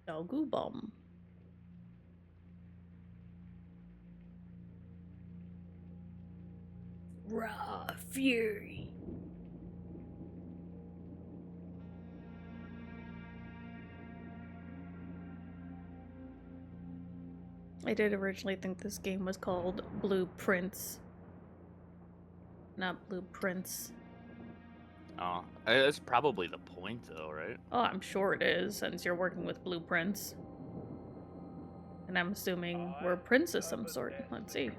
Doggo bomb. Raw fury. I did originally think this game was called Blueprints, not Blueprints. Oh, that's probably the point, though, right? Oh, I'm sure it is, since you're working with blueprints. And I'm assuming we're a prince of some sort. Let's see. Of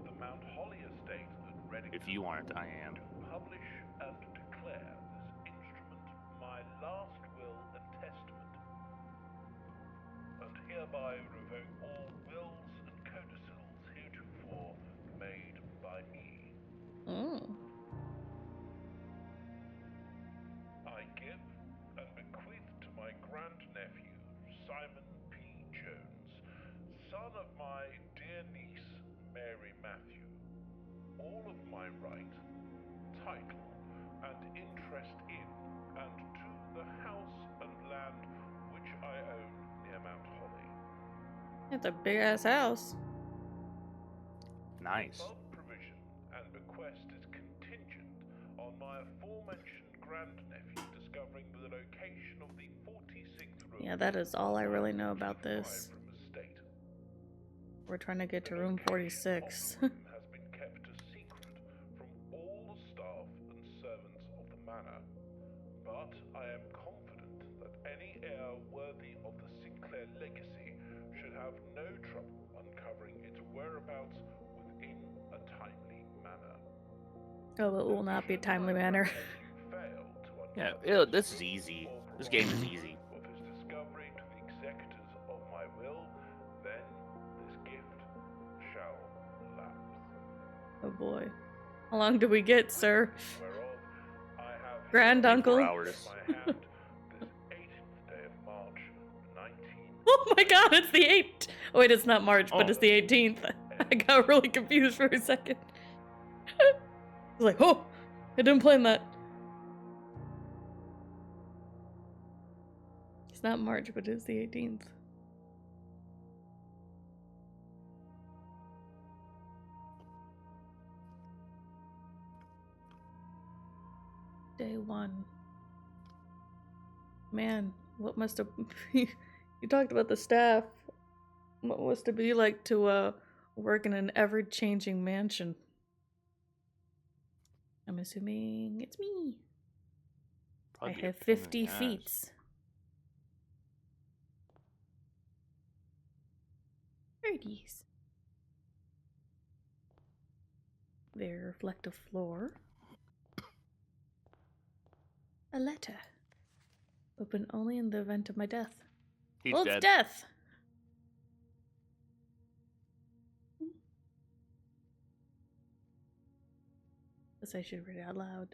the Mount Holly estate at If you Reddington want it, I am. to publish and declare this instrument my last will and testament, and hereby revoke all wills and codicils heretofore made by me. Oh. I give and bequeath to my grandnephew, Simon P. Jones, son of my dear niece, Mary Matthew, all of my right, title, and interest in and to the house and land which I own near Mount Holly. It's a big ass house. Nice. The above provision and bequest is contingent on my aforementioned grandnephew discovering the location of the 46th room. Yeah, that is all I really know about this. We're trying to get to room 46. has been kept a secret from all the staff and servants of the manor, but I am confident that any heir worthy of the Sinclair legacy should have no trouble uncovering its whereabouts within a timely manner. Oh, it will not be a timely manner. Yeah, this is easy. This game is easy. Of his discovery to the executors of my will, then this gift shall lapse. Oh boy. How long do we get, sir? Whereof I have Granduncle? 24 hours. my hand this 8th day of March, 19. Oh my god, it's the 8th! Oh, wait, it's not March, but it's the 18th. I got really confused for a second. I was like, oh! I didn't plan that. It's not March, but it's the 18th. Day 1. Man, what must have... you talked about the staff. What must it be like to work in an ever-changing mansion? I'm assuming it's me. Probably I have 50 feet. 30s. Their reflective floor. A letter. Open only in the event of my death. He's Well, dead. it's death! Guess I should read it out loud.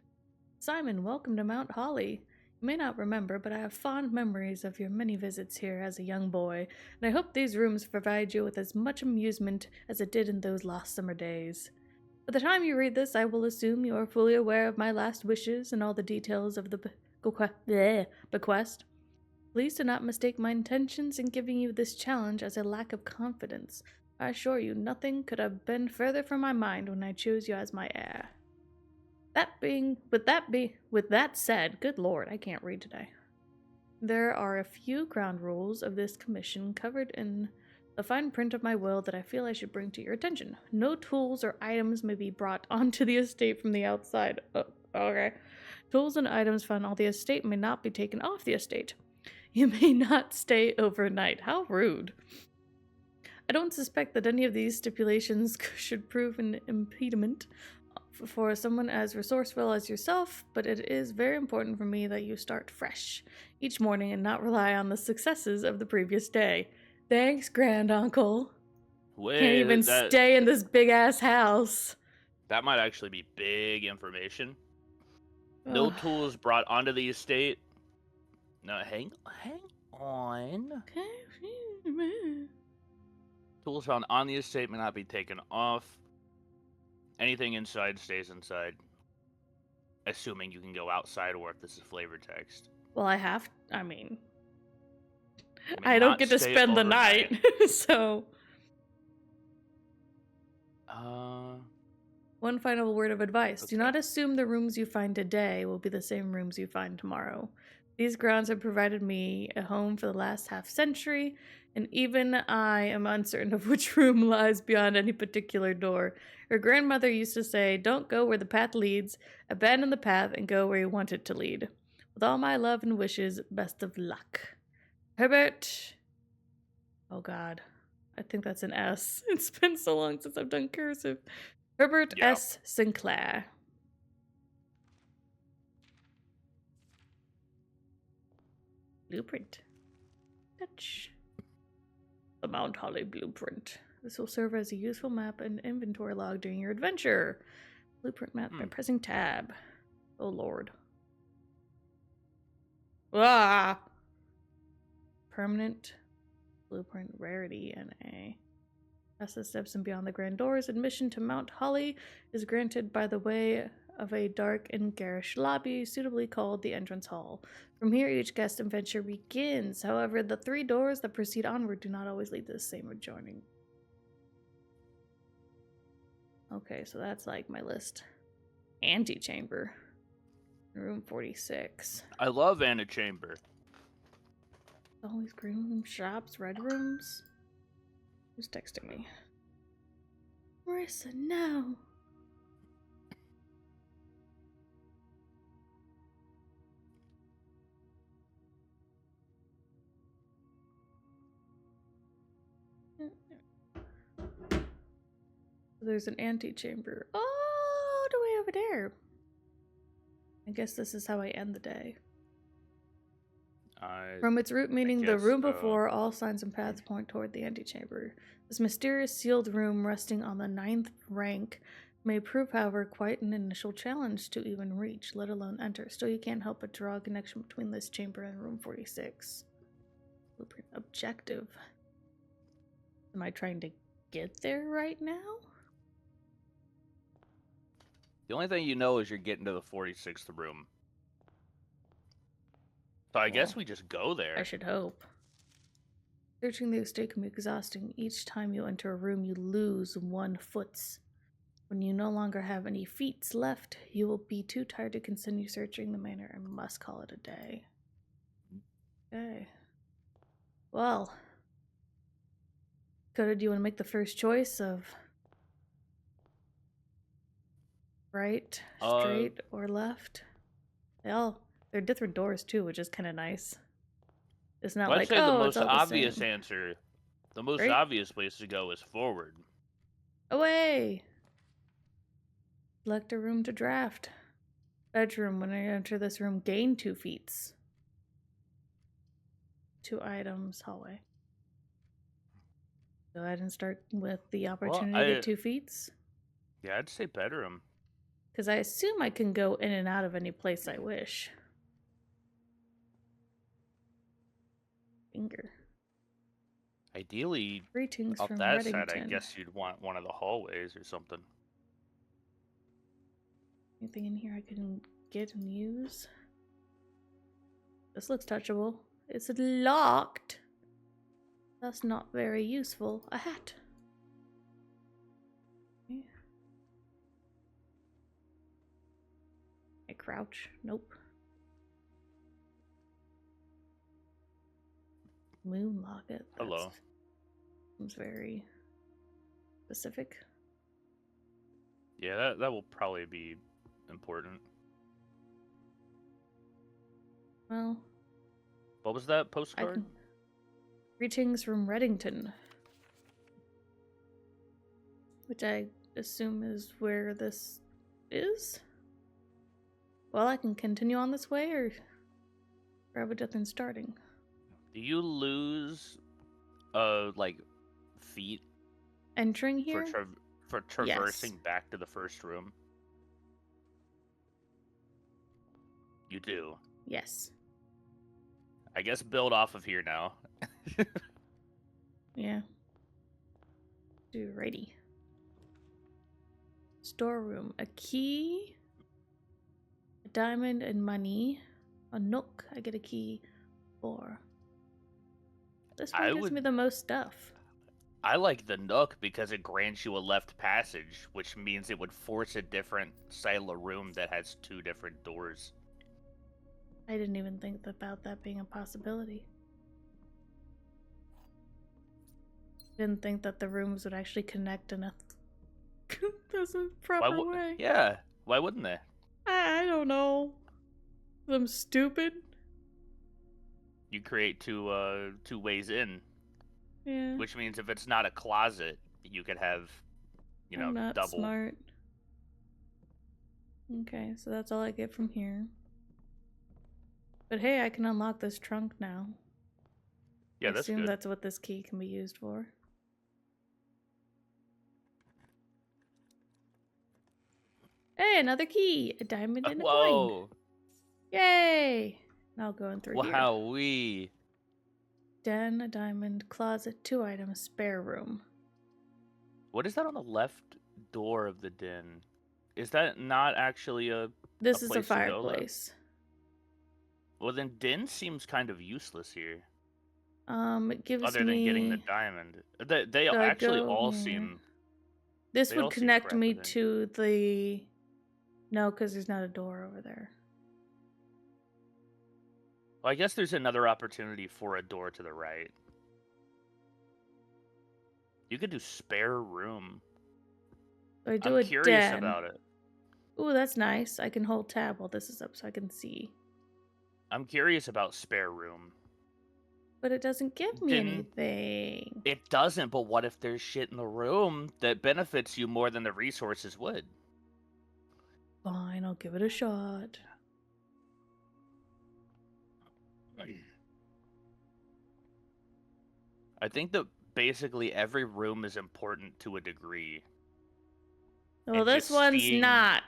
Simon, welcome to Mount Holly. You may not remember, but I have fond memories of your many visits here as a young boy, and I hope these rooms provide you with as much amusement as it did in those last summer days. By the time you read this, I will assume you are fully aware of my last wishes and all the details of the bequest. Please do not mistake my intentions in giving you this challenge as a lack of confidence. I assure you, nothing could have been further from my mind when I chose you as my heir. With that said, good lord, I can't read today. There are a few ground rules of this commission covered in the fine print of my will that I feel I should bring to your attention. No tools or items may be brought onto the estate from the outside. Oh, okay. Tools and items found on the estate may not be taken off the estate. You may not stay overnight. How rude. I don't suspect that any of these stipulations should prove an impediment for someone as resourceful as yourself, but it is very important for me that you start fresh each morning and not rely on the successes of the previous day. Thanks, granduncle. Wait, Can't even stay in this big-ass house. That might actually be big information. No tools brought onto the estate. No, hang on. Okay. Tools found on the estate may not be taken off. Anything inside stays inside. Assuming you can go outside or if this is flavor text. Well, I don't not get to stay spend the overnight. night. So, one final word of advice. Do Okay. not assume the rooms you find today will be the same rooms you find tomorrow. These grounds have provided me a home for the last half century, and even I am uncertain of which room lies beyond any particular door. Her grandmother used to say, "Don't go where the path leads, abandon the path and go where you want it to lead." With all my love and wishes, best of luck. Herbert. Oh God. I think that's an S. It's been so long since I've done cursive. Herbert Yeah. S. Sinclair. Blueprint. Touch. The Mount Holly blueprint. This will serve as a useful map and inventory log during your adventure. Blueprint map by pressing tab. Oh lord. Ah! Permanent. Blueprint rarity NA. Past the steps and beyond the grand doors, admission to Mount Holly is granted by the way of a dark and garish lobby, suitably called the entrance hall. From here, each guest adventure begins. However, the 3 doors that proceed onward do not always lead to the same adjoining. Okay, so that's like my list. Antechamber. Room 46. I love antechamber. Always green room, shops, red rooms. Who's texting me? Marissa, no. There's an antechamber all the way over there. I guess this is how I end the day. From its root meaning, the room before, all signs and paths point toward the antechamber. This mysterious sealed room resting on the 9th rank may prove, however, quite an initial challenge to even reach, let alone enter. Still, you can't help but draw a connection between this chamber and room 46. Blueprint objective. Am I trying to get there right now? The only thing you know is you're getting to the 46th room. So I guess we just go there. I should hope. Searching the estate can be exhausting. Each time you enter a room, you lose 1 foot. When you no longer have any feet left, you will be too tired to continue searching the manor and must call it a day. Okay. Well. Coda, do you want to make the first choice of right, straight, or left? They're different doors too, which is kind of nice. It's not like, say oh, the it's most all obvious the same. answer. The most Right? obvious place to go is forward. Away! Select a room to draft. Bedroom. When I enter this room, gain 2 feet. 2 items. Hallway. Go ahead and start with the opportunity to get 2 feet. Yeah, I'd say bedroom. Because I assume I can go in and out of any place I wish. Finger. Ideally, Greetings up from that Reddington. side, I guess you'd want one of the hallways or something. Anything in here I can get and use? This looks touchable. It's locked. That's not very useful. A hat. Okay. I crouch. Nope. Moon locket. Hello. Seems very specific. Yeah, that will probably be important. Well. What was that postcard? Greetings from Reddington. Which I assume is where this is? Well, I can continue on this way or grab a death in starting. Do you lose, like, feet Entering here? for traversing back to the first room? You do. Yes. I guess build off of here now. Yeah. Alrighty. Storeroom. A key. A diamond and money. A nook. I get a key for. This I one gives me would. the most stuff. I like the Nook because it grants you a left passage, which means it would force a different side of the room that has 2 different doors. I didn't even think about that being a possibility. Didn't think that the rooms would actually connect in a proper way. Yeah, why wouldn't they? I don't know. I'm stupid. You create two ways in, Yeah. which means if it's not a closet, you could have, I'm not double. smart. Okay, so that's all I get from here. But hey, I can unlock this trunk now. Yeah, I that's assume good. that's what this key can be used for. Hey, another key! A diamond and a coin! Whoa! Yay! Now going through here. Wowee! Den, a diamond, closet, 2 items, spare room. What is that on the left door of the den? Is that not actually a This is a place to go, though? fireplace. Well, then den seems kind of useless here. It gives Other than getting the diamond. They So I actually go all here. seem... This they would all seem connect correct, I me think. to the... No, because there's not a door over there. Well, I guess there's another opportunity for a door to the right. You could do spare room. So I do I'm a curious den. about it. Ooh, that's nice. I can hold tab while this is up so I can see. I'm curious about spare room. But it doesn't give me anything. It doesn't, but what if there's shit in the room that benefits you more than the resources would? Fine, I'll give it a shot. I think that basically every room is important to a degree. Well, And this just one's seeing- not.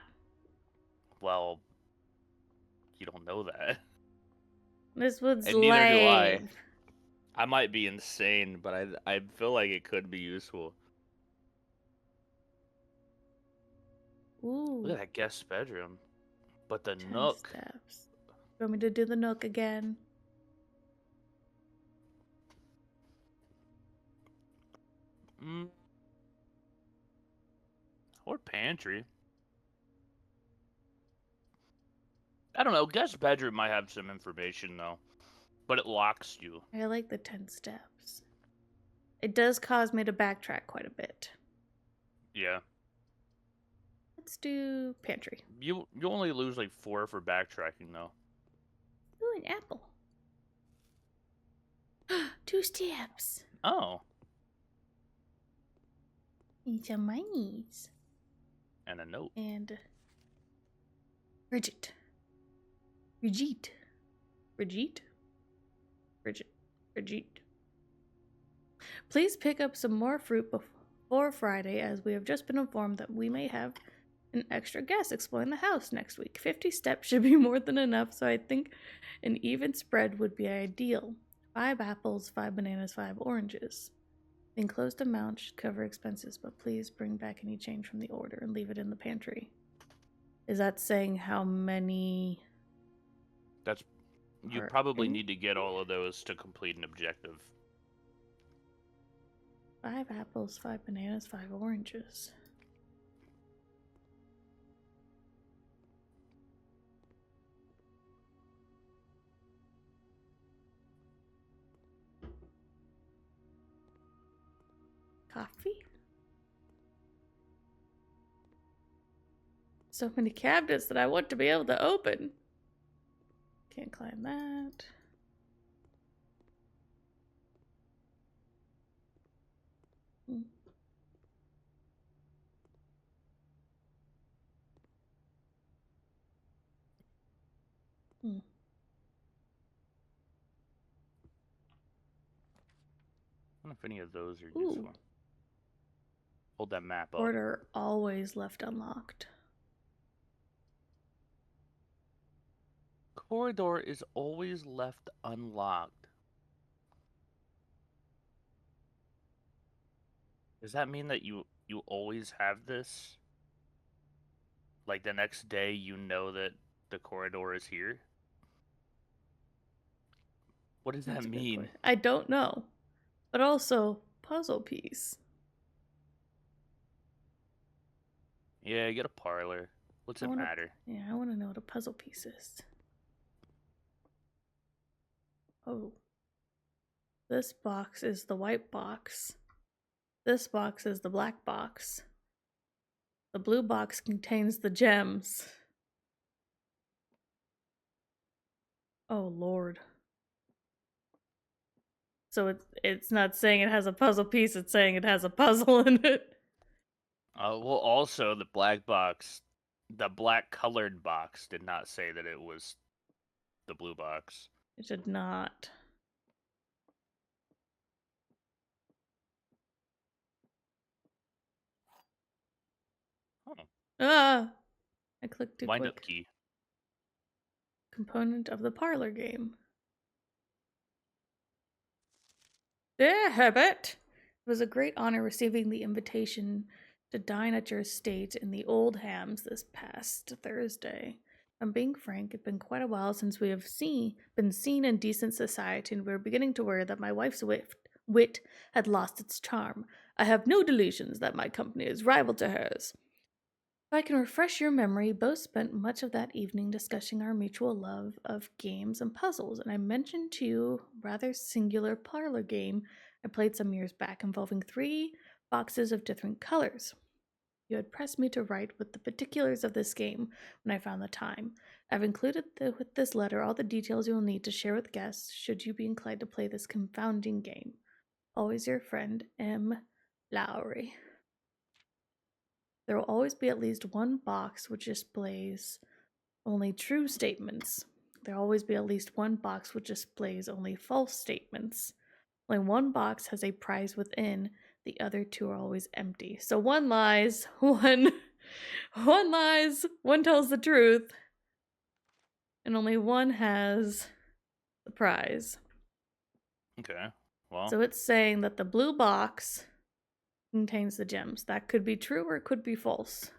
Well, you don't know that. This one's And neither do I. lame. I might be insane, but I feel like it could be useful. Ooh. Look at that guest bedroom. But the 10 Nook. steps. You want me to do the Nook again? Or pantry. I don't know. Guest bedroom might have some information, though. But it locks you. I like the 10 steps. It does cause me to backtrack quite a bit. Yeah. Let's do pantry. You only lose like 4 for backtracking, though. Ooh, an apple. 2 steps. Oh. Need some monies. And a note. And Bridget. Brigitte. Brigitte? Brigitte. Please pick up some more fruit before Friday, as we have just been informed that we may have an extra guest exploring the house next week. 50 steps should be more than enough, so I think an even spread would be ideal. 5 apples, 5 bananas, 5 oranges. The enclosed amount should cover expenses, but please bring back any change from the order and leave it in the pantry. Is that saying how many... You are probably in? need to get all of those to complete an objective. 5 apples, 5 bananas, 5 oranges. Coffee? So many cabinets that I want to be able to open. Can't climb that. Hmm. Hmm. I don't know if any of those are Ooh. useful. Hold that map up. Order always left unlocked. Corridor is always left unlocked. Does that mean that you always have this? Like the next day you know that the corridor is here? What does That's that a good mean? question. I don't know. but also puzzle piece. Yeah, get a parlor. What's it matter? Yeah, I want to know what a puzzle piece is. Oh. This box is the white box. This box is the black box. The blue box contains the gems. Oh, Lord. So it's not saying it has a puzzle piece, it's saying it has a puzzle in it. Well, also the black box, the black colored box did not say that it was the blue box. It did not. Oh. Ah! I clicked too Wind quick. up key. Component of the parlor game. There, Herbert! It was a great honor receiving the invitation to dine at your estate in the Old Hams this past Thursday. If I'm being frank, it's been quite a while since we have been seen in decent society, and we're beginning to worry that my wife's wit had lost its charm. I have no delusions that my company is rival to hers. If I can refresh your memory, both spent much of that evening discussing our mutual love of games and puzzles, and I mentioned to you a rather singular parlor game I played some years back involving 3 boxes of different colors. You had pressed me to write with the particulars of this game when I found the time. I've included with this letter all the details you will need to share with guests should you be inclined to play this confounding game. Always your friend, M. Lowry. There will always be at least one box which displays only true statements. There will always be at least one box which displays only false statements. Only one box has a prize within, the other 2 are always empty. So one lies, one lies, one tells the truth, and only one has the prize. Okay. Well. So it's saying that the blue box contains the gems. That could be true or it could be false.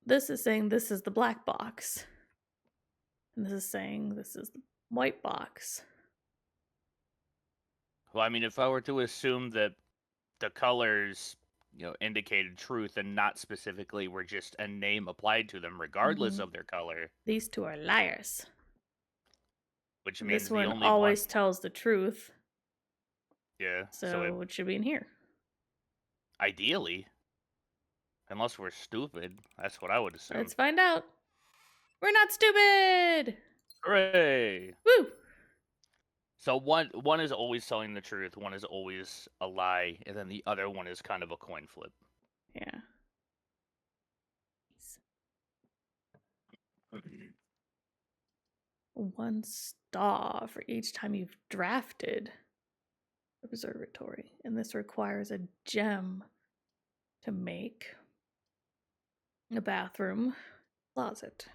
This is saying this is the black box. And this is saying this is the white box. Well, I mean, if I were to assume that the colors, indicated truth and not specifically were just a name applied to them, regardless of their color. These 2 are liars. Which means This the one only always tells the truth. Yeah. So it should be in here. Ideally. Unless we're stupid. That's what I would assume. Let's find out. We're not stupid! Hooray! Woo! So one is always telling the truth, one is always a lie, and then the other one is kind of a coin flip. Yeah. 1 star for each time you've drafted observatory. And this requires a gem to make a bathroom closet.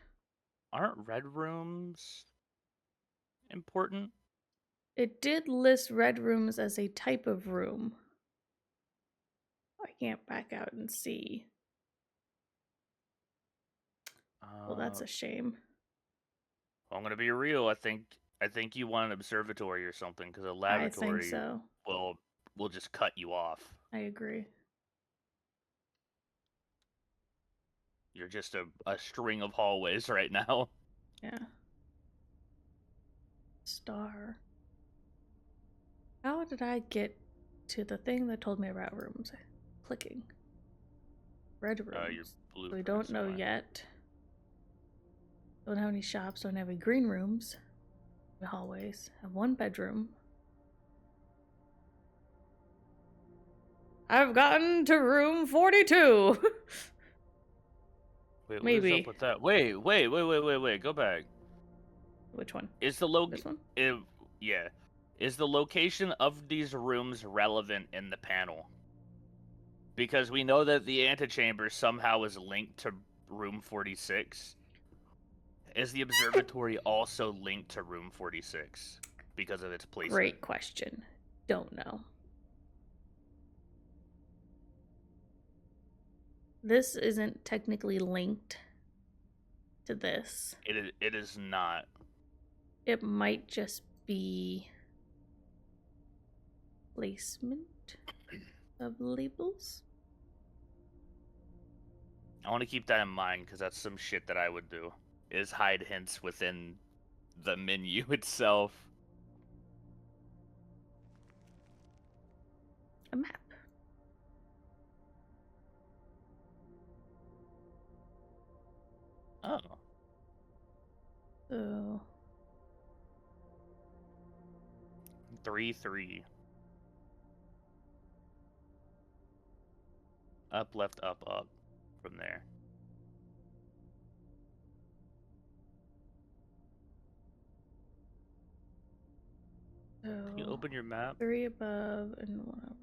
Aren't red rooms important? It did list red rooms as a type of room. I can't back out and see. Well, that's a shame. I'm gonna be real. I think you want an observatory or something, because a lavatory I think so. will just cut you off. I agree. You're just a string of hallways right now. Yeah. Star. How did I get to the thing that told me about rooms? Clicking. Red rooms. We don't know yet. Don't have any shops, don't have any green rooms. The hallways. Have 1 bedroom. I've gotten to room 42. Wait, Maybe. what is up with that? Wait. Go back. Which one? Is the This one? Yeah. Is the location of these rooms relevant in the panel? Because we know that the antechamber somehow is linked to room 46. Is the observatory also linked to room 46 because of its placement? Great question. Don't know. This isn't technically linked to this. It is not. It might just be placement of labels. I want to keep that in mind because that's some shit that I would do. Is hide hints within the menu itself. A map. Oh. So 3-3. Up, left, up from there. Can you open your map? 3 above and 1 over.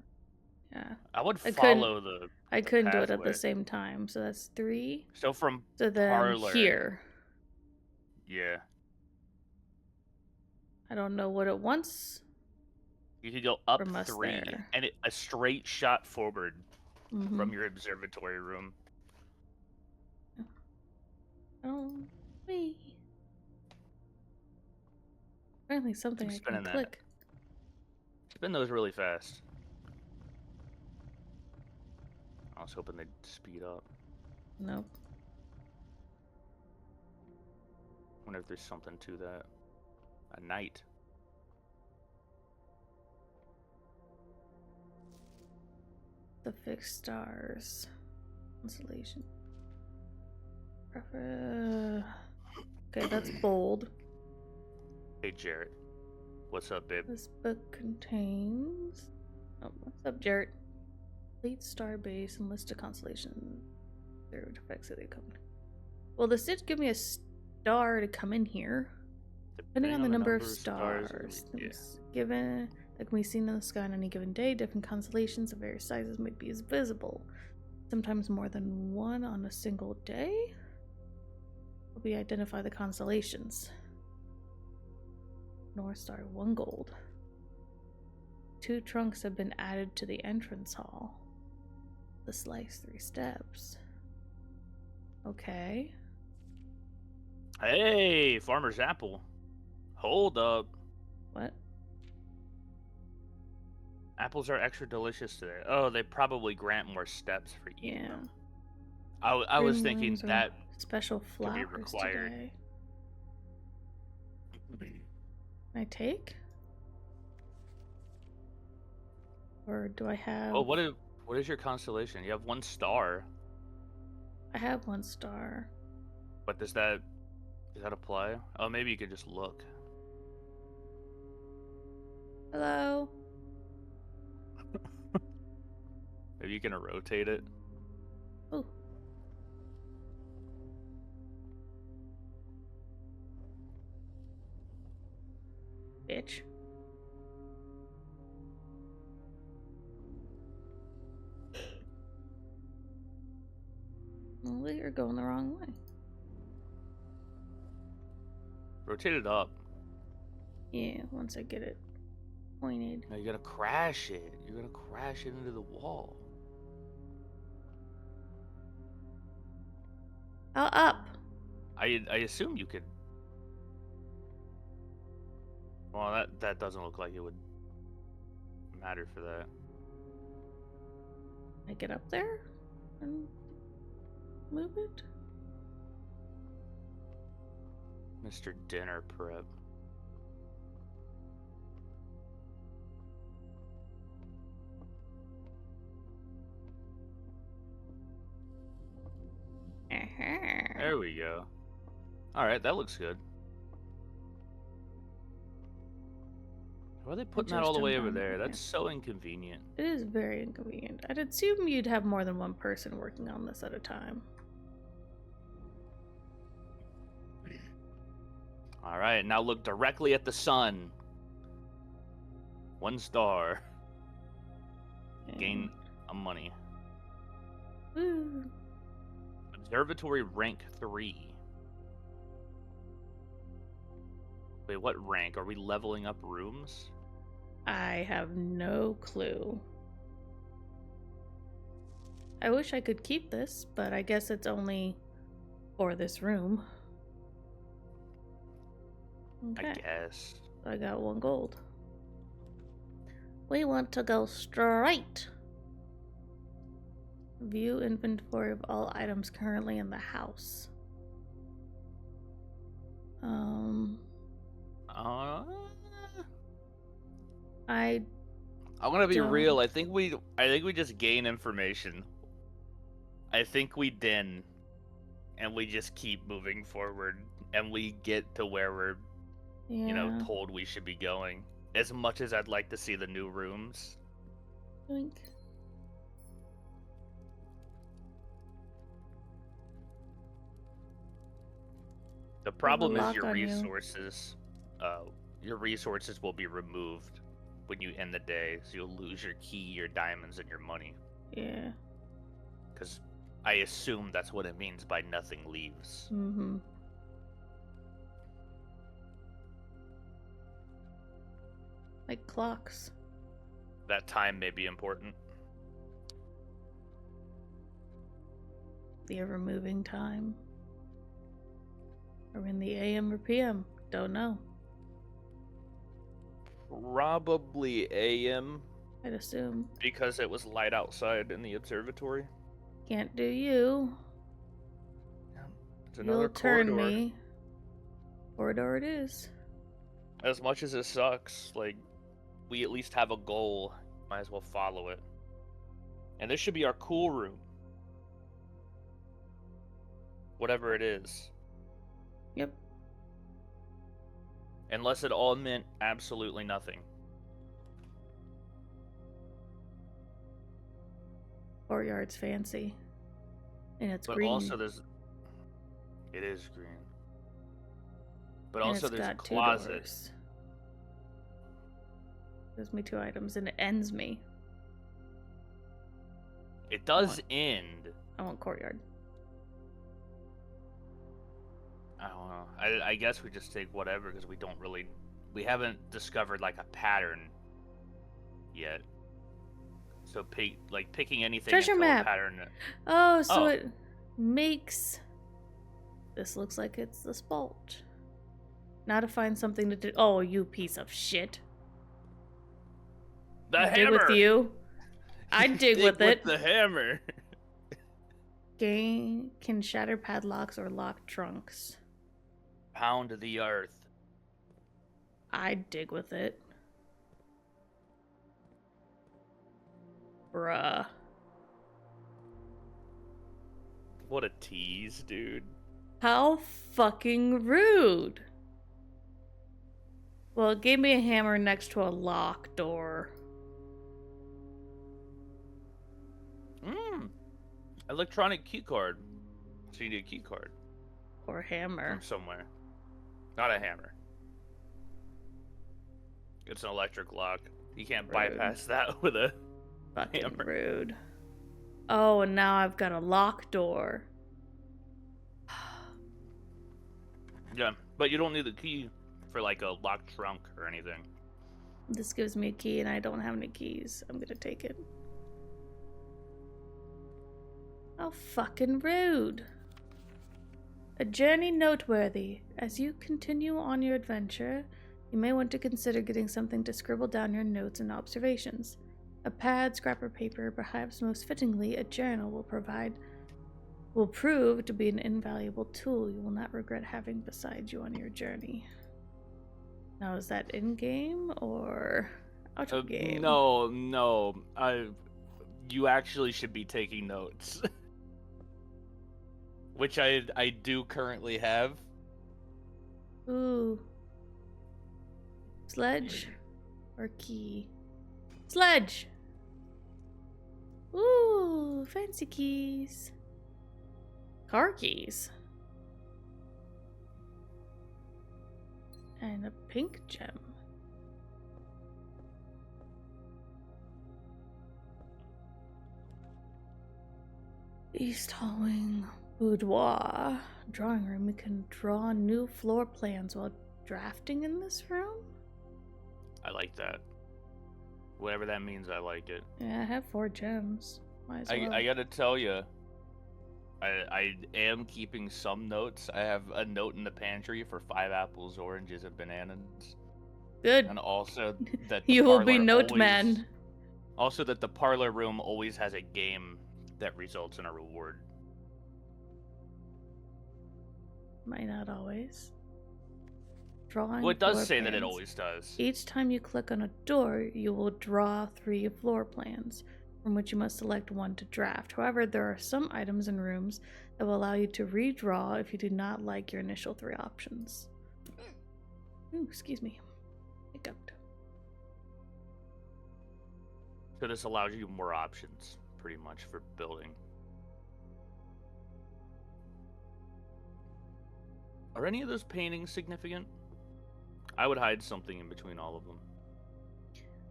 Yeah. I would I couldn't- follow the I couldn't do it at pathway. the same time, so that's 3. So from So then parlor. here. Yeah. I don't know what it wants. You could go up From us 3 there. and a straight shot forward Mhm. from your observatory room. Oh, wait. Apparently something I can spinning that. click. Spin those really fast. I was hoping they'd speed up. Nope. Wonder if there's something to that. A knight. The fixed stars. Constellation. Okay, that's bold. Hey Jarrett. What's up, babe? This book contains. Oh, what's up, Jarrett? Complete star base and list of constellations. There effects of the company. Well, this did give me a star to come in here. Depending on the number of stars given that can be seen in the sky on any given day, different constellations of various sizes might be visible. Sometimes more than one on a single day. We identify the constellations. North Star, 1 gold. 2 trunks have been added to the entrance hall. The slice, 3 steps. Okay. Hey, Farmer's Apple. Hold up. What? Apples are extra delicious today. Oh, they probably grant more steps for eating Yeah. them. I was thinking Green that special could be flowers required. today. Can I take? Or do I have... Oh, what is your constellation? You have 1 star. I have 1 star. But does that apply? Oh, maybe you could just look. Hello? Maybe you can rotate it. Oh. Bitch. Well, you're going the wrong way. Rotate it up. Yeah, once I get it pointed. No, you're gonna crash it. You're gonna crash it into the wall. Oh, up. I assume you could. Well, that doesn't look like it would matter for that. I get up there and move it. Mr. Dinner Prep. There we go. Alright, that looks good. Why are they putting that all the way over there? That's so inconvenient. It is very inconvenient. I'd assume you'd have more than 1 person working on this at a time. Alright, now look directly at the sun. 1 star. Gain a money. Woo. Observatory rank 3. Wait, what rank? Are we leveling up rooms? I have no clue. I wish I could keep this, but I guess it's only for this room. Okay. I guess. I got 1 gold. We want to go straight. View inventory of all items currently in the house. Uh, I I'm gonna be don't. real. I think we just gain information. I think we din, and we just keep moving forward, and we get to where we're, Yeah. told we should be going. As much as I'd like to see the new rooms. Doink. The problem is lock your on you. resources. Your resources will be removed when you end the day, so you'll lose your key, your diamonds, and your money. Yeah. Because I assume that's what it means by nothing leaves. Mm-hmm. Like clocks. That time may be important. The ever-moving time. Or in the AM or PM. Don't know. Probably AM, I'd assume. because it was light outside in the observatory. Can't do you. It's another You'll turn corridor. me. Corridor it is. As much as it sucks, like, we at least have a goal. Might as well follow it. And this should be our cool room. Whatever it is. Yep. Unless it all meant absolutely nothing. Courtyard's fancy. And it's But green. also there's... It is green. But and also it's there's got 2 closets. doors. Gives me 2 items and it ends me. It does end. I want courtyard. I don't know. I guess we just take whatever, because we haven't discovered like a pattern yet. So picking anything Treasure until map! a pattern. Oh, so Oh. it makes... This looks like it's the spalt. Now to find something to do... Oh, you piece of shit. The I hammer! dig with you. I dig with it. The hammer. Game can shatter padlocks or lock trunks. Pound the earth. I dig with it. Bruh. What a tease, dude. How fucking rude. Well, it gave me a hammer next to a lock door. Electronic key card. So you need a key card Or hammer. from somewhere. Not a hammer. It's an electric lock. You can't Rude. bypass that with a Fucking hammer. rude. Oh, and now I've got a lock door. Yeah, but you don't need the key for like a locked trunk or anything. This gives me a key and I don't have any keys. I'm gonna take it. How fucking rude. A journey noteworthy. As you continue on your adventure, you may want to consider getting something to scribble down your notes and observations. A pad, scrap of paper, perhaps most fittingly, a journal will prove to be an invaluable tool you will not regret having beside you on your journey. Now, is that in-game or out-of-game? No. You actually should be taking notes. Which I do currently have. Ooh. Sledge or key? Sledge! Ooh, fancy keys. Car keys. And a pink gem. East Hall Wing. Boudoir. Drawing room. We can draw new floor plans while drafting in this room? I like that. Whatever that means, I like it. Yeah, I have 4 gems. Might as well. I gotta tell you, I am keeping some notes. I have a note in the pantry for 5 apples, oranges, and bananas. Good. And also that the You will be parlor note always, man. also that the parlor room always has a game that results in a reward. Might not always. Drawing Well, it does floor say that it plans. always does. Each time you click on a door, you will draw 3 floor plans, from which you must select one to draft. However, there are some items and rooms that will allow you to redraw if you do not like your initial 3 options. Ooh, excuse me. Hiccuped. So this allows you more options, pretty much, for building. Are any of those paintings significant? I would hide something in between all of them.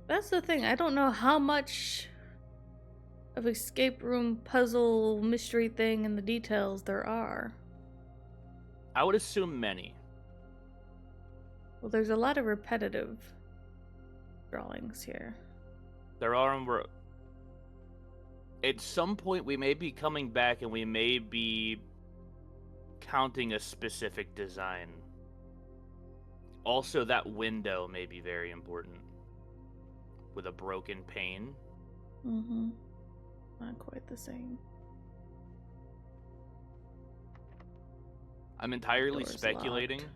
That's the thing. I don't know how much of escape room puzzle mystery thing and the details there are. I would assume many. Well, there's a lot of repetitive drawings here. There are. At some point, we may be coming back and we may be counting a specific design. Also, that window may be very important. With a broken pane. Mm-hmm. Not quite the same. I'm entirely Door's speculating. locked.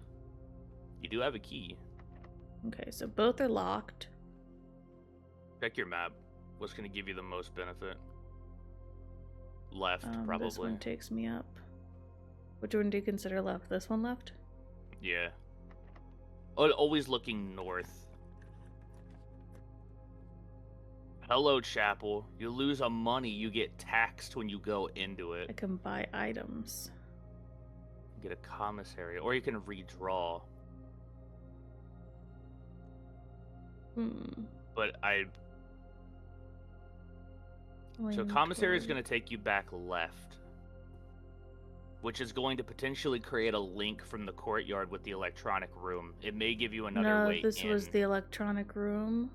You do have a key. Okay, so both are locked. Check your map. What's going to give you the most benefit? Left, probably. This one takes me up. Which one do you consider left? This one left? Yeah. Always looking north. Hello, Chapel. You lose a money, you get taxed when you go into I it. can buy items. Get a commissary, or you can redraw. But So commissary is going to take you back left, which is going to potentially create a link from the courtyard with the electronic room. It may give you another way in. No, this was the electronic room.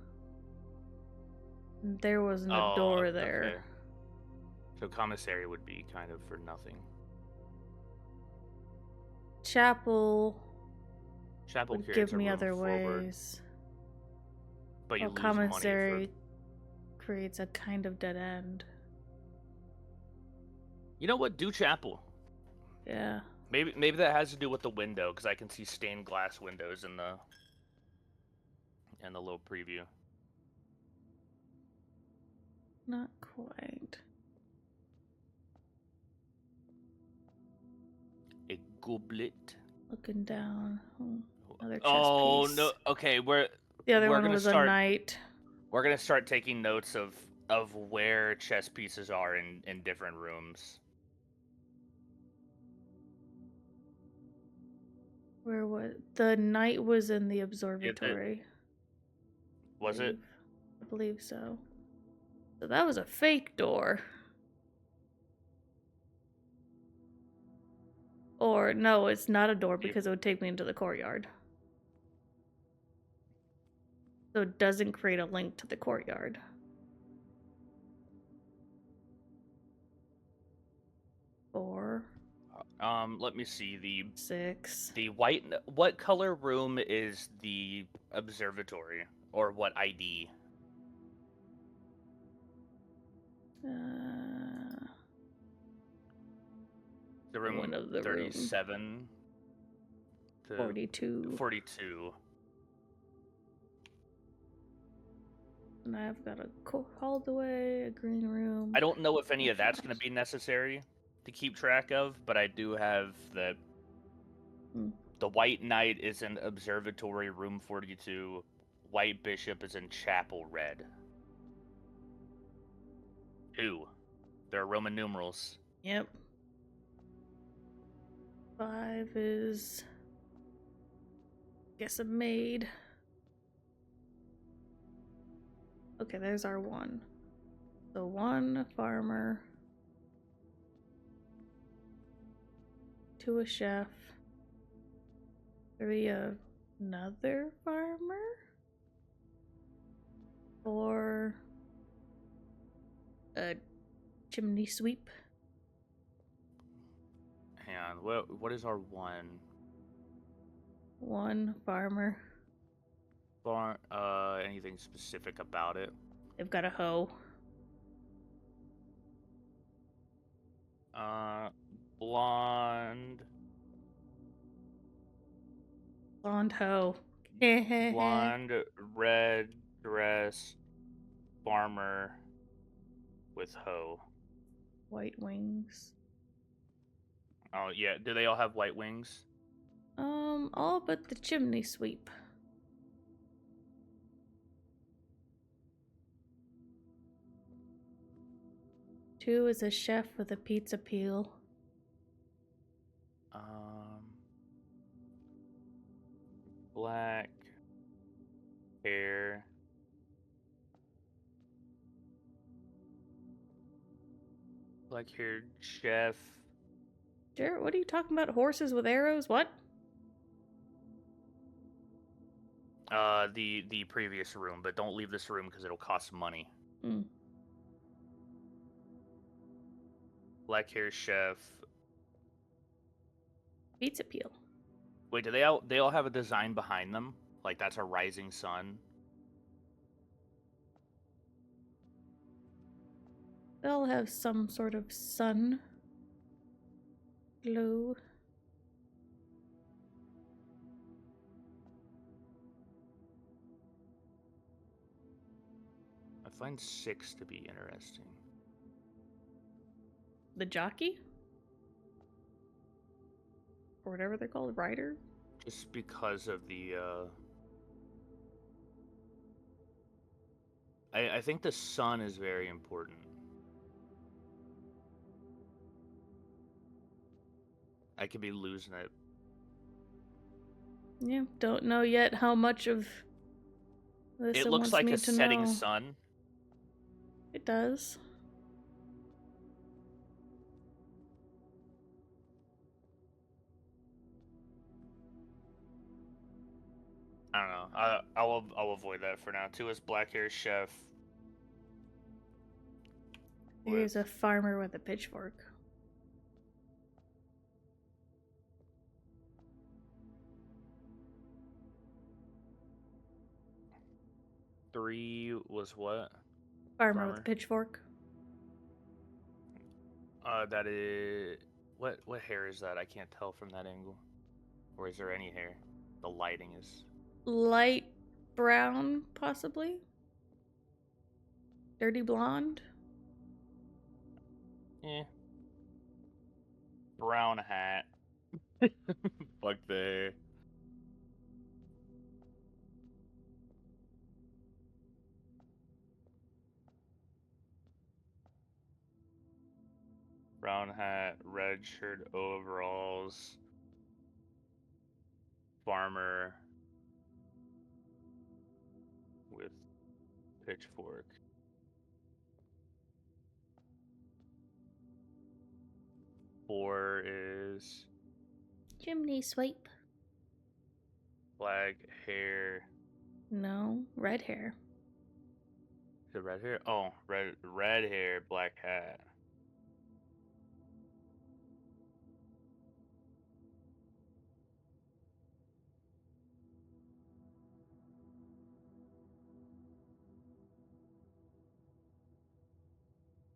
There wasn't a door there. Okay. So commissary would be kind of for nothing. Chapel Would give me other ways. But you lose commissary money creates a kind of dead end. You know what? Do chapel. Yeah. Maybe that has to do with the window, because I can see stained glass windows in the little preview. Not quite. A goblet. Looking down. Another chess piece. No. Okay, the other one gonna was start, a knight. We're gonna start taking notes of where chess pieces are in different rooms. Where was the knight? Was in the observatory. Was it? I believe so. So that was a fake door. Or no, it's not a door because it would take me into the courtyard. So it doesn't create a link to the courtyard. Four. Let me see the 6. the white. What color room is the observatory, or what ID? The room one of the 37 to 42. 42. And I've got a hallway, a green room. I don't know if any of that's going to be necessary to keep track of, but I do have that the White Knight is in Observatory Room 42. White Bishop is in Chapel Red. 2. They're Roman numerals. Yep. 5 is... guess a maid. Okay, there's our 1. So 1 farmer. 2 a chef. 3 another farmer. 4 a chimney sweep. Hang on, what is our 1? 1 farmer. Barn. Anything specific about it? They've got a hoe. Blonde. Blonde hoe. Blonde, red dress, farmer with hoe. White wings. Oh yeah, do they all have white wings? All but the chimney sweep. Two is a chef with a pizza peel. Black hair. Black haired chef. Jarrett, what are you talking about? Horses with arrows? What? The previous room, but don't leave this room because it'll cost money. Mm. Black hair chef. Pizza peel. Wait, do they all have a design behind them? Like that's a rising sun? They'll have some sort of sun glow. I find 6 to be interesting. The jockey? Or whatever they're called, rider? Just because of the I think the sun is very important. I could be losing it. Yeah, don't know yet how much of this It it looks wants like me a to setting know. sun. It does. I don't know. I'll avoid that for now. 2 is black hair chef. Here's a farmer with a pitchfork. Three was what? Farmer with a pitchfork. That is what hair is that? I can't tell from that angle. Or is there any hair? The lighting is Light brown, possibly? Dirty blonde? brown hat. Fuck the hair. Brown hat, red shirt, overalls. Farmer with pitchfork. Four is Chimney sweep. black hair. No, red hair. Is it red hair? Oh, red hair, black hat.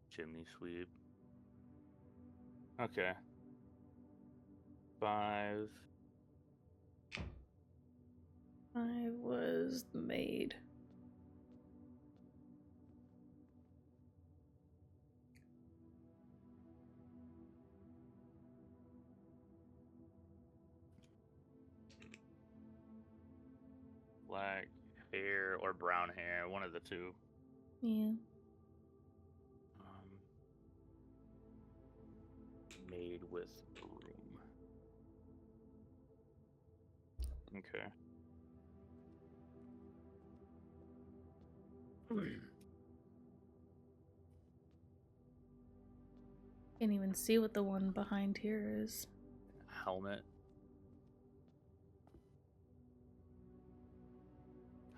Chimney sweep. Okay. 5. 5 was the maid. Black hair or brown hair, one of the two. Yeah. Made with broom. Okay. Can't even see what the one behind here is. Helmet.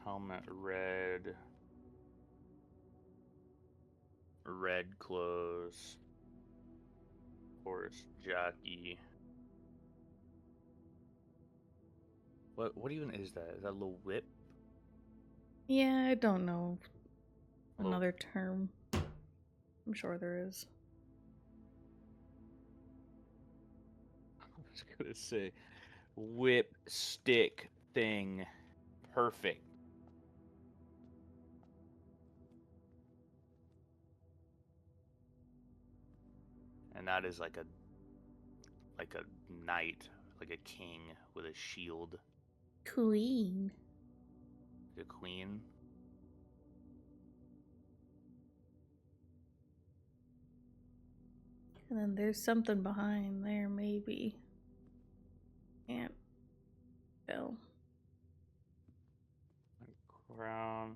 Helmet red. Red clothes. Horse jockey. What even is that? Is that a little whip? Yeah, I don't know Although- another term. I'm sure there is. I was gonna say whip stick thing. Perfect. And that is like a knight, like a king with a shield, Queen. like a queen. And then there's something behind there, maybe. Can't tell. Crown.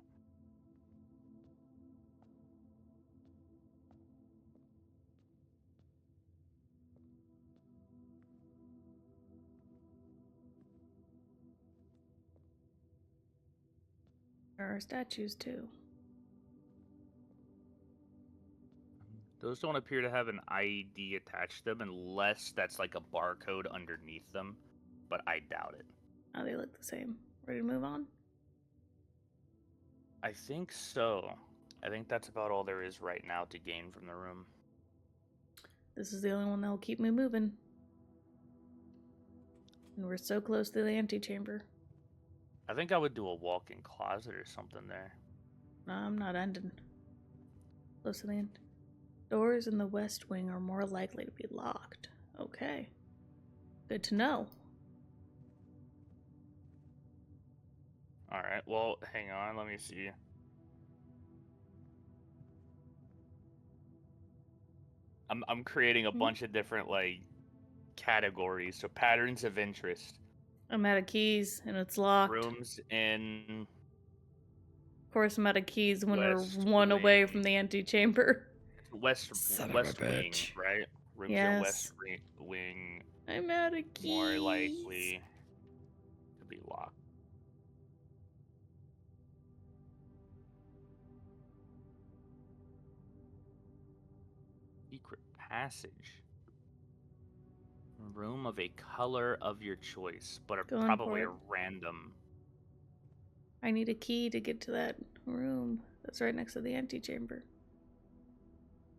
There are statues too. Those don't appear to have an ID attached to them unless that's like a barcode underneath them, but I doubt it. Oh, they look the same. Ready to move on? I think so. I think that's about all there is right now to gain from the room. This is the only one that'll keep me moving. And we're so close to the antechamber. I think I would do a walk-in closet or something there. No, I'm not ending. Close to the end. Doors in the west wing are more likely to be locked. Okay. Good to know. Alright, well, hang on, let me see. I'm creating a bunch of different, like, categories. So patterns of interest. I'm out of keys and it's locked. Rooms in Of course, I'm out of keys when West we're one away from wing. the antechamber. West Son of a wing, bitch. right? Rooms in Yes. west wing I'm out of keys. more likely to be locked. Secret passage. Room of a color of your choice, but Going probably for a it. random. I need a key to get to that room that's right next to the antechamber.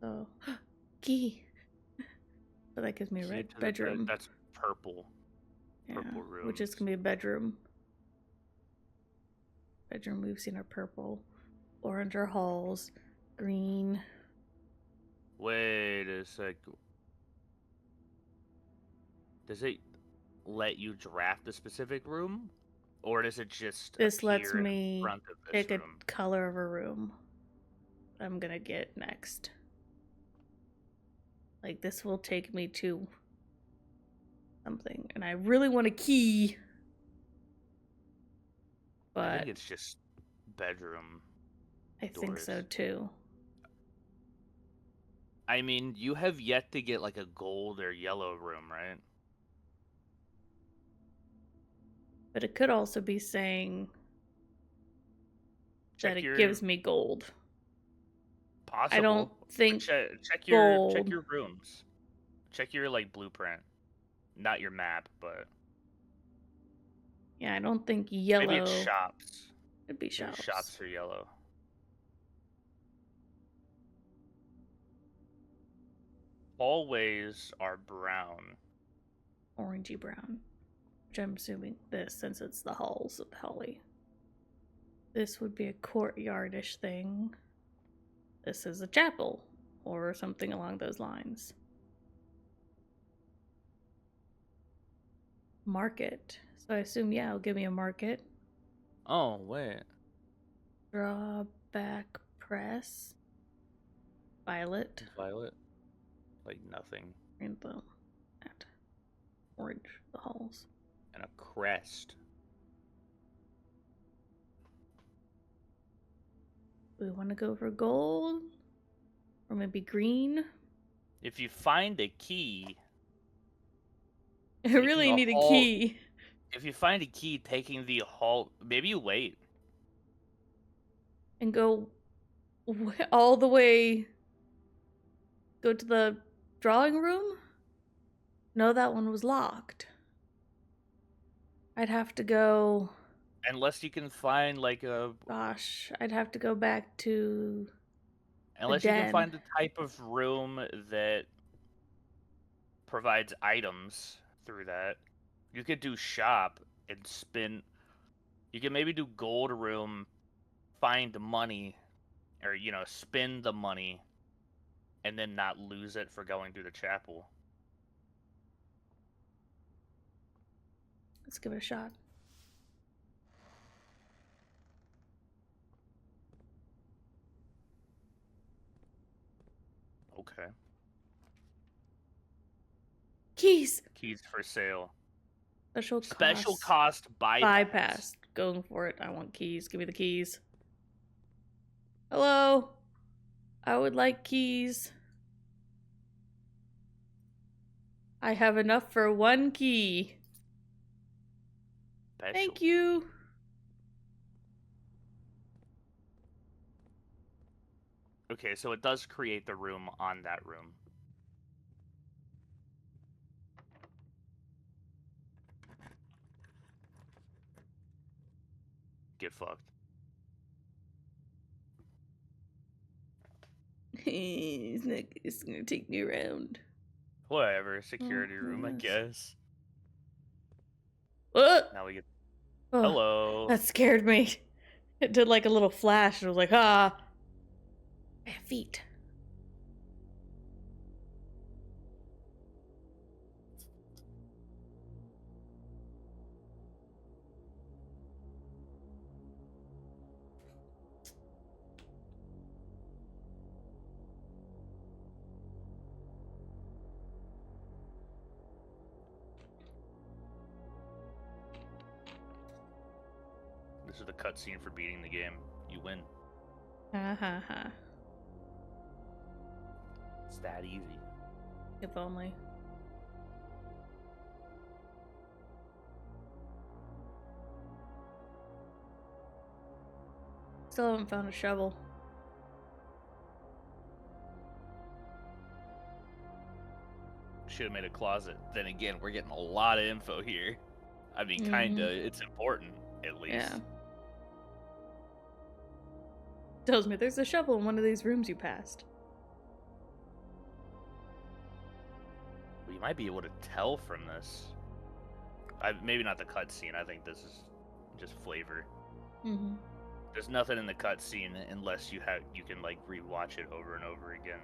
So, key. So that gives me a Key red to the bed. bedroom. That's purple. Yeah, Purple which is rooms. gonna be a bedroom. Bedroom we've seen are purple. Orange are halls. Green. Wait a sec. Does it let you draft a specific room? Or does it just This appear lets in me front of this pick a room? color of a room I'm gonna get next. Like, this will take me to something. And I really want a key. I But think it's just bedroom. I think so doors. too. I mean, you have yet to get like a gold or yellow room, right? But it could also be saying Check that it your gives me gold. possible. I don't think check gold. your rooms. Check your like blueprint, not your map, but Yeah, I don't think yellow. maybe it's shops. It'd be Maybe shops. shops are yellow. Hallways are brown. Orangey brown. Which I'm assuming this, since it's the halls of the Holly. This would be a courtyardish thing. This is a chapel, or something along those lines. Market. So I assume, yeah, it'll give me a market. Oh wait. Drawback press. Violet. Violet. Like nothing. Rainbow. That. Orange. The halls. And a crest. We want to go for gold? Or maybe green? If you find a key, I really need a key. if you find a key, taking the hall, maybe you wait. And go all the way. Go to the drawing room? No, that one was locked. I'd have to go. Unless you can find like a Gosh, I'd have to go back to the unless you can den. find the type of room that provides items through that. You could do shop and spin. You can maybe do gold room, find money, or spend the money, and then not lose it for going through the chapel. Let's give it a shot. Okay. Keys! Keys for sale. Special cost bypass. Going for it. I want keys. Give me the keys. Hello? I would like keys. I have enough for 1 key. Special. Thank you. Okay, so it does create the room on that room. Get fucked. It's gonna take me around. Whatever, security room, I yes. guess. What? Now we get. Oh, Hello. that scared me. It did like a little flash, and I was like, ah. I have feet. This is the cutscene for beating the game. You win. Ha ha ha. It's that easy. If only. Still haven't found a shovel. Should have made a closet. Then again, we're getting a lot of info here. I mean, kinda. It's important, at least. Yeah. Tells me there's a shovel in one of these rooms you passed. We might be able to tell from this. Maybe not the cutscene. I think this is just flavor. Mm-hmm. There's nothing in the cutscene unless you can like rewatch it over and over again.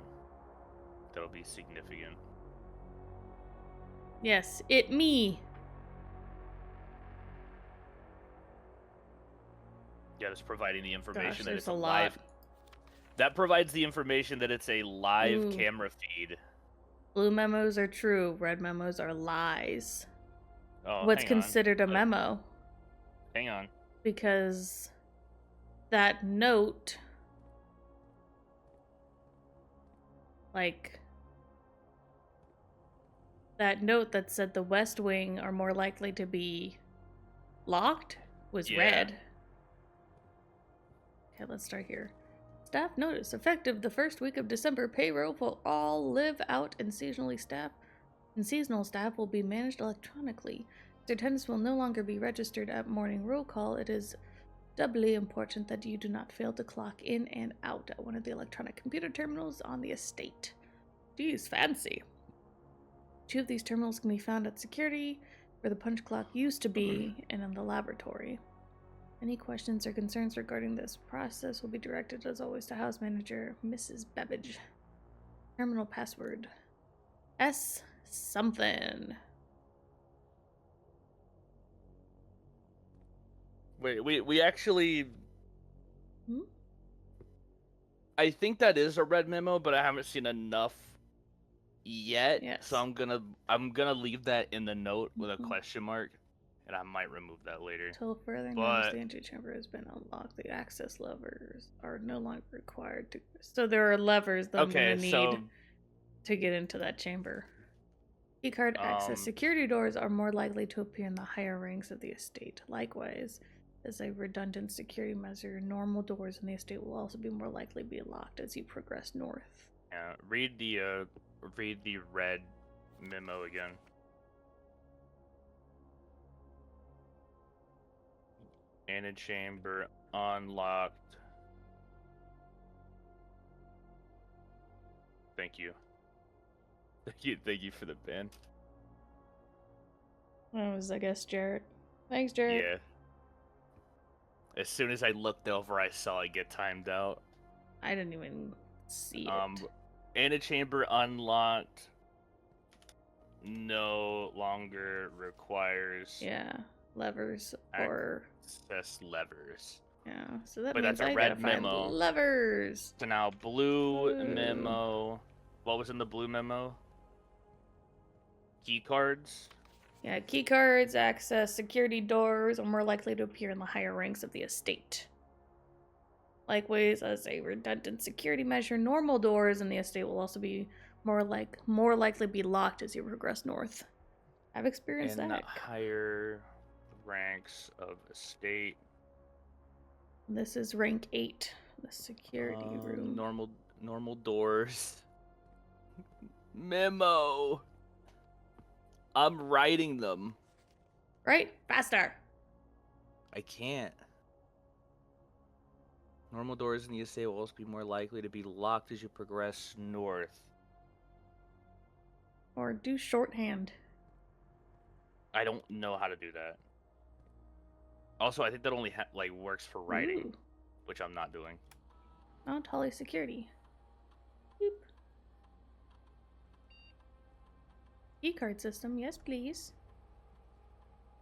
That'll be significant. Yes, it me. Yeah, that's providing the information that there's it's a a lot. live. That provides the information that it's a live Ooh. camera feed. Blue memos are true. Red memos are lies. Oh, What's hang considered on. a memo? Hang on. Because that note, like, that note that said the West Wing are more likely to be locked was red. Okay, let's start here. Staff notice. Effective the first week of December, payroll for all live out and seasonal staff will be managed electronically. Their attendance will no longer be registered at morning roll call. It is doubly important that you do not fail to clock in and out at one of the electronic computer terminals on the estate. Geez, fancy. 2 of these terminals can be found at security, where the punch clock used to be, and in the laboratory. Any questions or concerns regarding this process will be directed, as always, to House Manager Mrs. Babbage. Terminal password S something. Wait, we actually. Hmm? I think that is a red memo, but I haven't seen enough yet. Yes. So I'm gonna leave that in the note with a question mark, and I might remove that later. Until further notice, the antechamber has been unlocked. The access levers are no longer required to. So there are levers that I'm gonna need to get into that chamber. Keycard access. Security doors are more likely to appear in the higher ranks of the estate. Likewise, as a redundant security measure, normal doors in the estate will also be more likely to be locked as you progress north. Yeah, read the red memo again. Antechamber unlocked. Thank you. Thank you for the ban. That was, I guess, Jarrett. Thanks, Jarrett. Yeah. As soon as I looked over, I saw it get timed out. I didn't even see it. Antechamber unlocked. No longer requires. Yeah, levers or access levers. yeah. So that But means that's a I red gotta find memo. levers. So now blue Ooh. memo. What was in the blue memo? Key cards. Yeah, key cards, access security doors are more likely to appear in the higher ranks of the estate. Likewise, as a redundant security measure, normal doors in the estate will also be more likely to be locked as you progress north. I've experienced in that. higher ranks of estate. This is rank 8, the security room. Normal doors. Memo. I'm writing them. Right? Faster. I can't. Normal doors in the estate will also be more likely to be locked as you progress north. Or do shorthand. I don't know how to do that. Also, I think that only works for writing, Ooh. which I'm not doing. Mount Holly security. Boop. Keycard system, yes please.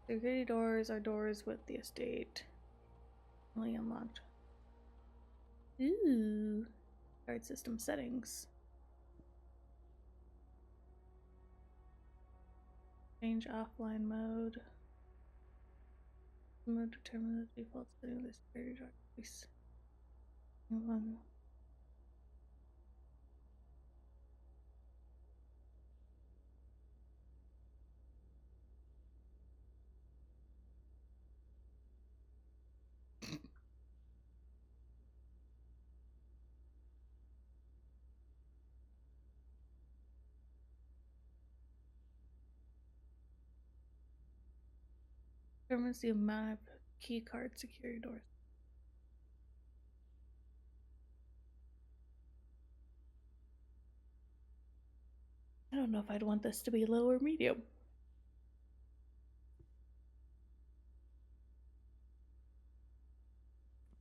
Security doors are doors with the estate. Only unlocked. Ooh. Card system settings. Change offline mode. Mode determine the default setting of the security door. Please. Determines the amount of key card security doors. I don't know if I'd want this to be low or medium.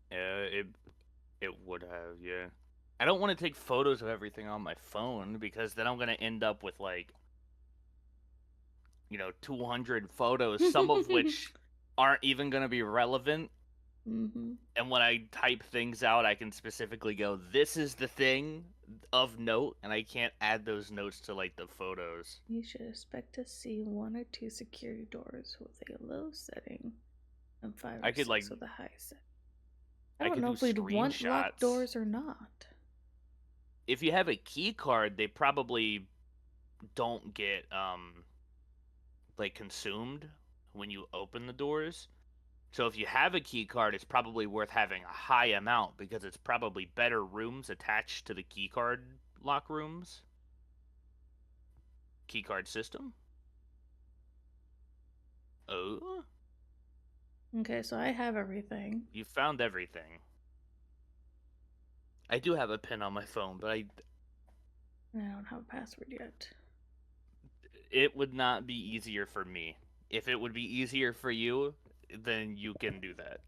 It would have, yeah. I don't want to take photos of everything on my phone because then I'm gonna end up with 200 photos, some of which aren't even gonna be relevant. Mm-hmm. And when I type things out, I can specifically go, "This is the thing of note," and I can't add those notes to the photos. You should expect to see 1 or 2 security doors with a low setting and 5 or 6 with a high setting. I don't know if we'd want locked doors or not. If you have a key card, they probably don't get consumed when you open the doors. So if you have a key card, it's probably worth having a high amount because it's probably better rooms attached to the key card lock rooms. Key card system. Oh. Okay, so I have everything. You found everything. I do have a pin on my phone, but I don't have a password yet. It would not be easier for me. If it would be easier for you, then you can do that.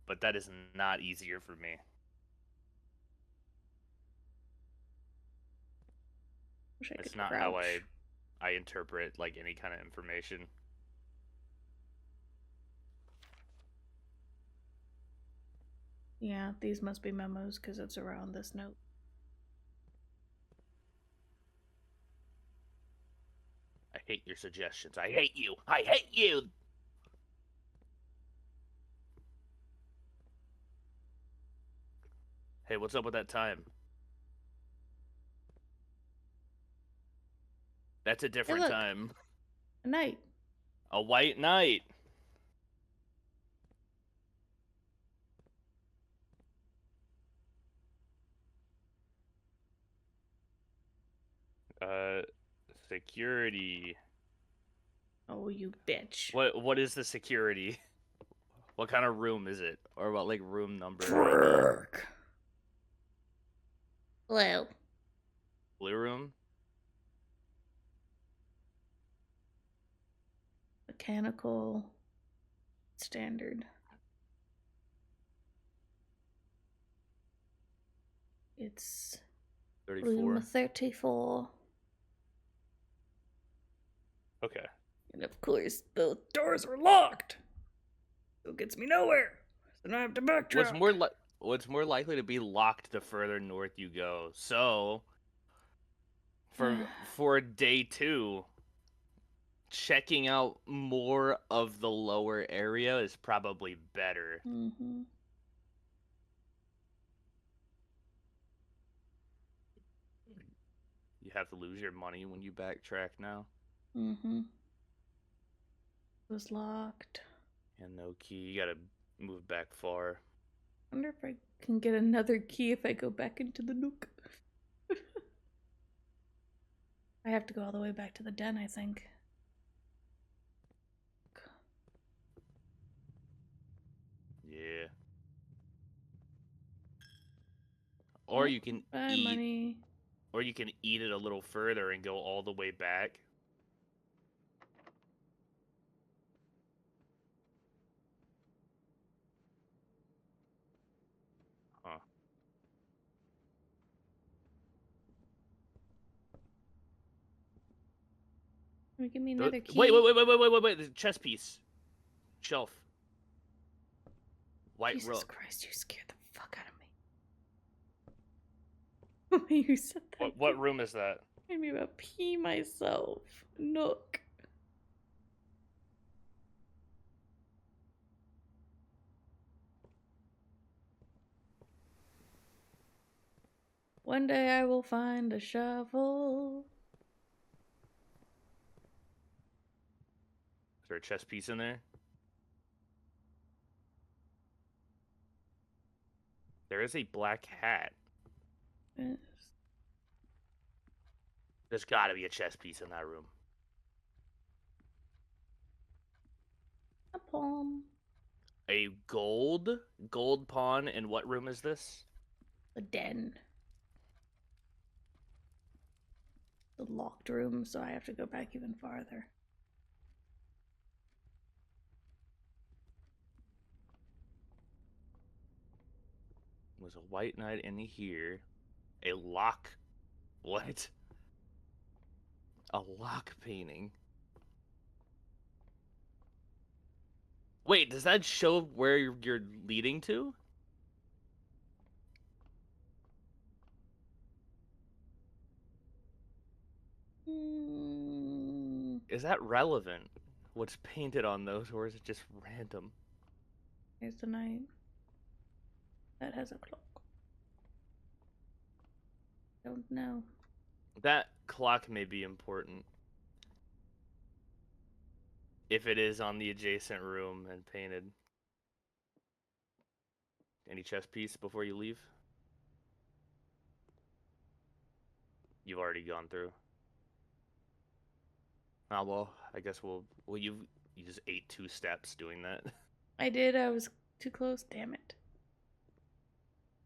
But that is not easier for me. It's not how I interpret any kind of information. Yeah, these must be memos because it's around this note. I hate your suggestions. I hate you. I hate you. Hey, what's up with that time? That's a different time. A night. A white knight. Security. Oh, you bitch. What is the security? What kind of room is it? Or what, like, room number? Frick. Hello. Blue room? Mechanical. Standard. It's 34. room 34. Okay. And of course, both doors are locked. So it gets me nowhere. So now I have to backtrack. What's more likely to be locked the further north you go. So for day 2, checking out more of the lower area is probably better. Mm-hmm. You have to lose your money when you backtrack now. Mm-hmm. It was locked. And no key. You gotta move back far. I wonder if I can get another key if I go back into the nook. I have to go all the way back to the den, I think. Yeah. Or you can Bye, eat. money. Or you can eat it a little further and go all the way back. Huh. Give me another key. Wait. There's a chess piece. Shelf. White Jesus rook. Christ, you scared the fuck out of me. You said that. What room is that? Made me about pee myself. Nook. One day I will find a shovel. Is there a chess piece in there? There is a black hat. Yes. There's gotta be a chess piece in that room. A palm. A gold pawn. And what room is this? The den. The locked room, so I have to go back even farther. Was a white knight in here. A lock. What? A lock painting. Wait, does that show where you're leading to? Is that relevant? What's painted on those, or is it just random? Here's the knight. That has a clock. Don't know. That clock may be important. If it is on the adjacent room and painted. Any chess piece before you leave? You've already gone through. Ah, well, I guess you just ate 2 steps doing that. I did, I was too close, damn it.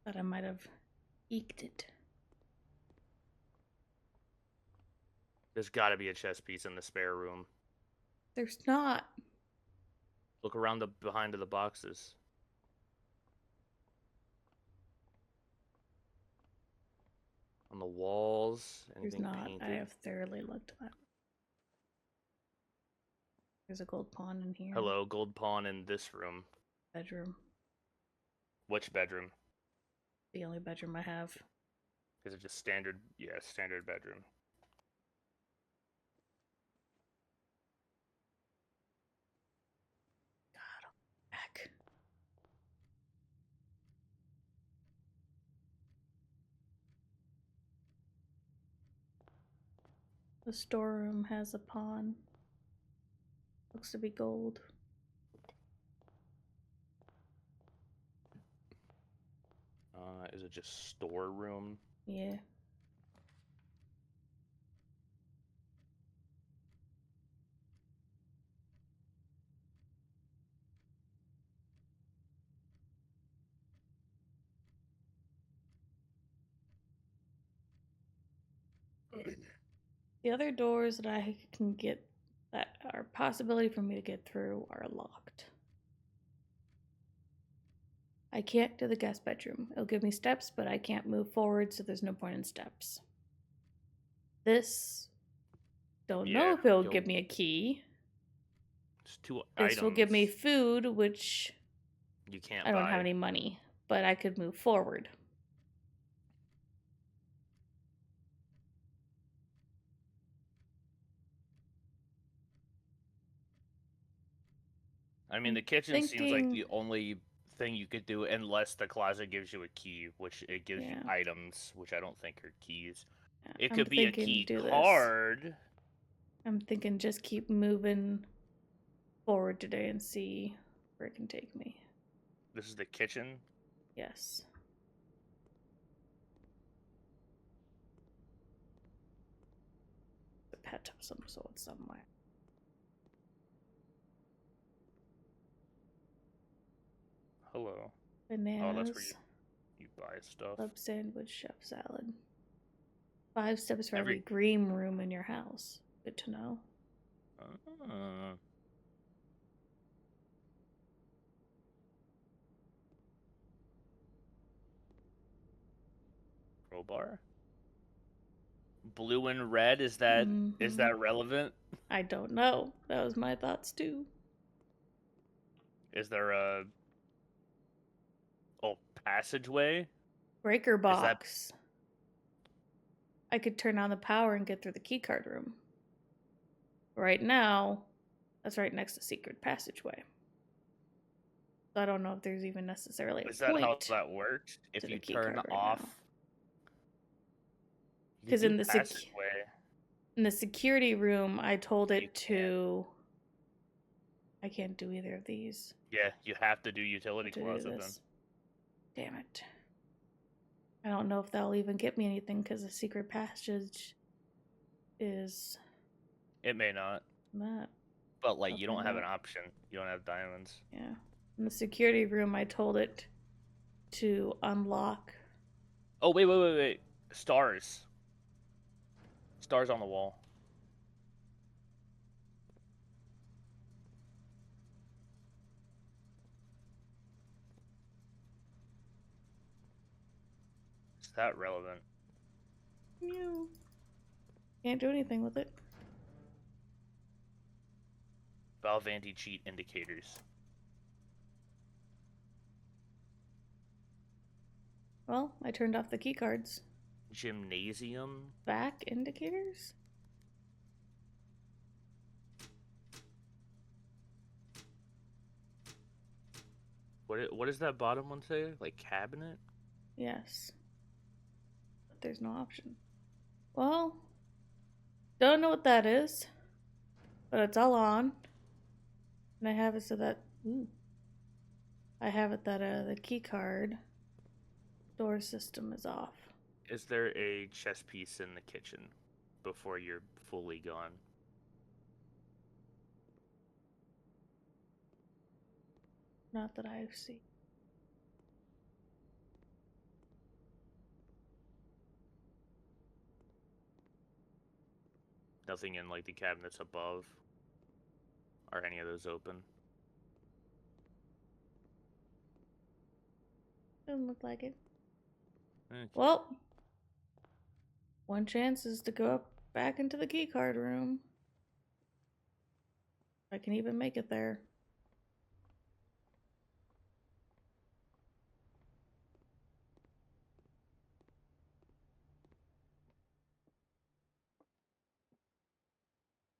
Thought I might have eked it. There's gotta be a chess piece in the spare room. There's not. Look around behind the boxes. On the walls, anything There's not. painted? I have thoroughly looked at that. There's a gold pawn in here. Hello, gold pawn in this room. Bedroom. Which bedroom? The only bedroom I have. Is it just standard? Yeah, standard bedroom. God, I'm back. The storeroom has a pawn. Looks to be gold. Is it just storeroom? Yeah. The other doors that I can get that are a possibility for me to get through are locked. I can't do the guest bedroom. It'll give me steps, but I can't move forward, so there's no point in steps. This, don't know Yeah, if it'll give me a key. It's 2 This will give me items food, which you can't I don't buy. have any money, but I could move forward. I mean, I'm the kitchen seems like thinking, the only thing you could do unless the closet gives you a key, which it gives you yeah, items, which I don't think are keys. yeah, It I'm could be a thinking key do this. card. I'm thinking just keep moving forward today and see where it can take me. This is the kitchen. Yes. A pet of some sort somewhere. Hello. Oh, that's where Bananas, you buy stuff. club sandwich, chef salad. 5 steps for Every every green room in your house. Good to know. uh, crowbar. Blue and red. Is that relevant? I don't know. That was my thoughts too. Is there a passageway? Breaker Is that box. I could turn on the power and get through the keycard room. Right now, that's right next to secret passageway. So I don't know if there's even necessarily a is that how point that works? to If the you key turn card right off, now. you Because do passageway. in the security room, I told You it to. I can't do either of these. Yeah, you have to do I utility have to do closet then. this. Damn it. I don't know if that'll even get me anything because the secret passage is It may not, that. but like I'll you don't find have an out. option. You don't have diamonds. Yeah. In the security room, I told it to unlock. Oh wait! Stars. Stars on the wall. Is that relevant? Mew. Can't do anything with it. Valve anti-cheat indicators. Well, I turned off the key cards. Gymnasium. Back indicators? What does that bottom one say? Like cabinet? Yes. But there's no option. Well, don't know what that is. But it's all on. And I have it so that. Ooh. I have it that the key card door system is off. Is there a chess piece in the kitchen before you're fully gone? Not that I see. Nothing in like the cabinets above. Are any of those open? Doesn't look like it. Okay. Well, one chance is to go up back into the key card room. If I can even make it there.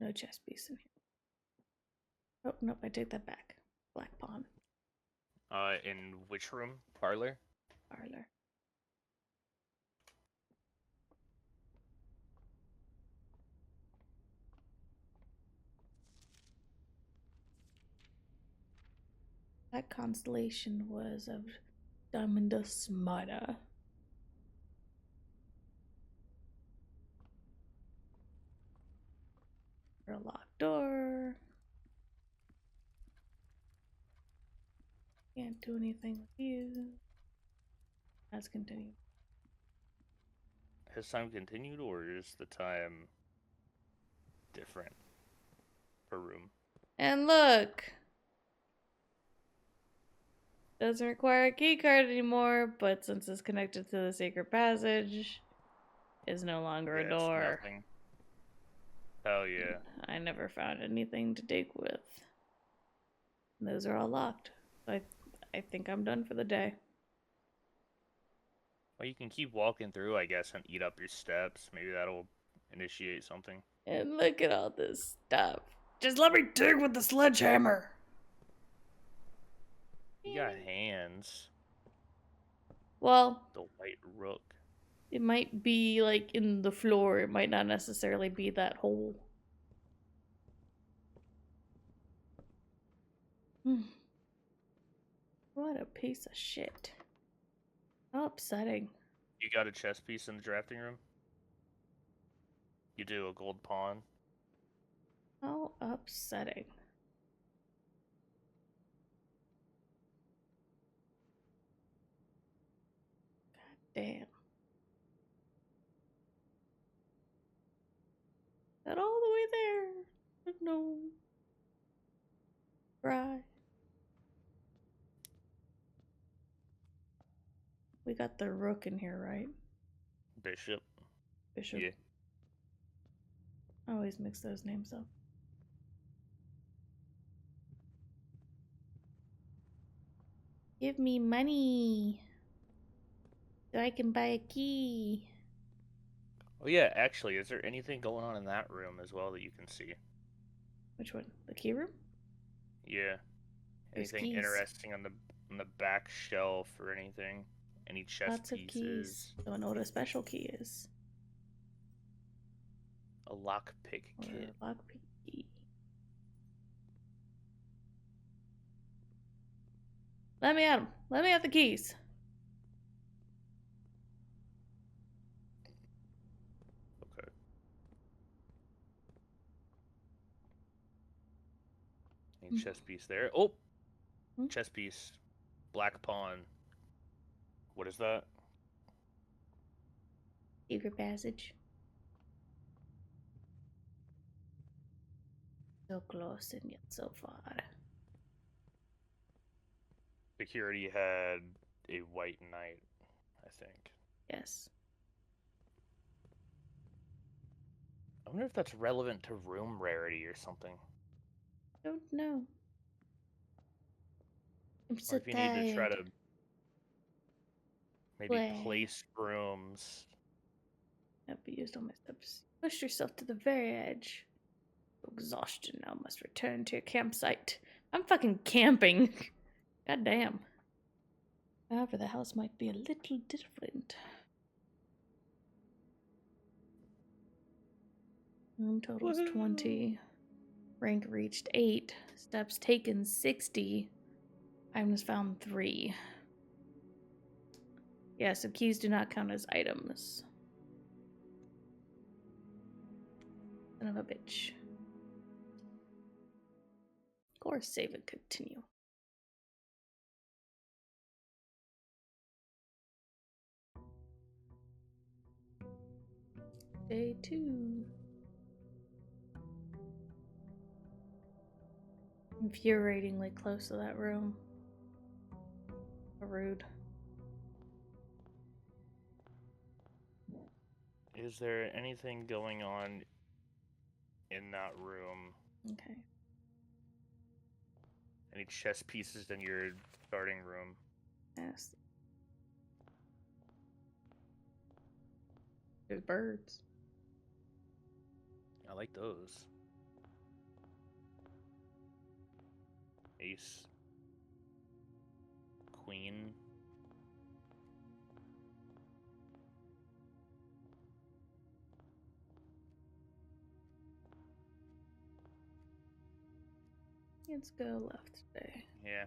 No chess piece in here. Oh, nope, I take that back. Black pawn. In which room? Parlor? Parlor. That constellation was of Diamondus Mata. For a locked door. Can't do anything with you. Let's continue. Has time continued, or is the time different per room? And look! Doesn't require a key card anymore, but since it's connected to the secret passage, is no longer a Yeah, it's door. nothing. Hell yeah. I never found anything to dig with. Those are all locked. I think I'm done for the day. Well, you can keep walking through, I guess, and eat up your steps. Maybe that'll initiate something. And look at all this stuff. Just let me dig with the sledgehammer. You got hands. Well, The white rook. it might be like in the floor. It might not necessarily be that hole. What a piece of shit. How upsetting. You got a chess piece in the drafting room? You do, a gold pawn. How upsetting. God damn. That all the way there. No. Right. We got the rook in here, right? Bishop. Bishop. Yeah. I always mix those names up. Give me money so I can buy a key. Oh yeah, actually, is there anything going on in that room as well that you can see? Which one? The key room? Yeah. There's Anything keys. interesting on the back shelf or anything? Any chess Lots of keys. pieces? Don't know what a special key is. A lockpick Or kit. a lockpick key. Let me at them. Let me at the keys. Okay. Any chess piece there? Oh! Hmm? Chess piece. Black pawn. What is that? Secret passage. So close and yet so far. Security had a white knight, I think. Yes. I wonder if that's relevant to room rarity or something. Don't know. I'm Or so if you need to try tired. to maybe Play. place rooms. Have be used all my steps. Push yourself to the very edge. Exhaustion now must return to your campsite. I'm fucking camping. God damn. However, the house might be a little different. Room totals 20. Rank reached 8. Steps taken 60. Items found 3. Yeah, so keys do not count as items. Son of a bitch. Of course, save and continue. Day 2. Infuriatingly close to that room. Rude. Is there anything going on in that room? Okay. Any chess pieces in your starting room? Yes. There's birds. I like those. Ace. Queen. Let's go left today. Yeah.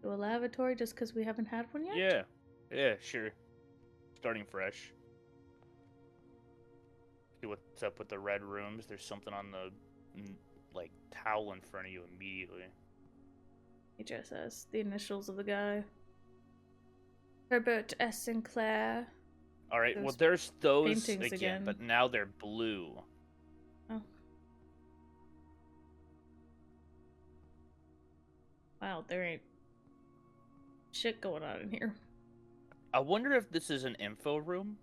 Do a lavatory just because we haven't had one yet? Yeah. Yeah, sure. Starting fresh. See what's up with the red rooms. There's something on the like towel in front of you immediately. HSS, the initials of the guy. Herbert S. Sinclair. All right, well, Those there's those paintings again. but now they're blue. Oh. Wow, there ain't shit going on in here. I wonder if this is an info room,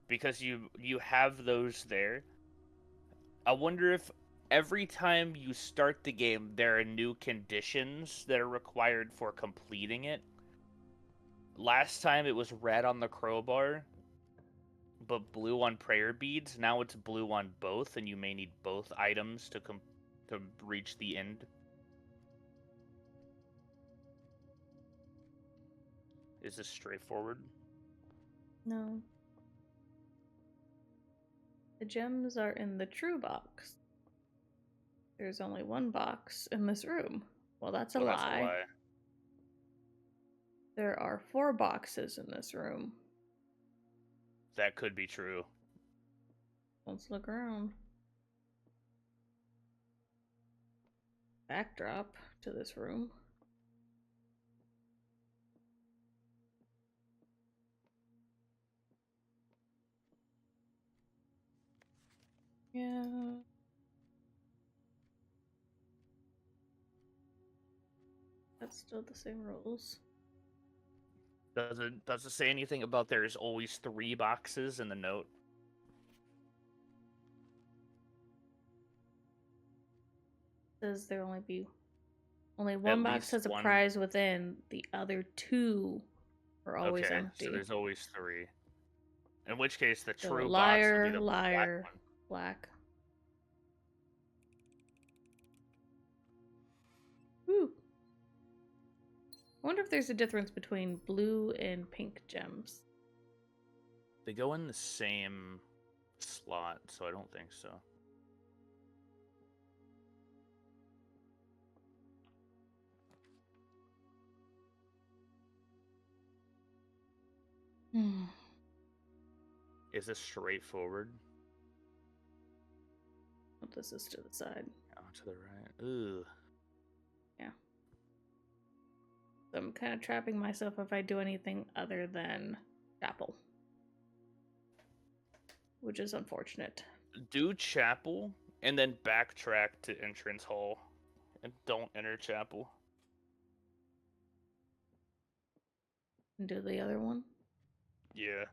because you have those there. I wonder if every time you start the game, there are new conditions that are required for completing it. Last time it was red on the crowbar, but blue on prayer beads. Now it's blue on both, and you may need both items to reach the end. Is this straightforward? No. The gems are in the true box. There's only one box in this room. Well, that's a lie. That's a lie. There are 4 boxes in this room. That could be true. Let's look around. Backdrop to this room. Yeah. That's still the same rules. Does it say anything about there's always 3 boxes in the note? Says there only one At box least has a one. prize within. The other 2 are always Okay, empty. so there's always 3. In which case, the So true liar, box would be the liar, black one. black. Woo. I wonder if there's a difference between blue and pink gems. They go in the same slot, so I don't think so. Is this straightforward? Oh, this is to the side. Oh, to the right. Ooh. Yeah. So I'm kind of trapping myself if I do anything other than chapel. Which is unfortunate. Do chapel, and then backtrack to entrance hall. And don't enter chapel. And do the other one. Yeah.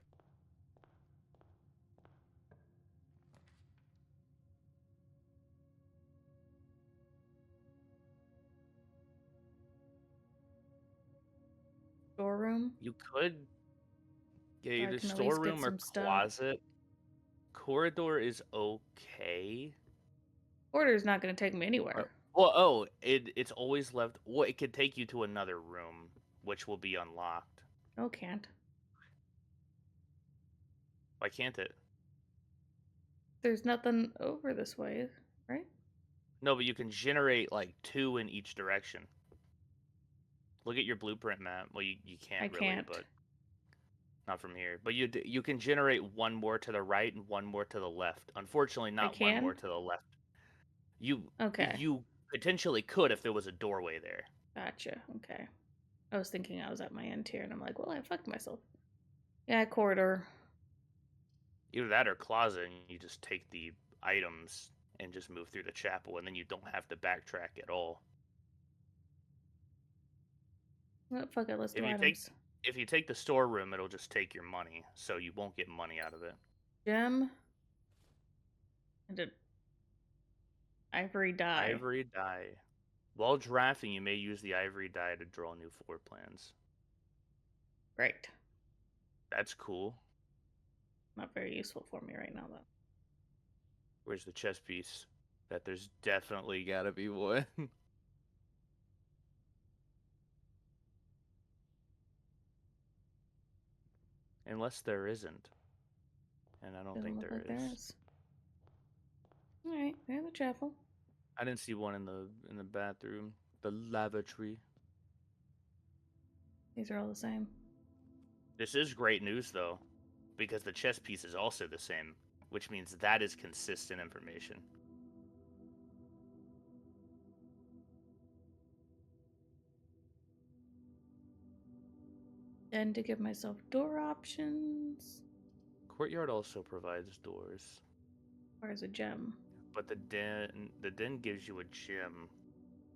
Storeroom. You could. Yeah, So I either can at least get storeroom or some stuff. closet. Corridor is okay. Order's not going to take me anywhere. Well, it's always left. Well, it could take you to another room, which will be unlocked. No, can't. Why can't it? There's nothing over this way, right? No, but you can generate like 2 in each direction. Look at your blueprint map. Well, you can't I really, can't. but not from here. But you can generate 1 more to the right and 1 more to the left. Unfortunately, not 1 more to the left. Okay. You potentially could if there was a doorway there. Gotcha. Okay. I was thinking I was at my end here, and I'm like, well, I fucked myself. Yeah, corridor. Either that or closet, and you just take the items and just move through the chapel, and then you don't have to backtrack at all. Well, fuck it, let's do items. If you take the storeroom, it'll just take your money, so you won't get money out of it. Gem. And an ivory die. Ivory die. While drafting, you may use the ivory die to draw new floor plans. Great. That's cool. Not very useful for me right now, though. Where's the chess piece? That there's definitely gotta be one. Unless there isn't. And I don't think there is. Alright, there's the chapel. I didn't see one in the bathroom. The lavatory. These are all the same. This is great news, though, because the chess piece is also the same, which means that is consistent information. And to give myself door options. Courtyard also provides doors, Or as a gem. but the den gives you a gem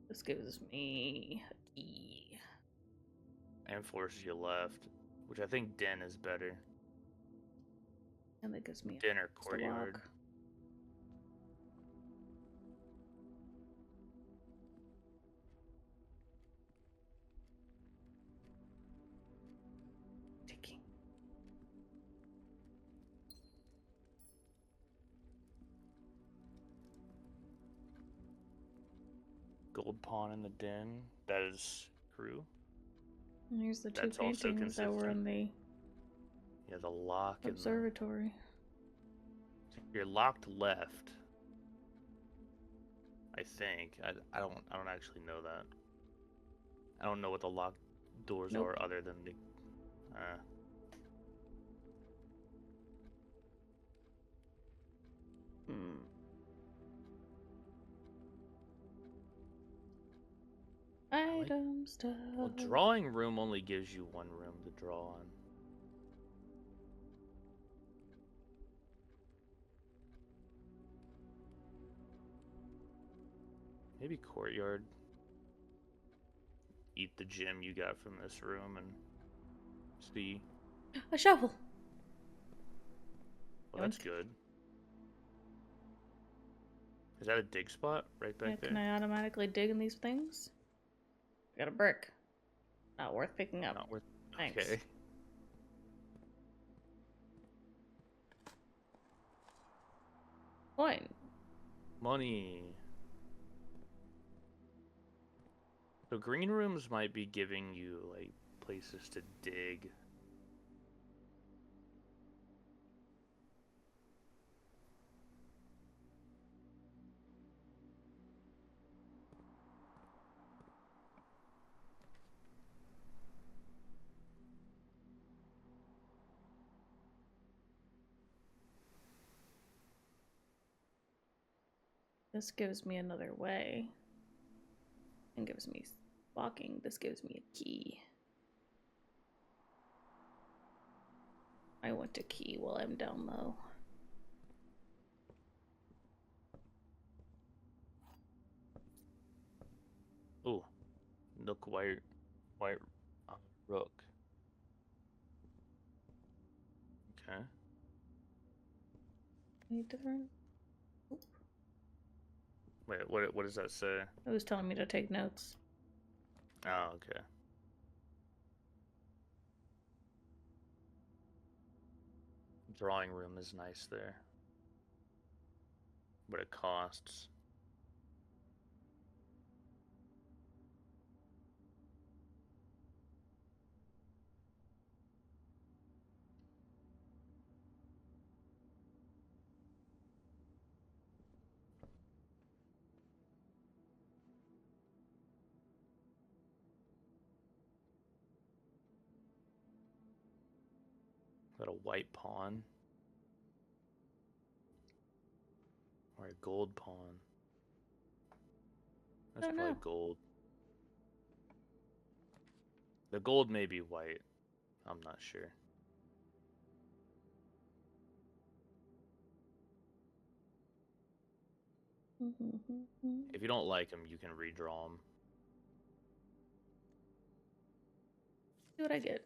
This gives me a key. and forces you left, which I think den is better. And that gives me Den or a courtyard. lock. Ticking. Gold pawn in the den. That is true. And here's the two That's also paintings that were in the Yeah, the lock and the... observatory. You're locked left. I think. I don't actually know that. I don't know what the locked doors Nope. are other than the Hmm. Item stuff. Well, drawing room only gives you one room to draw on. Maybe courtyard. Eat the gem you got from this room and see. A shovel. Well, that's good. Is that a dig spot right back there? Can I automatically dig in these things? I got a brick. Not worth picking up. Not worth. Thanks. Okay. Coin. Money. So green rooms might be giving you like places to dig. This gives me another way. And gives me walking. This gives me a key. I want to key while I'm down low. Ooh, nook white rook. Okay. Any different? Oop. Wait, what does that say? It was telling me to take notes. Oh, okay. Drawing room is nice there. But it costs. Got a white pawn. Or a gold pawn. That's probably know. gold. The gold may be white. I'm not sure. If you don't like them, you can redraw them. See what I get.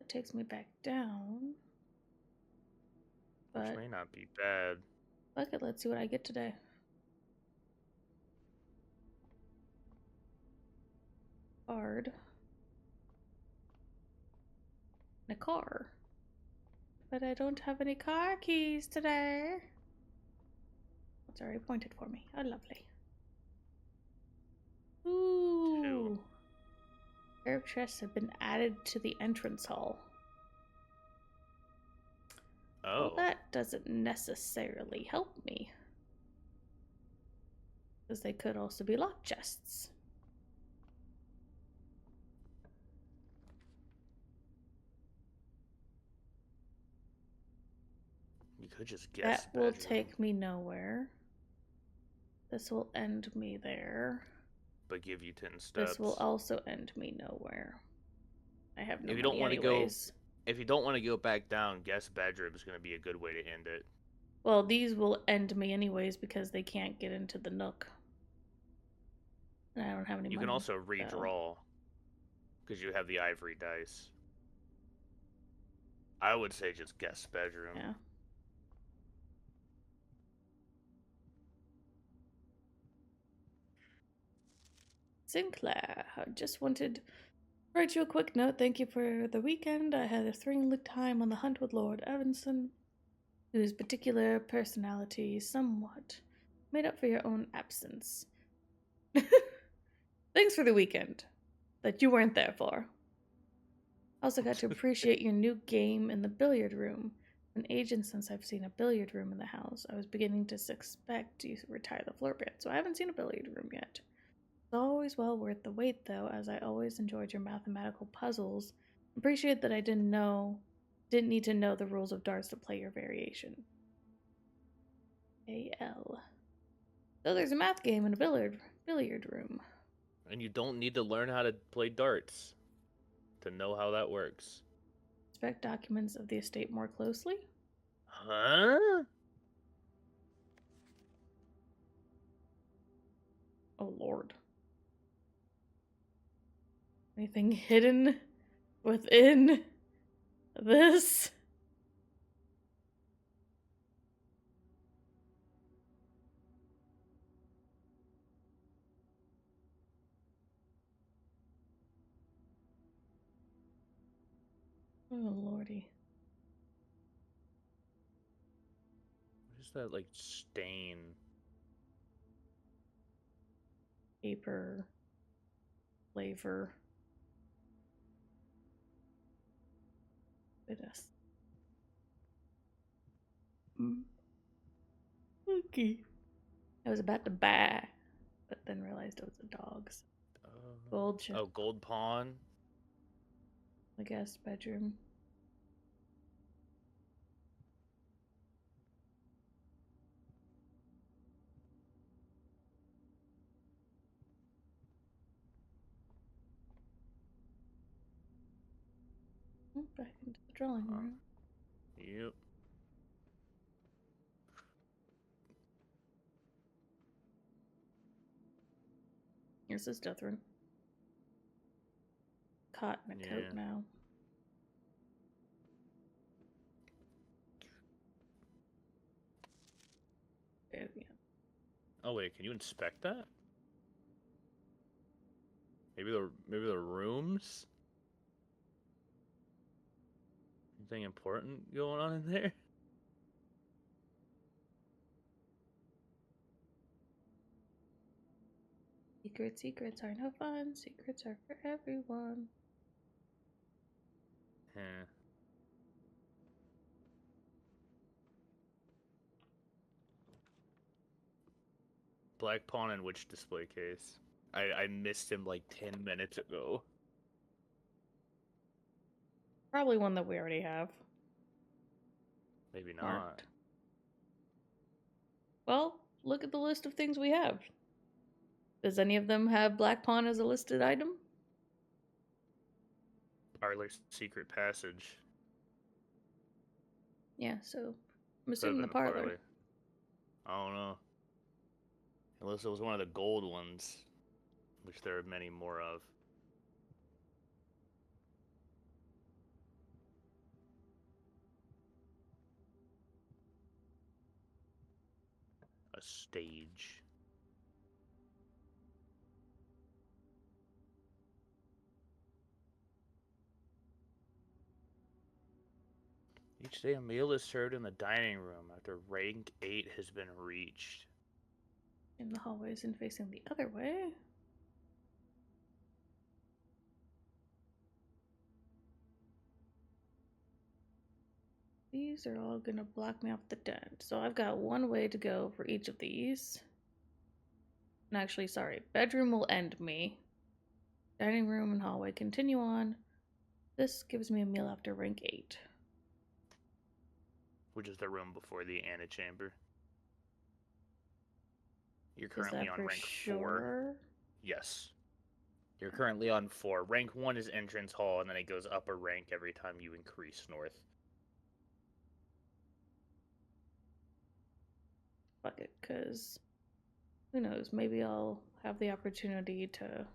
It takes me back down. But Which may not be bad. fuck it, let's see what I get today. Card. And a car. But I don't have any car keys today. It's already pointed for me. Oh, lovely. Ooh. 2. Pair of chests have been added to the entrance hall. Oh. Well, that doesn't necessarily help me. Because they could also be lock chests. You could just guess. That will take me nowhere. This will end me there. but give you 10 steps. This will also end me nowhere. I have no If you money don't want to anyways. go, if you don't want to go back down, guest bedroom is going to be a good way to end it. Well, these will end me anyways because they can't get into the nook. And I don't have any money. You can also redraw because you have the ivory dice. I would say just guest bedroom. Yeah. Sinclair, I just wanted to write you a quick note. Thank you for the weekend. I had a thrilling time on the hunt with Lord Evanson, whose particular personality somewhat made up for your own absence. Thanks for the weekend that you weren't there for. I also got to appreciate your new game in the billiard room. An agent since I've seen a billiard room in the house. I was beginning to suspect you retire the floor bit, so I haven't seen a billiard room yet. It's always well worth the wait, though, as I always enjoyed your mathematical puzzles. Appreciate that I didn't need to know the rules of darts to play your variation. AL. So there's a math game in a billiard room. And you don't need to learn how to play darts to know how that works. Inspect documents of the estate more closely. Huh? Oh, Lord. Anything hidden within this? Oh, Lordy. What is that, like, stain? Paper. Flavor. Goodness. Okay. I was about to buy, but then realized it was a dog's. Gold chip. Oh, gold pawn. The guest bedroom. Back into the drawing room. Yep. Here's his death room. Caught in a coat now. Oh, yeah. Oh wait, can you inspect that? Maybe the rooms? Anything important going on in there? Secrets are no fun. Secrets are for everyone. Yeah. Black pawn and witch display case. I missed him like 10 minutes ago. Probably one that we already have. Maybe not. Marked. Well, look at the list of things we have. Does any of them have Black Pawn as a listed item? Parlor's secret passage. Yeah, so I'm assuming the parlor. I don't know. Unless it was one of the gold ones, which there are many more of. A stage. Each day a meal is served in the dining room after rank 8 has been reached. In the hallways and facing the other way. These are all gonna block me off the den. So I've got one way to go for each of these. And actually, sorry, bedroom will end me. Dining room and hallway continue on. This gives me a meal after rank 8. Which is the room before the antechamber. You're Is currently that on for rank 4. sure? Yes. You're currently on 4. Rank 1 is entrance hall, and then it goes up a rank every time you increase north. Fuck it, because who knows? Maybe I'll have the opportunity to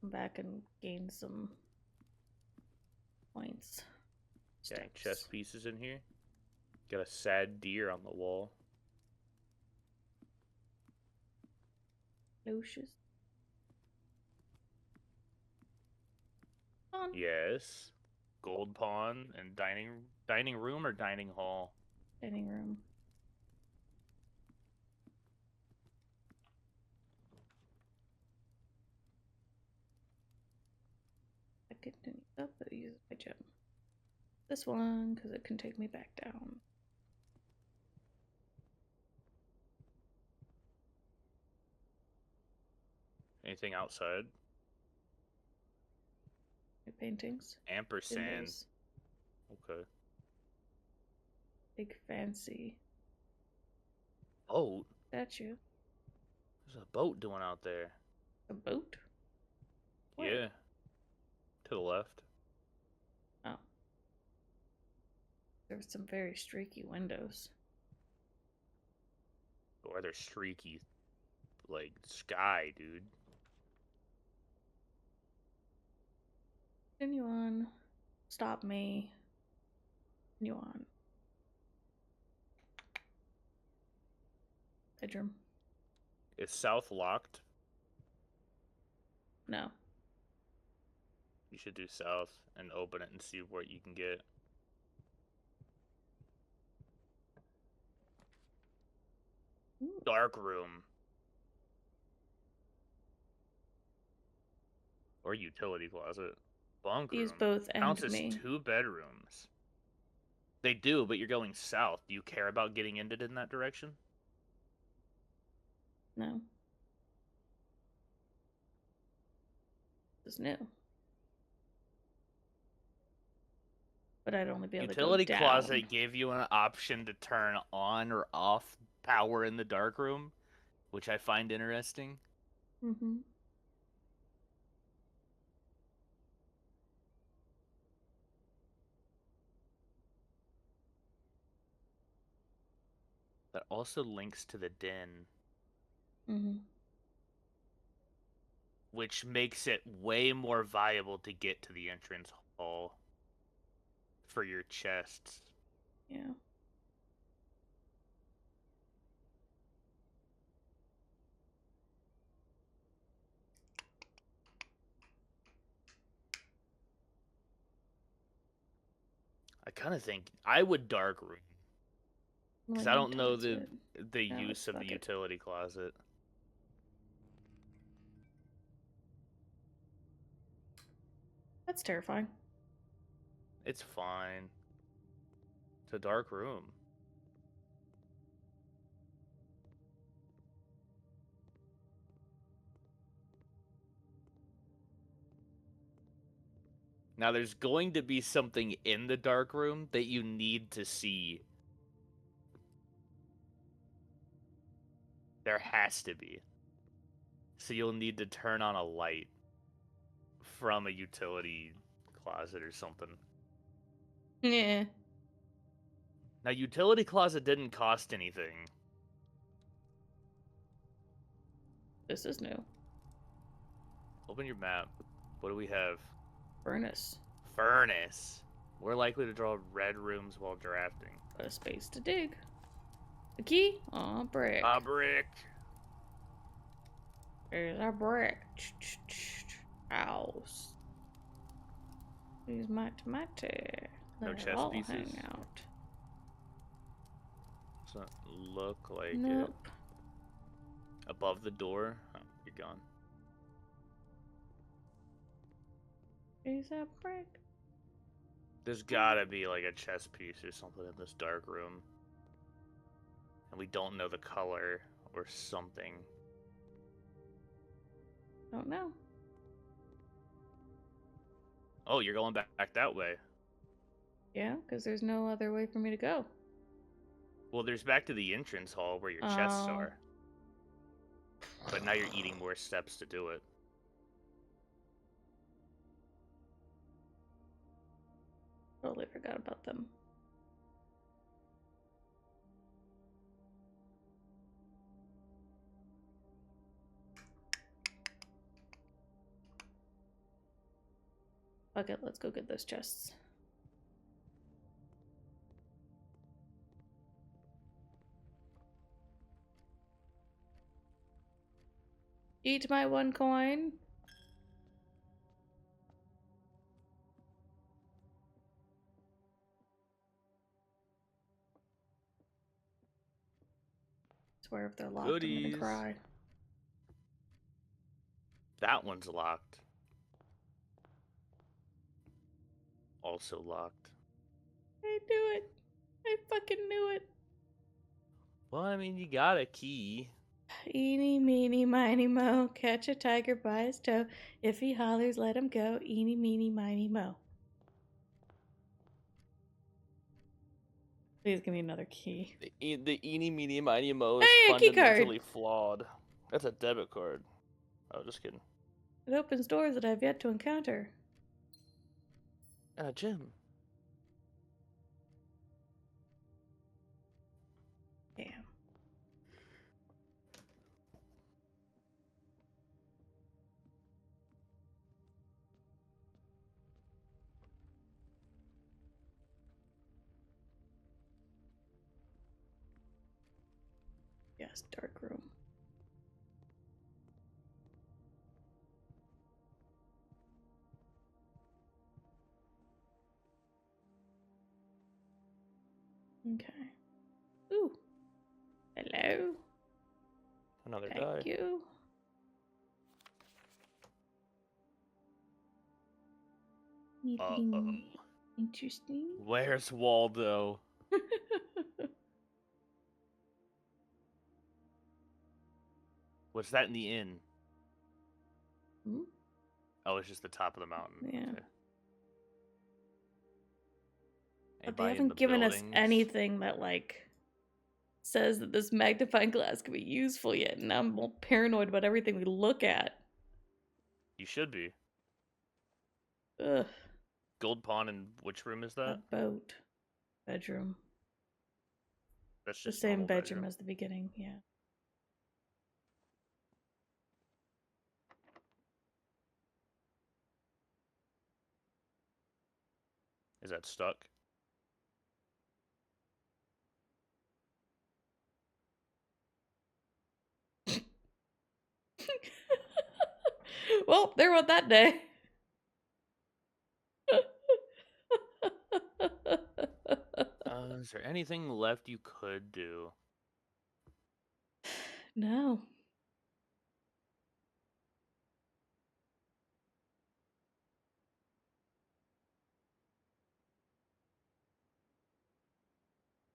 come back and gain some points. Yeah, Steps. chess pieces in here. Got a sad deer on the wall. Lucius. On. Yes. Gold pawn and dining room or dining hall? Dining room. I continue up, but use my gem. This one, because it can take me back down. Anything outside? My paintings. Ampersand. Windows. Okay. Big fancy Boat? statue. There's a boat doing out there. A boat? Where? Yeah. To the left. Oh. There's some very streaky windows. Or they're streaky. Like, sky, dude. Continue on. Stop me. Continue on. Bedroom. Is south locked? No. You should do south and open it and see what you can get. Ooh. Dark room. Or utility closet. Bunk room. These both Counts end as me. 2 bedrooms. They do, but you're going south. Do you care about getting ended in that direction? No. This is new. But I'd only be able Utility to go down. closet gave you an option to turn on or off power in the dark room, which I find interesting. Mm-hmm. That also links to the den, Mm-hmm. which makes it way more viable to get to the entrance hall for your chests. Yeah. I kind of think I would dark room because I don't know the No, use of the fuck it. utility closet. That's terrifying. It's fine. It's a dark room. Now, there's going to be something in the dark room that you need to see. There has to be. So you'll need to turn on a light from a utility closet or something. Yeah. Now, utility closet didn't cost anything. This is new. Open your map. What do we have? Furnace. Furnace. We're likely to draw red rooms while drafting. A space to dig. A key? Aw, brick. A brick. There's a brick. House. Use my tomato. No Let it chess all pieces? hang out. Doesn't look like it. Nope. Above the door? Oh, you're gone. Is a brick. There's gotta be like a chess piece or something in this dark room. And we don't know the color or something. Don't know. Oh, you're going back that way. Yeah, because there's no other way for me to go. Well, there's back to the entrance hall where your chests Oh. are. But now you're eating more steps to do it. Totally forgot about them. Fuck it, let's go get those chests. Eat my 1 coin. I swear if they're locked, I'm gonna Goodies. cry. That one's locked. Also locked. I knew it. I fucking knew it. Well, I mean, you got a key. Eeny, meeny, miny, mo. Catch a tiger by his toe. If he hollers, let him go. Eeny, meeny, miny, mo. Please give me another key. The eeny, meeny, miny, mo is Hey, a key card! fundamentally flawed. That's a debit card. Oh, just kidding. It opens doors that I've yet to encounter. Jim. Damn. Yes, dark room. Okay. Ooh. Hello. Another Thank die. you. Anything interesting? Where's Waldo? What's that in the inn? Hmm? Oh, it's just the top of the mountain. Yeah. Okay. But they Anybody in haven't the given us buildings? anything that, like, says that this magnifying glass can be useful yet, and I'm more paranoid about everything we look at. You should be. Ugh. Gold Pawn in which room is that? That boat. Bedroom. That's The just same normal bedroom as the beginning, yeah. Is that stuck? Well, there went that day. Is there anything left you could do? No.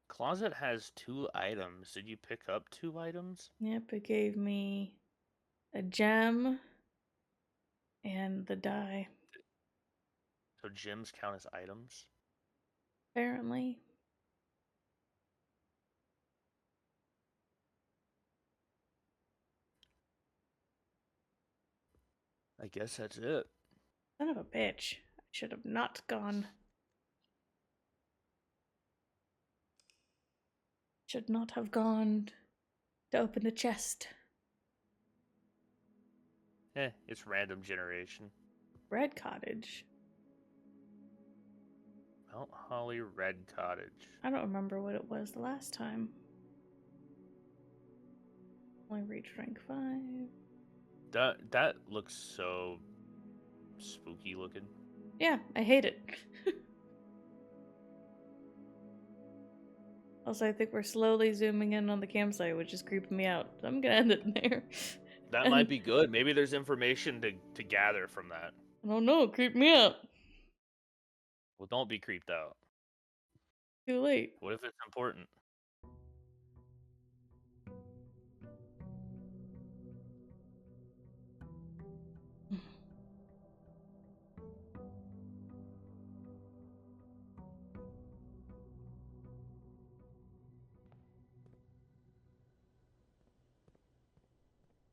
Closet has 2 items. Did you pick up 2 items? Yep, it gave me a gem and the die, So gems count as items? apparently. I guess that's it. Son of a bitch. I should have not gone. Should not have gone to open the chest. It's random generation. Red Cottage. Mount Holly Red Cottage. I don't remember what it was the last time. Only reached rank 5. That looks so spooky looking. Yeah, I hate it. Also, I think we're slowly zooming in on the campsite, which is creeping me out. So I'm gonna end it there. That might be good. Maybe there's information to gather from that. I don't know, creep me out. Well, don't be creeped out. Too late. What if it's important?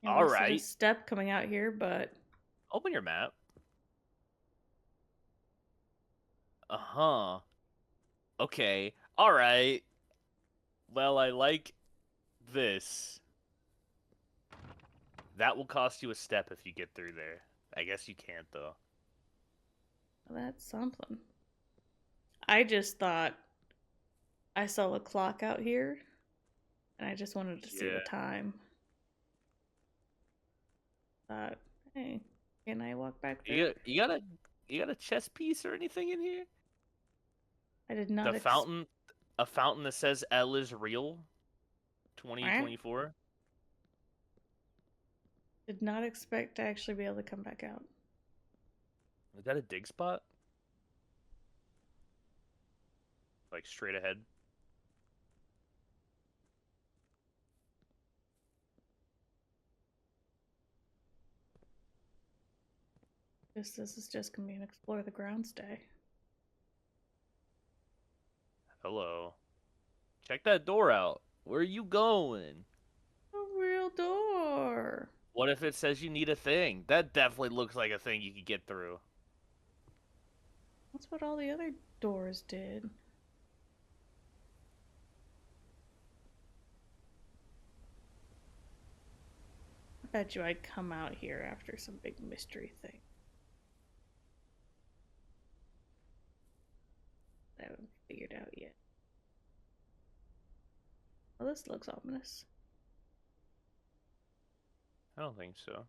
Yeah, I All almost hit a right. step coming out here, but Open your map. Uh-huh. Okay. All right. Well, I like this. That will cost you a step if you get through there. I guess you can't, though. that's something. I just thought I saw a clock out here, and I just wanted to see Yeah. the time. Thought, hey, can I walk back there? You got a chess piece or anything in here? I did not The fountain, a fountain that says L is real, 2024. did not expect to actually be able to come back out. Is that a dig spot? Like straight ahead? This is just gonna be an explore the grounds day. Hello. Check that door out. Where are you going? A real door. What if it says you need a thing? That definitely looks like a thing you could get through. That's what all the other doors did. I bet you I'd come out here after some big mystery thing. I haven't figured out yet. Well, this looks ominous. I don't think so.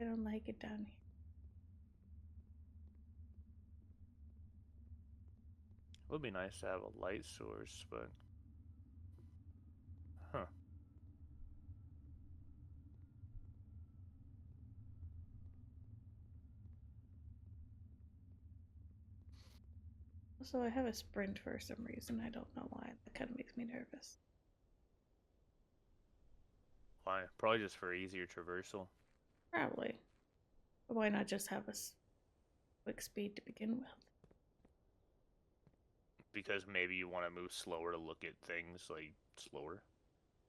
I don't like it down here. It would be nice to have a light source, but... Huh. Also, I have a sprint for some reason. I don't know why. That kind of makes me nervous. Why? Probably just for easier traversal. Probably. But why not just have a quick speed to begin with? Because maybe you want to move slower to look at things, like, slower.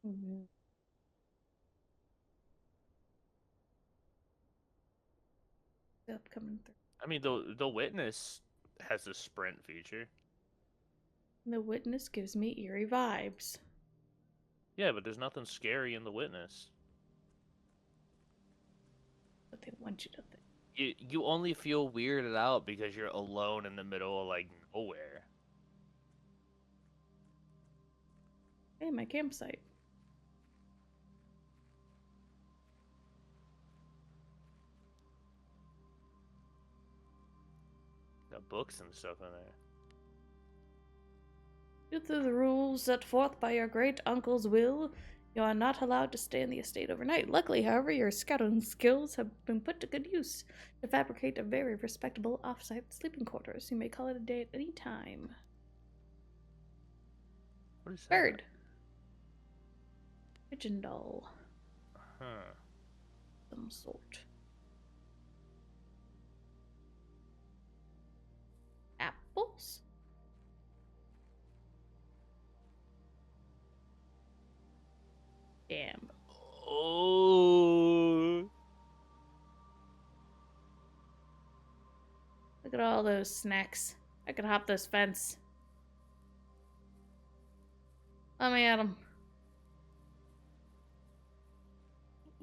Mm-hmm. Up coming through. I mean, the Witness has a sprint feature. The Witness gives me eerie vibes. Yeah, but there's nothing scary in the Witness. But they want you to think. You only feel weirded out because you're alone in the middle of, like, nowhere. Hey, my campsite. Got books and stuff in there. Due to the rules set forth by your great uncle's will, you are not allowed to stay in the estate overnight. Luckily, however, your scouting skills have been put to good use to fabricate a very respectable off-site sleeping quarters. You may call it a day at any time. What is that? Bird. Pigeon doll. Huh. Some sort. Apples? Damn. Oh. Look at all those snacks. I could hop this fence. Let me at them.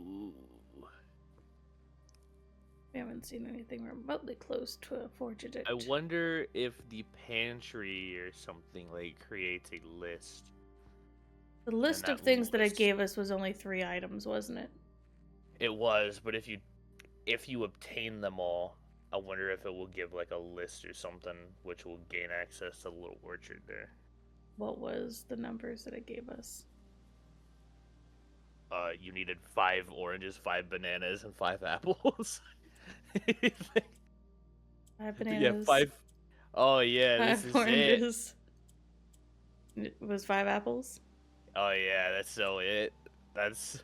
Ooh. We haven't seen anything remotely close to a forged. I wonder if the pantry or something like creates a list. The list that of things that it list- gave us was only 3 items, wasn't it? It was, but if you obtain them all, I wonder if it will give like a list or something, which will gain access to the little orchard there. What was the numbers that it gave us? You needed 5 oranges, 5 bananas, and 5 apples. 5 bananas. Yeah, 5. Oh yeah, 5 this is it. oranges. It was 5 apples. Oh yeah, that's so it. That's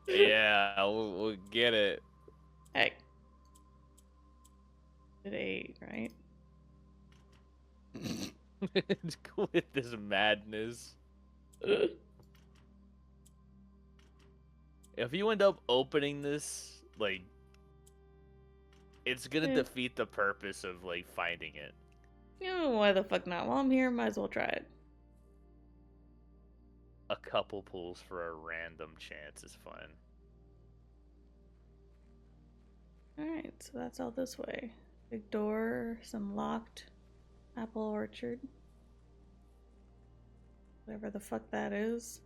yeah, we'll get it. Hey. Did 8, right? With this madness. If you end up opening this, like, it's gonna defeat the purpose of, like, finding it. Why the fuck not? While I'm here, might as well try it. A couple pulls for a random chance is fun. Alright, so that's all this way. Big door, some locked apple orchard. Whatever the fuck that is.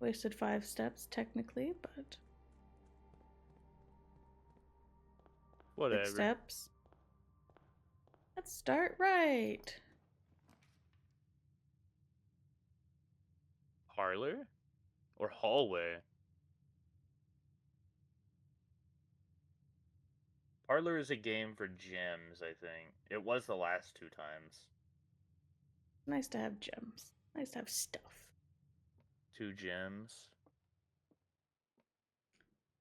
Wasted 5 steps, technically, but... Whatever. 6 steps. Let's start right. Parlor? Or hallway? Parlor is a game for gems, I think. It was the last 2 times. Nice to have gems. Nice to have stuff. 2 gems.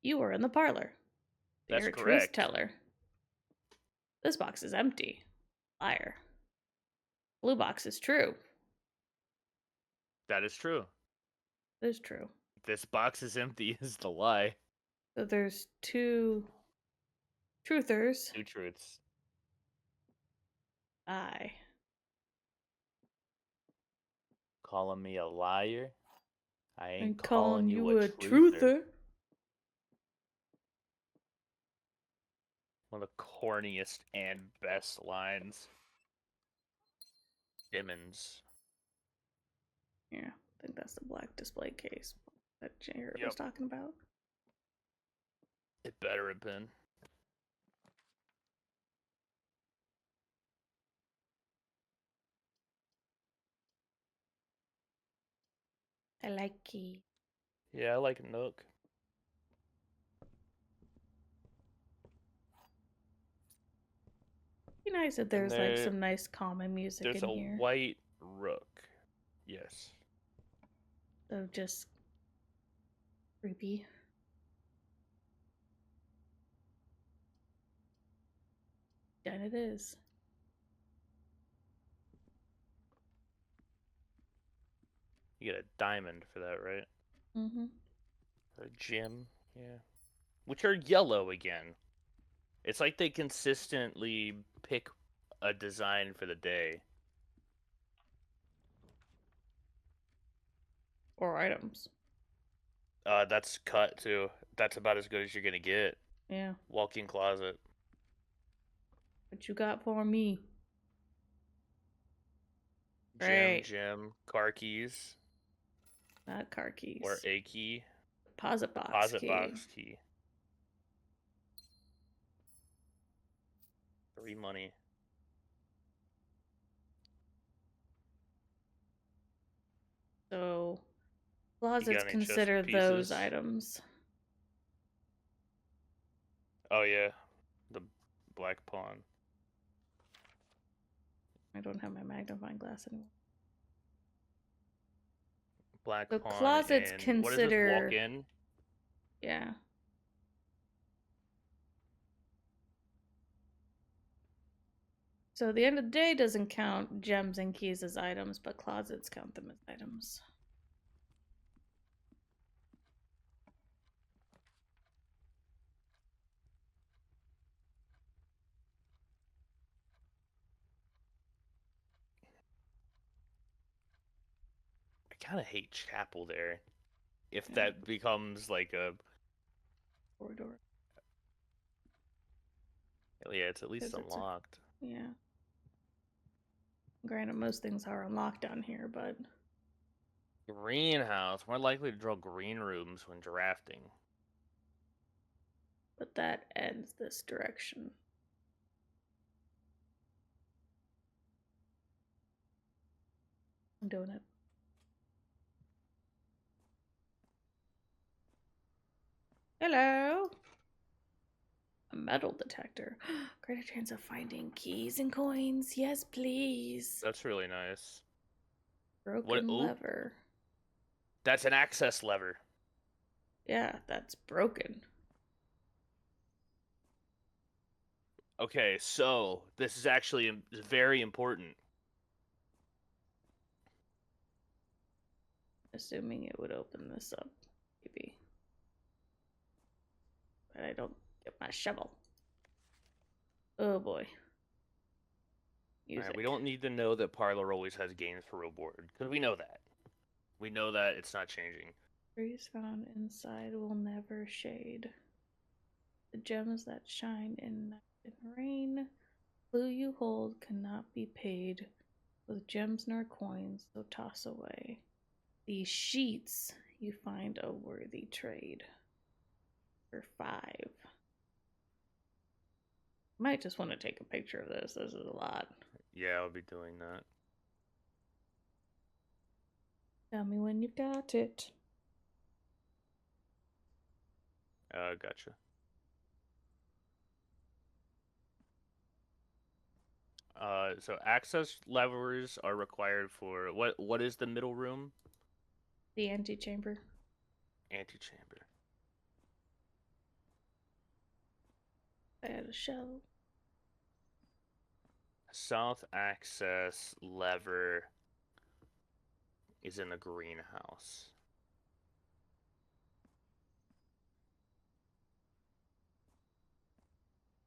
You are in the parlor. That's You're a correct. truth teller. This box is empty. Liar. Blue box is true. That is true. It is true. This box is empty is the lie. So there's 2 truthers. 2 truths. Aye. Calling me a liar? I ain't I'm calling you a truther. One of the corniest and best lines. Dimmons. Yeah, I think that's the black display case that Jared Yep. was talking about. It better have been. I like key. Yeah, I like Nook. Be nice if there's like some nice calming music There's in a here. white rook. Yes. So just creepy. And it is. You get a diamond for that, right? Mm-hmm. A gem, yeah. Which are yellow again. It's like they consistently pick a design for the day. Or items. That's cut too. That's about as good as you're gonna get. Yeah. Walk-in closet. What you got for me? Gem, Right. gem, car keys. Not car keys. Or a key. Deposit box Deposit key. box key. 3 money. So closets any chest consider of those pieces? items. Oh yeah, the black pawn. I don't have my magnifying glass anymore. Black So pawn closets and consider. what is this? Walk in. Yeah. So the end of the day doesn't count gems and keys as items, but closets count them as items. I kind of hate chapel there. If Yeah. that becomes like a. Corridor. Yeah, it's at least 'Cause it's unlocked. Yeah. Granted, most things are unlocked down here, but Greenhouse. More likely to draw green rooms when drafting. that ends this direction. I'm doing it. Hello. A metal detector. Greater chance of finding keys and coins. Yes, please. That's really nice. Broken Oop. lever. That's an access lever. Yeah, that's broken. Okay, so this is actually very important. Assuming it would open this up, maybe. But I don't get my shovel. Oh boy. Music. Alright, we don't need to know that Parlor always has games for reward, because we know that. We know that it's not changing. Trees found inside will never shade. The gems that shine in night and rain. Clue you hold cannot be paid with gems nor coins, so toss away. These sheets you find a worthy trade. For 5. Might just want to take a picture of this. This is a lot. Yeah, I'll be doing that. Tell me when you got it. Gotcha. So access levers are required for what is the middle room? The antechamber. Antechamber. I had a shovel. South access lever is in the greenhouse.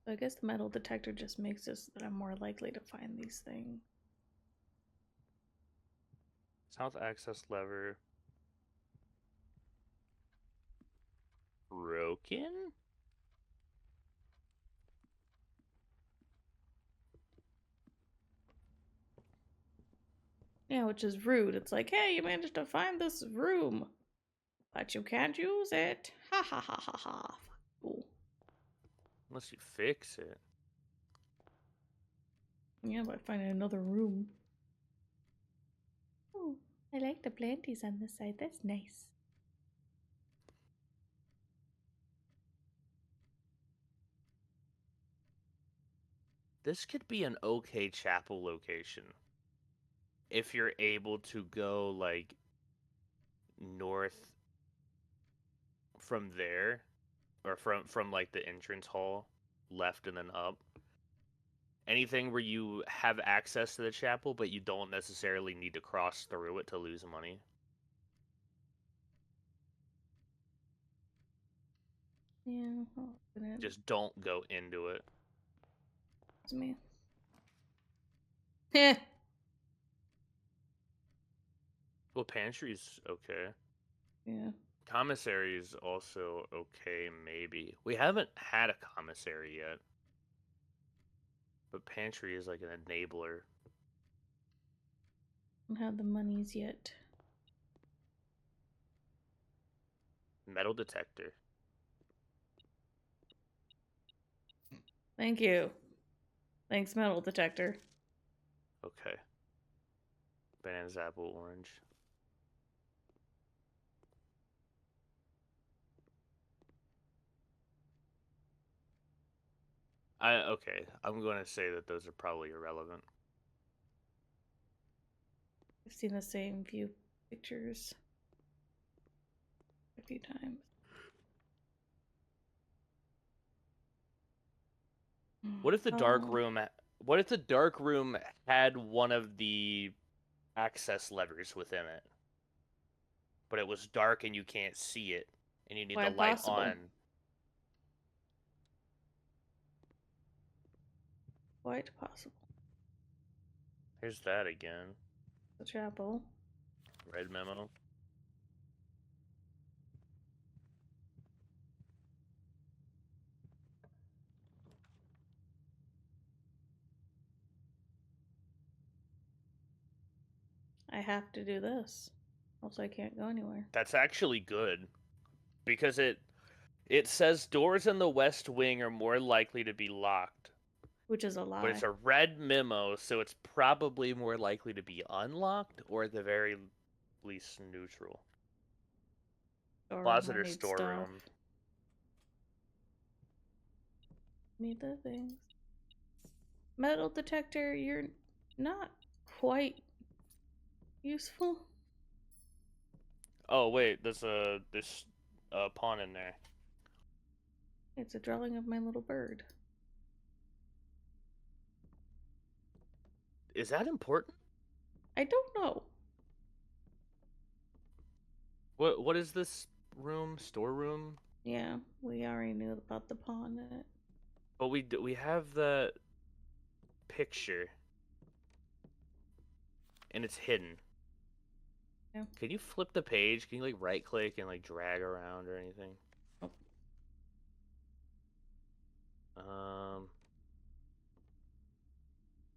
So I guess the metal detector just makes it so that I'm more likely to find these things. South access lever. Broken? Yeah, which is rude. It's like, hey, you managed to find this room, but you can't use it. Ha ha ha ha ha. Cool. Unless you fix it. Yeah, but finding another room. Oh, I like the planties on this side. That's nice. This could be an okay chapel location. If you're able to go like north from there, or from like the entrance hall, left and then up. Anything where you have access to the chapel, but you don't necessarily need to cross through it to lose money. Yeah, I'll open it. Just don't go into it. It's me. Heh. Well, pantry's okay. Yeah. Commissary is also okay, maybe. We haven't had a commissary yet. But pantry is like an enabler. Don't have the monies yet. Metal detector. Thank you. Thanks, metal detector. Okay. Bananas, apple, orange. Okay. I'm going to say that those are probably irrelevant. I've seen the same few pictures a few times. What if the dark Oh, room? What if the dark room had one of the access levers within it, but it was dark and you can't see it, and you need the quite light possible. on? Quite possible. Here's that again. The chapel. Red memo. I have to do this. Also, I can't go anywhere. That's actually good because it says doors in the west wing are more likely to be locked. Which is a But it's lie. a red memo, so it's probably more likely to be unlocked or at the very least neutral. Storeroom, Closet I or need stuff. storeroom. Need the things. Metal detector, you're not quite useful. Oh wait, there's a pawn in there. It's a drawing of my little bird. Is that important? I don't know. What is this room? Storeroom? Yeah, we already knew about the pawn in it. But we have the picture, and it's hidden. Yeah. Can you flip the page? Can you like right click and like drag around or anything? Oh. Um,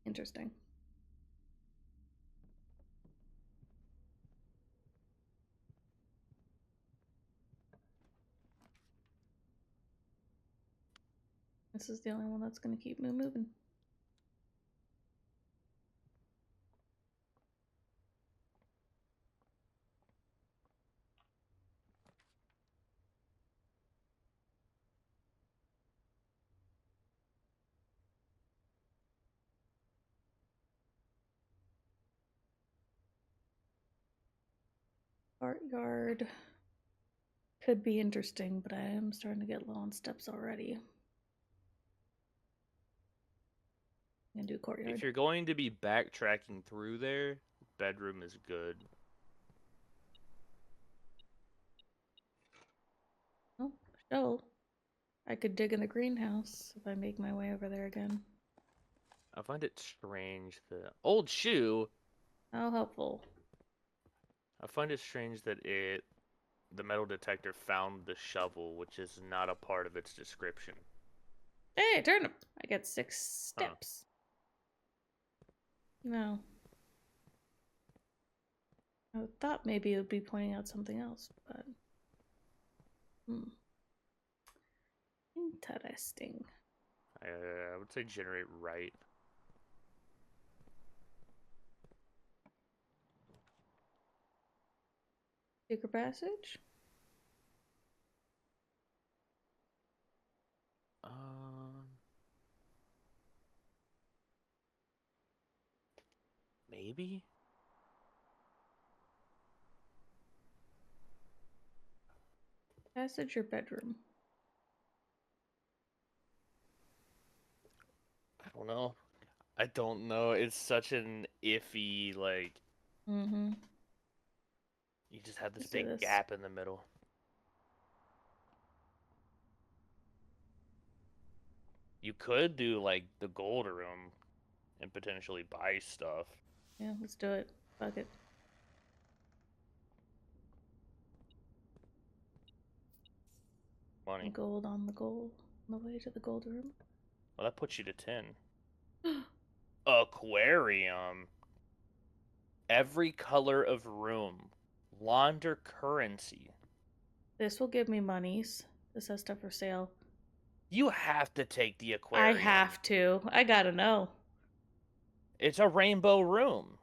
Interesting. This is the only one that's gonna keep me moving. Courtyard could be interesting, but I am starting to get low on steps already. I'm gonna do courtyard. if you're going to be backtracking through there, bedroom is good. Oh, shovel. I could dig in the greenhouse if I make my way over there again. I find it strange that old shoe. How helpful. I find it strange that the metal detector found the shovel, which is not a part of its description. Hey, turnip! I get 6 Huh. steps. No. I thought maybe it would be pointing out something else, but... Interesting. I would say generate right. Secret passage? Maybe? Passage or bedroom? I don't know. I don't know. It's such an iffy, like, Mm-hmm. you just have this Let's do big this. gap in the middle. You could do, like, the gold room and potentially buy stuff. Yeah, let's do it. Fuck it. Money. Gold on the gold. On the way to the gold room. Well, that puts you to 10. Aquarium. Every color of room. Launder currency. This will give me monies. This has stuff for sale. You have to take the I aquarium. have to. I gotta know. It's a rainbow room.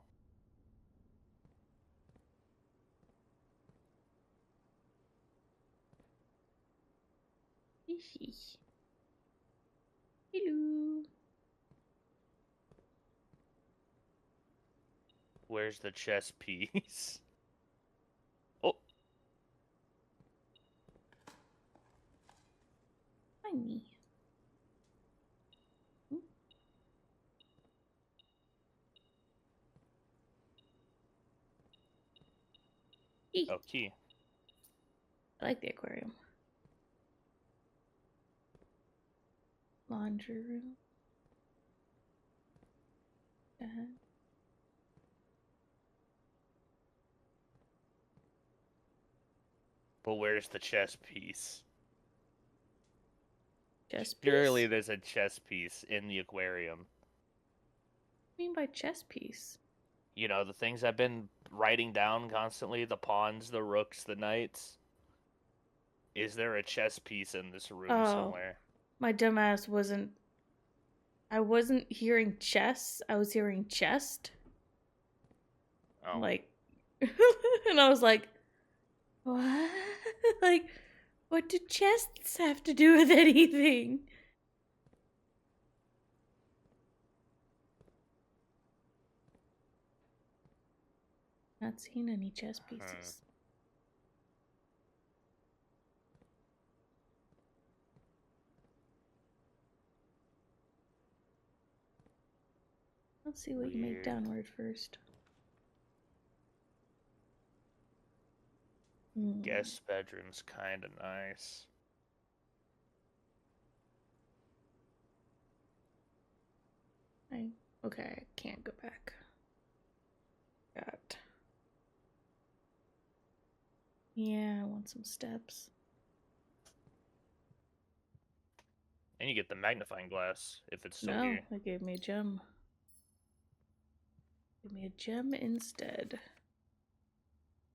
Hello. Where's the chess piece? Oh, Money. oh, key. I like the aquarium. Laundry room. But where's the chess piece? Chess piece? Surely there's a chess piece in the aquarium. What do you mean by chess piece? You know, the things I've been writing down constantly, the pawns, the rooks, the knights. Is there a chess piece in this room somewhere? My dumbass wasn't... I wasn't hearing chess. I was hearing chest. Oh. Like... and I was like... What? Like, what do chests have to do with anything? Not seen any chess pieces. Let's see what you make Weird. downward first. Guest bedroom's kind of nice. Okay, I can't go back. Got. Yeah, I want some steps. And you get the magnifying glass if it's still No, here. it gave me a gem. Give me a gem instead.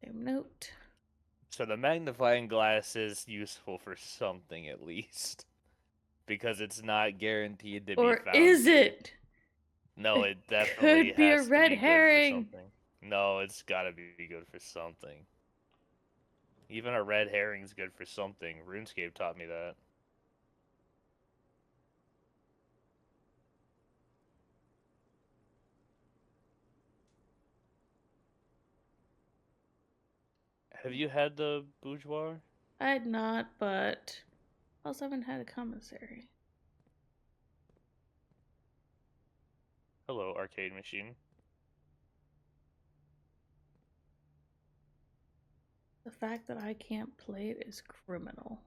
Same note. So the magnifying glass is useful for something at least. Because it's not guaranteed to be Or found is here. it? No, It it definitely could be a has red to be herring. good for something. No, it's gotta be good for something. Even a red herring's good for something. RuneScape taught me that. Have you had the boudoir? I had not, but I also haven't had a commissary. Hello, arcade machine. The fact that I can't play it is criminal.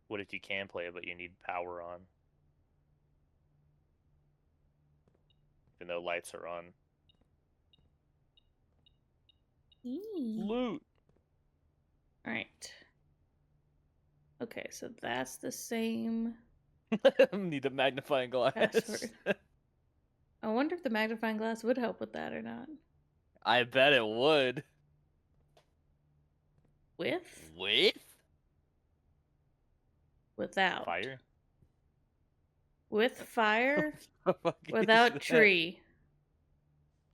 What if you can play it, but you need power on? Even though lights are on. Loot! Alright. Okay, so that's the same Need a magnifying glass. password. I wonder if the magnifying glass would help with that or not. I bet it would. With? With? Without. Fire? With fire? What the fuck is Without that? tree.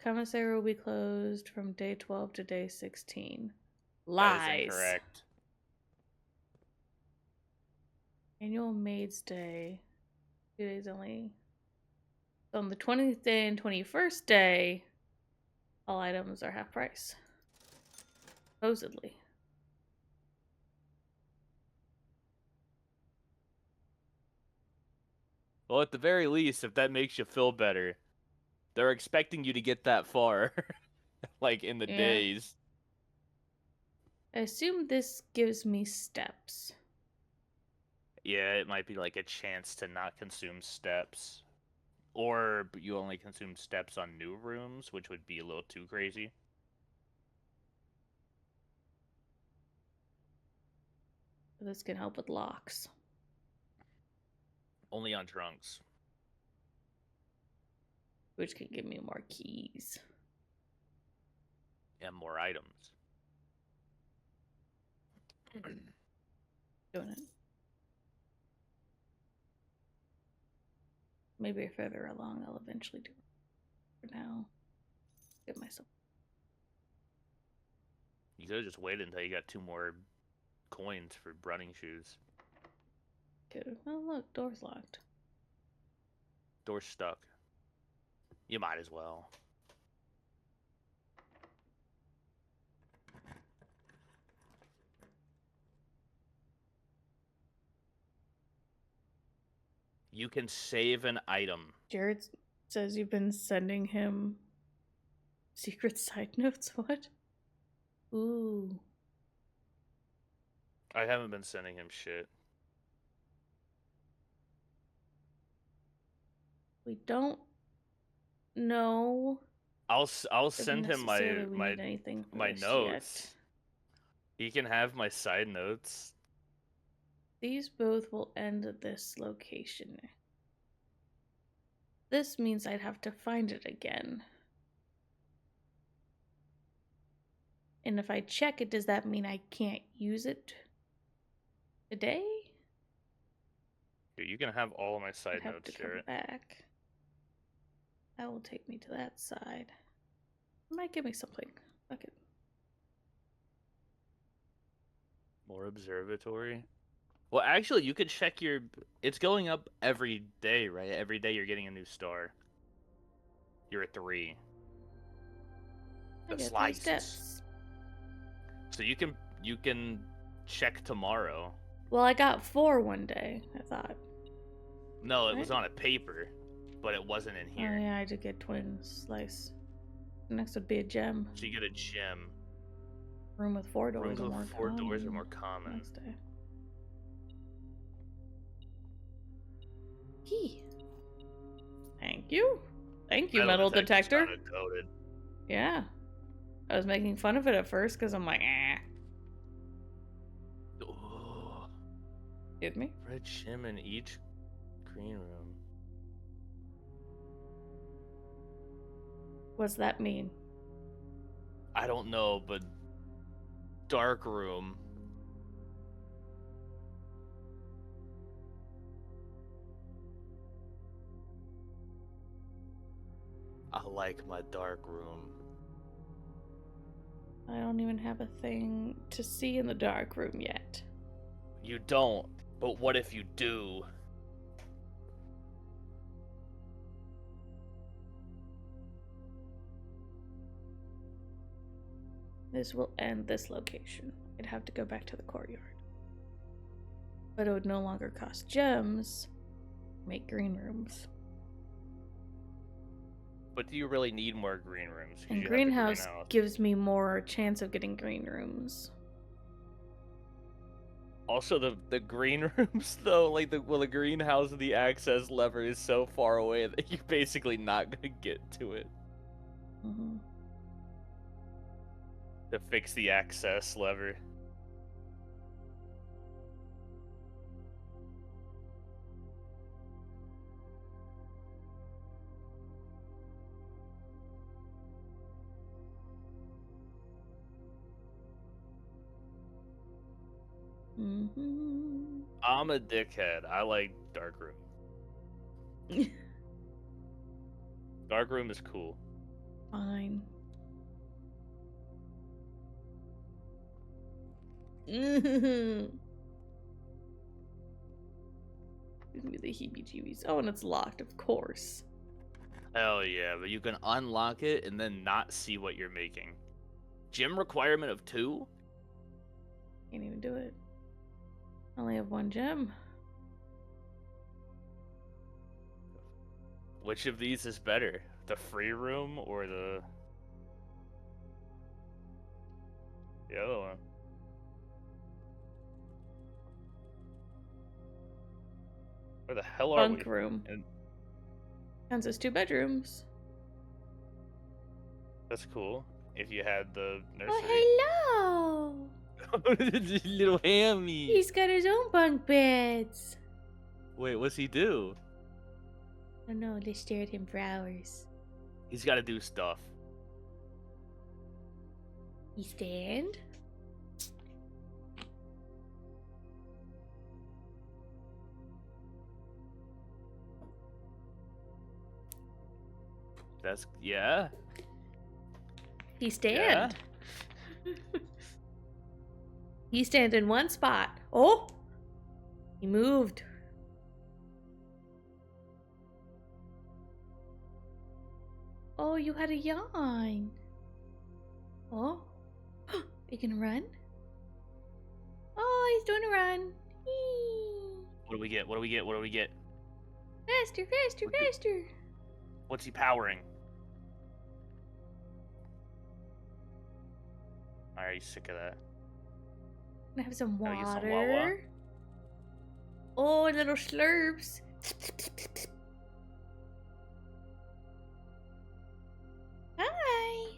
Commissary will be closed from day 12 to day 16. Lies. That is incorrect. Annual Maid's Day. 2 days only. So on the 20th day and 21st day, all items are half price. Supposedly. Well, at the very least, if that makes you feel better, they're expecting you to get that far. Like, in the Yeah. days. I assume this gives me steps. Yeah, it might be like a chance to not consume steps. Or you only consume steps on new rooms, which would be a little too crazy. This can help with locks. Only on drunks. Which can give me more keys. And more items. Doing it. Maybe further along I'll eventually do it. For now, get myself. You could have just waited until you got 2 more coins for running shoes. Good. Oh look, door's locked. Door's stuck. You might as well. You can save an item. Jared says you've been sending him secret side notes. What? Ooh. I haven't been sending him shit. We don't know I'll if send him necessarily we my need anything for my this notes. yet. He can have my side notes. These both will end at this location. This means I'd have to find it again. And if I check it, does that mean I can't use it today? Here, you can have all of my side I'd have notes, to come Jarrett. back. That will take me to that side. It might give me something. Fuck it. More observatory. Well, actually, you could check your. It's going up every day, right? Every day you're getting a new star. You're at 3. I The get 3 slices. steps. So you can check tomorrow. Well, I got 4 one day, I thought. No, it Right? was on a paper. but it wasn't in Oh here. yeah, I did get twin slice. Next would be a gem. So you get a gem. Room with 4 doors Rooms are with more 4 common. doors are more common. Next day. Key. Thank you. Thank you, metal detector. Kinda goated. Yeah. I was making fun of it at first because I'm like, eh. Ooh. Excuse me? Red gem in each green room. What's that mean? I don't know, but dark room. I like my dark room. I don't even have a thing to see in the dark room yet. You don't, but what if you do? This will end this location. I'd have to go back to the courtyard. But it would no longer cost gems. Make green rooms. But do you really need more green rooms? 'Cause And you have the greenhouse gives me more chance of getting green rooms. Also, the green rooms though, like the greenhouse and the access lever is so far away that you're basically not gonna get to it Mm-hmm. to fix the access lever. Mm-hmm. I'm a dickhead. I like dark room. Dark room is cool. Fine. Give me the heebie-jeebies. Oh, and it's locked, of course. Hell yeah, but you can unlock it and then not see what you're making. Gym requirement of 2? Can't even do it. I only have 1 gem. Which of these is better? The free room or the other one? Where the hell are Bunk we? room. And Counts as 2 bedrooms. that's cool. If you had the nursery. Oh, hello! Little hammy. He's got his own bunk beds. Wait, what's he do? I don't know, they stare at him for hours. He's got to do stuff. He stand? That's yeah. He stand. He stand in one spot. Oh! He moved. Oh, you had a yawn. Oh? You can run? Oh, he's doing a run. Whee! What do we get? What do we get? What do we get? Faster, faster, faster. What's he powering? Are you sick of that? Can I have some Can I water? get some Wawa? Oh, little slurps. Hi.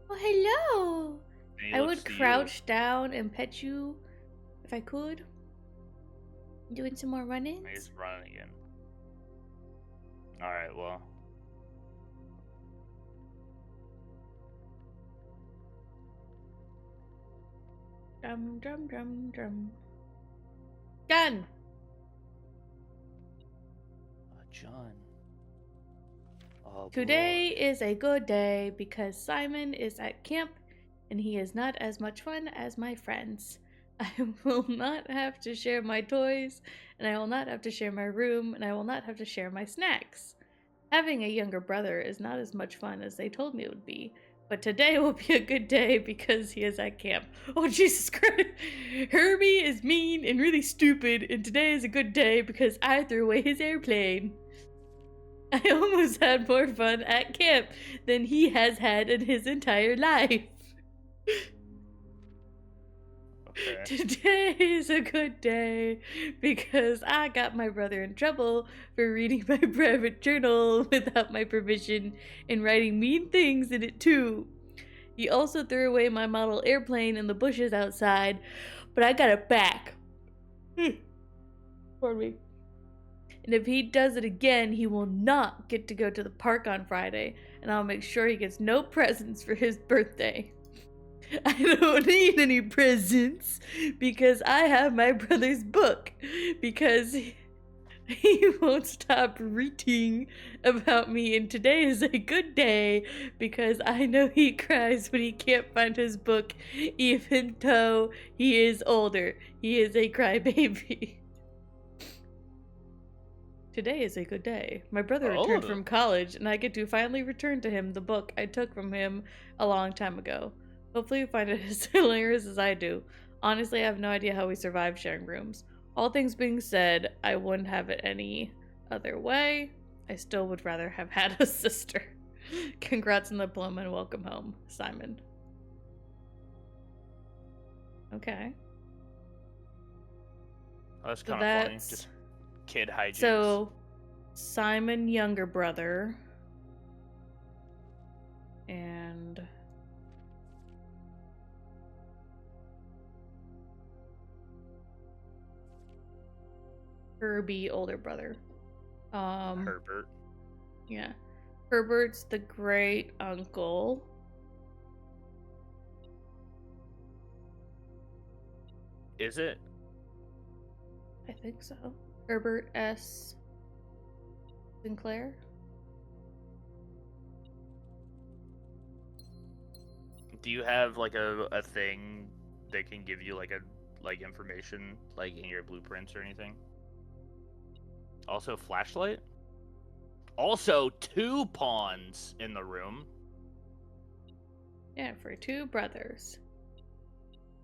Oh, hello. And he I looks would to you. crouch down and pet you if I could. Doing some more run-ins? And he's running again. Alright, well. Drum, drum, drum, drum. Done. John. Oh, Today is a good day because Simon is at camp and he is not as much fun as my friends. I will not have to share my toys, and I will not have to share my room, and I will not have to share my snacks. Having a younger brother is not as much fun as they told me it would be, but today will be a good day because he is at camp. Oh, Jesus Christ! Herbie is mean and really stupid, and today is a good day because I threw away his airplane. I almost had more fun at camp than he has had in his entire life. Okay. Today is a good day because I got my brother in trouble for reading my private journal without my permission and writing mean things in it too. He also threw away my model airplane in the bushes outside, but I got it back. Pardon me. And if he does it again, he will not get to go to the park on Friday, and I'll make sure he gets no presents for his birthday. I don't need any presents because I have my brother's book because he won't stop reading about me, and today is a good day because I know he cries when he can't find his book even though he is older. He is a crybaby. Today is a good day. My brother returned from college, and I get to finally return to him the book I took from him a long time ago. Hopefully you find it as hilarious as I do. Honestly, I have no idea how we survive sharing rooms. All things being said, I wouldn't have it any other way. I still would rather have had a sister. Congrats on the diploma and welcome home, Simon. Okay. Oh, that's So kind of funny. Just kid hijinks. So, Simon, younger brother. And... Herbie, older brother. Herbert. Yeah. Herbert's the great uncle. Is it? I think so. Herbert S. Sinclair. Do you have like a thing that can give you like information like in your blueprints or anything? Also, flashlight. Also, 2 pawns in the room. Yeah, for 2 brothers.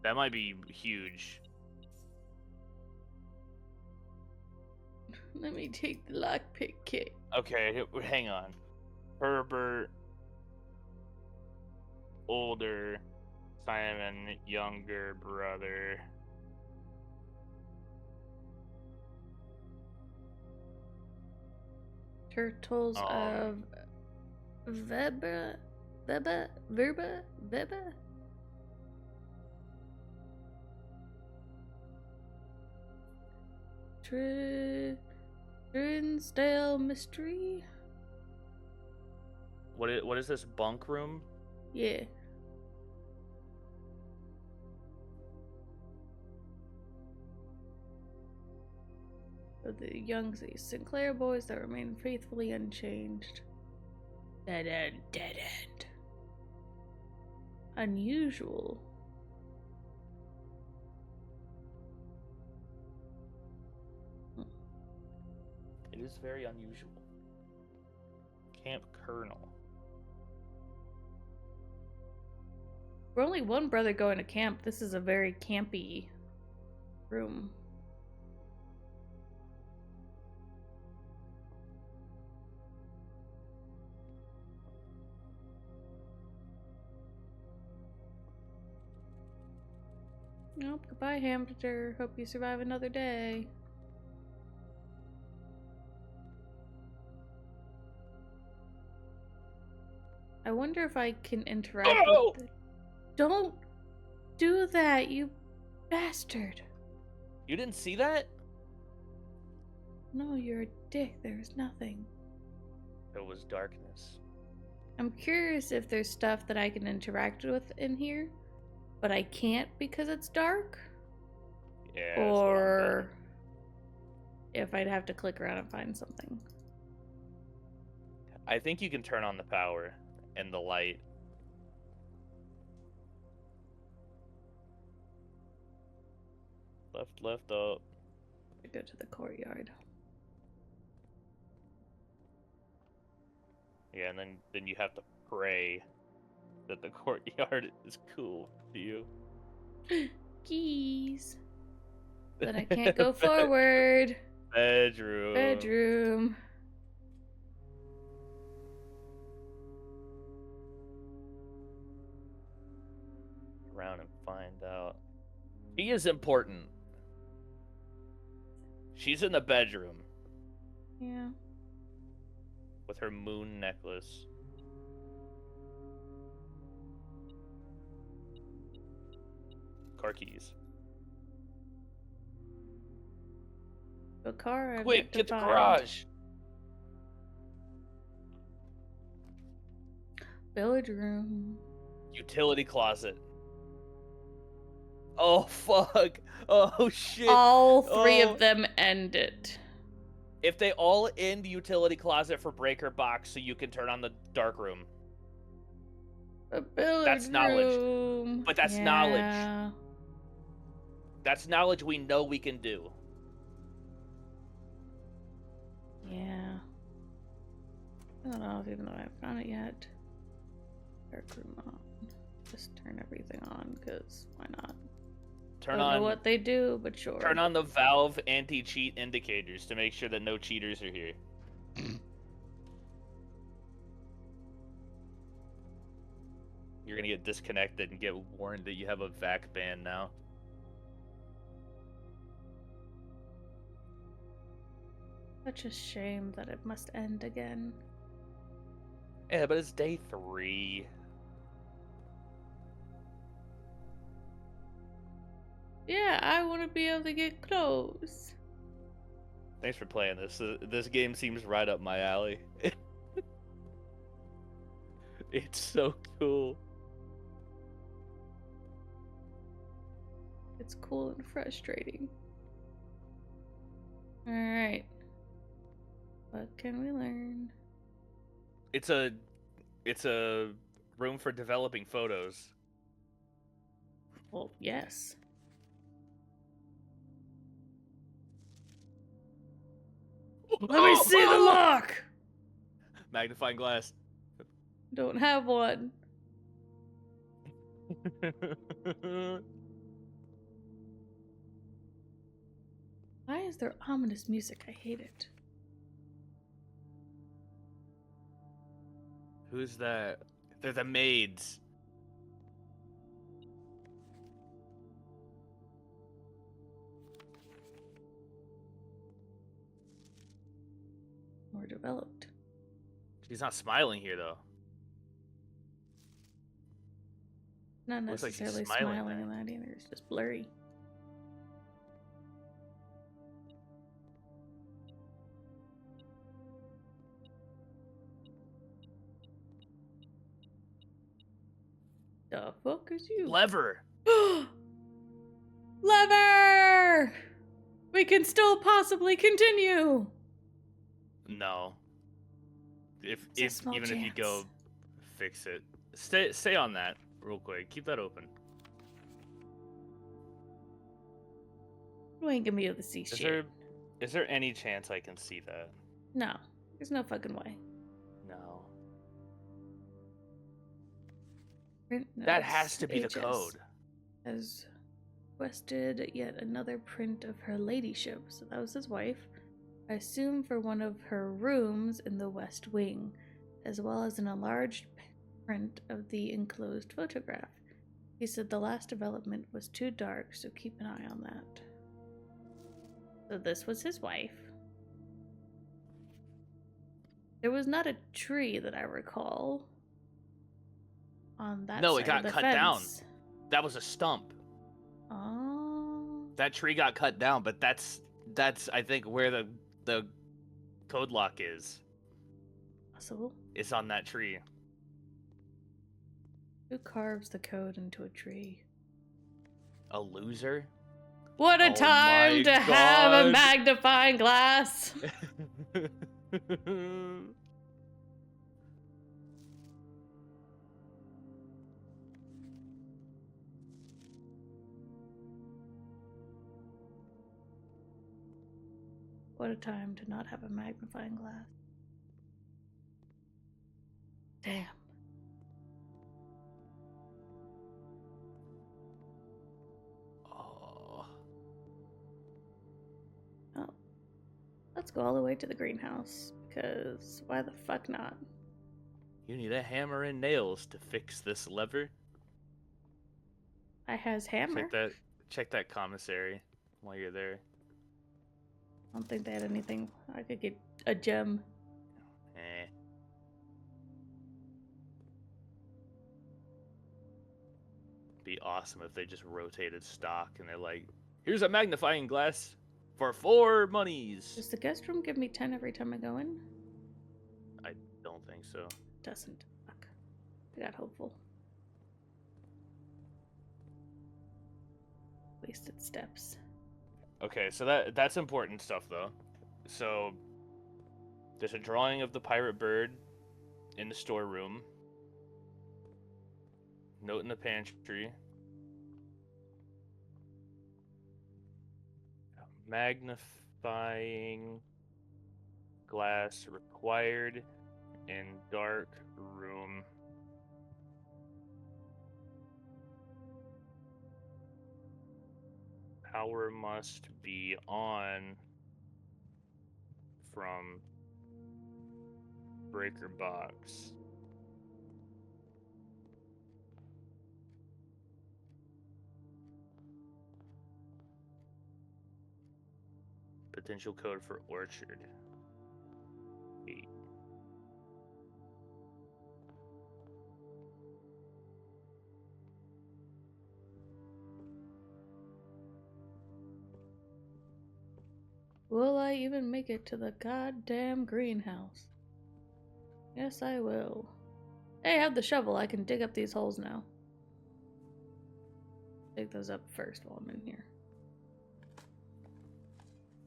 That might be huge. Let me take the lockpick kit. Okay, hang on. Herbert, older, Simon, younger brother. Turtles of Verba. Trinsdale Mystery. What is this bunk room? Yeah. Of the young Sinclair boys that remain faithfully unchanged. Dead end. Unusual. It is very unusual. Camp Colonel. We're only one brother going to camp. This is a very campy room. Nope. Goodbye, hamster. Hope you survive another day. I wonder if I can interact with it. Don't do that, you bastard. You didn't see that? No, you're a dick. There's nothing. It was darkness. I'm curious if there's stuff that I can interact with in here, but I can't because it's dark. Yeah. Or if I'd have to click around and find something. I think you can turn on the power and the light. Left up. I go to the courtyard. Yeah, and then you have to pray that the courtyard is cool to you. Keys. But I can't go forward. Bedroom. around and find out. She is important. She's in the bedroom Yeah. with her moon necklace. Car keys. The car. I've Quick, yet to get the find. garage. Village room. Utility closet. Oh, fuck. Oh, shit. All three Oh. of them end it. If they all end the utility closet for breaker box so you can turn on the dark room. A village That's knowledge. room. But that's knowledge. That's knowledge we know we can do. Yeah. I don't know, even though I haven't found it yet. Dark room on. Just turn everything on, because why not? Turn Don't on know what they do, but sure. Turn on the Valve anti-cheat indicators to make sure that no cheaters are here. You're gonna get disconnected and get warned that you have a VAC ban now. Such a shame that it must end again. Yeah, but it's day 3. Yeah, I want to be able to get close. Thanks for playing this. This game seems right up my alley. It's so cool. It's cool and frustrating. Alright. What can we learn? It's a room for developing photos. Well, yes. Let me see the lock! Magnifying glass. Don't have one. Why is there ominous music? I hate it. Who's that? They're the maids. More developed. She's not smiling here, though. Not Looks like she's necessarily smiling smiling there. in that either. It's just blurry. The fuck is you? Lever. Lever! We can still possibly continue. No. It's a If small even if you go chance. fix it, stay on that real quick. Keep that open. You ain't gonna be able to see shit. Is there any chance I can see that? No, there's no fucking way. No. Print That notes, has to be the HS code. Has requested yet another print of her ladyship. So that was his wife. I assume for one of her rooms in the West Wing, as well as an enlarged print of the enclosed photograph. He said the last development was too dark, so keep an eye on that. So this was his wife. There was not a tree that I recall on that No, side it got of the cut fence. down. That was a stump. Oh. That tree got cut down, but that's I think where the code lock is. Possible. It's on that tree. Who carves the code into a tree? A loser? What a Oh time my to have a God. magnifying glass! What a time to not have a magnifying glass. Damn. Oh. Oh. Let's go all the way to the greenhouse, because why the fuck not? You need a hammer and nails to fix this lever. I has hammer. Check that commissary while you're there. I don't think they had anything. I could get a gem. Eh. Be awesome if they just rotated stock and they're like, here's a magnifying glass for 4 monies. Does the guest room give me 10 every time I go in? I don't think so. Doesn't. Fuck. I got hopeful. Wasted steps. Okay, so that's important stuff though. So there's a drawing of the pirate bird in the storeroom. Note in the pantry. Magnifying glass required in dark room. Power must be on from breaker box. Potential code for orchard. 8. Will I even make it to the goddamn greenhouse? Yes, I will. Hey, I have the shovel. I can dig up these holes now. Dig those up first while I'm in here.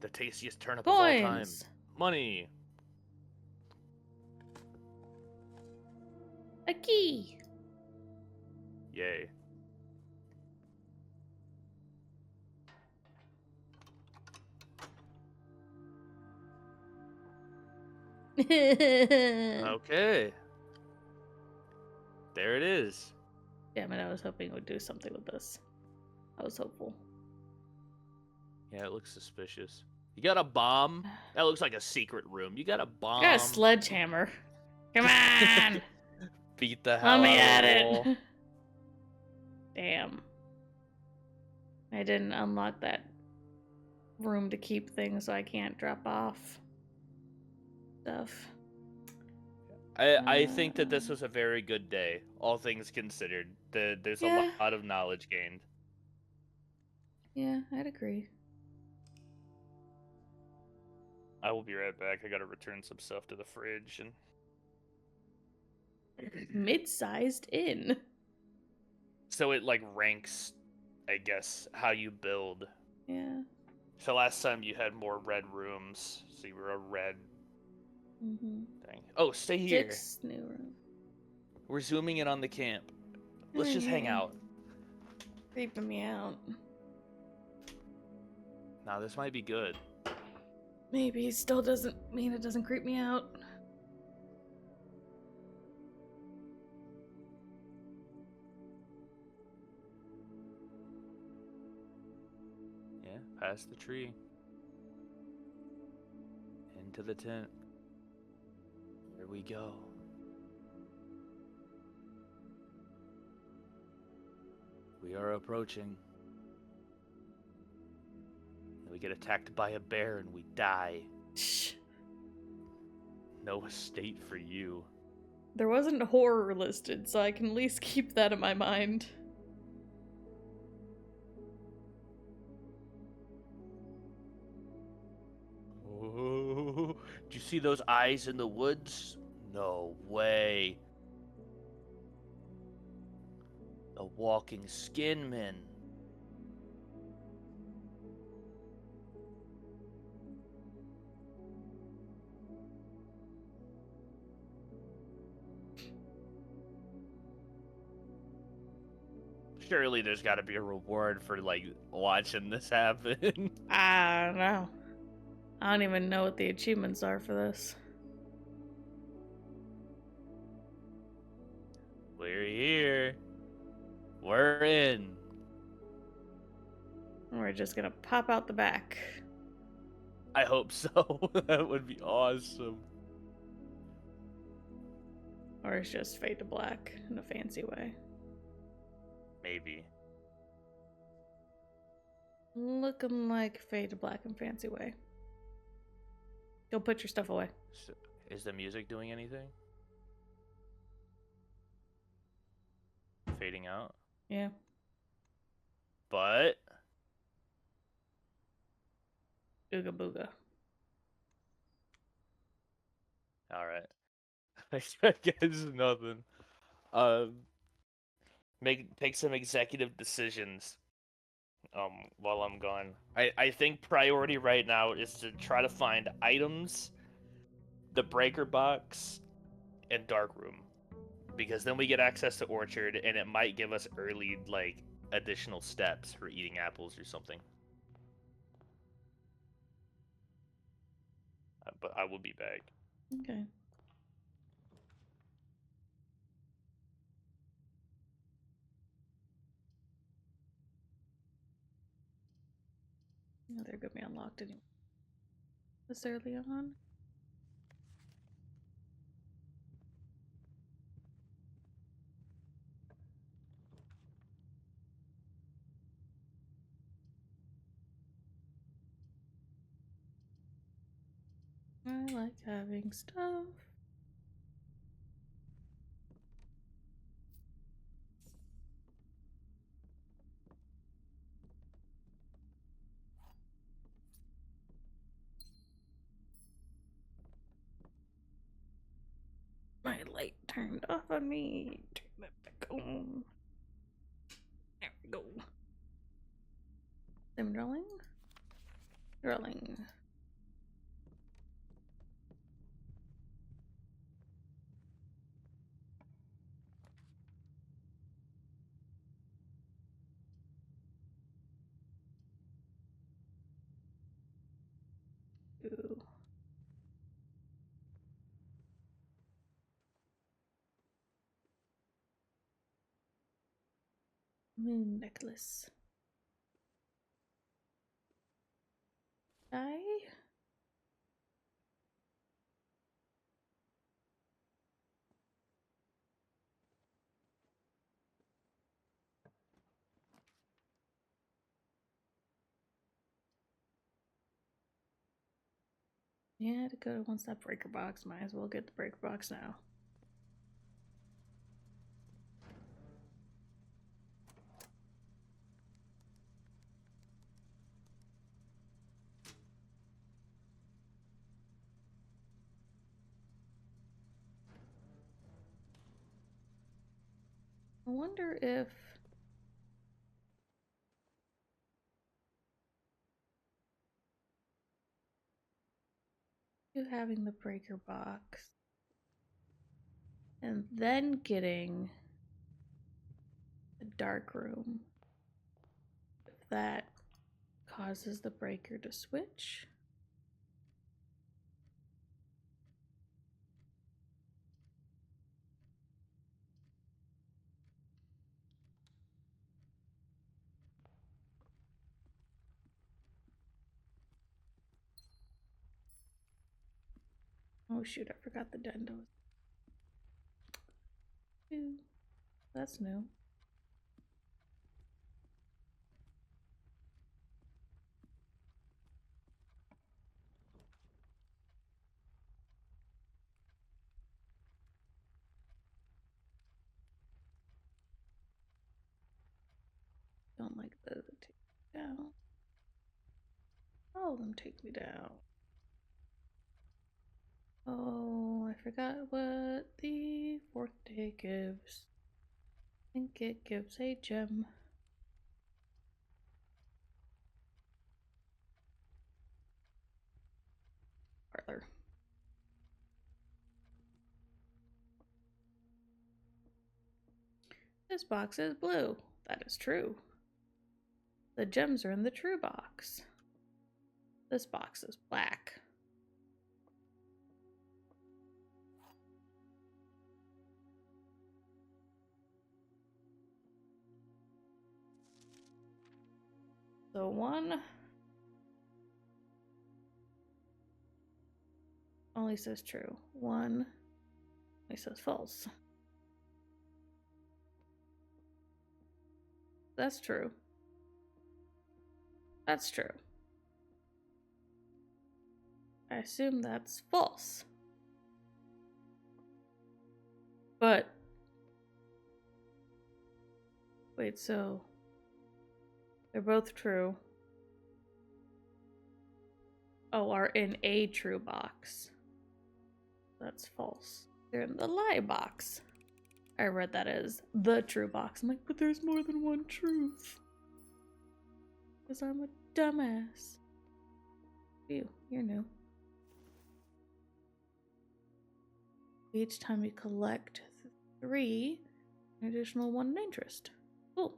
The tastiest turnip of all time. Coins! Money. A key! Yay. Okay. There it is. Damn it, I was hoping it would do something with this. I was hopeful. Yeah, it looks suspicious. You got a bomb? That looks like a secret room. You got a bomb? I got a sledgehammer. Come on! Beat the hell Let me out at of the wall. it! Damn. I didn't unlock that room to keep things, so I can't drop off stuff. I think that this was a very good day, all things considered. There's Yeah. a lot of knowledge gained. Yeah, I'd agree. I will be right back. I gotta return some stuff to the fridge and Mid-sized inn. so it like ranks, I guess, how you build. Yeah. So last time you had more red rooms, so you were a red Mm-hmm. thing. Oh, stay here. 6 new room. We're zooming in on the camp. Let's just hang out. Creeping me out. Now this might be good. Maybe it still doesn't mean it doesn't creep me out. Yeah, past the tree. Into the tent. Here we go. We are approaching. And we get attacked by a bear and we die. Shh. No estate for you. There wasn't horror listed, so I can at least keep that in my mind. Oh, did you see those eyes in the woods? No way. The walking skin men. Surely there's got to be a reward for like watching this happen. I don't know. I don't even know what the achievements are for this. We're here. We're in. We're just gonna pop out the back. I hope so. That would be awesome. Or it's just fade to black in a fancy way. Maybe. Looking like fade to black and fancy way. Go put your stuff away. So, is the music doing anything? Fading out? Yeah. But Ooga booga. alright. I guess nothing. Um take some executive decisions while I'm gone. I think priority right now is to try to find items, the breaker box, and dark room. Because then we get access to orchard and it might give us early like additional steps for eating apples or something. But I will be back. Okay. Oh, they're gonna be unlocked anyway. This early on. I like having stuff. My light turned off on me. Turn that back on. There we go. Sim drawing? Drawing. Ooh. Moon necklace. I yeah, Dakota wants that breaker box. Might as well get the breaker box now. I wonder if you having the breaker box and then getting the dark room, if that causes the breaker to switch. Oh shoot, I forgot the dendos. Ooh, that's new. Don't like those that take me down. All of them take me down. Oh, I forgot what the fourth day gives. I think it gives a gem. Parlor. This box is blue. That is true. The gems are in the true box. This box is black. So one only says true. One only says false. That's true. That's true. I assume that's false. But wait, so they're both true. Oh, are in a true box. That's false. They're in the lie box. I read that as the true box. I'm like, but there's more than one truth. Because I'm a dumbass. You're new. Each time you collect 3, an additional 1 in interest. Cool.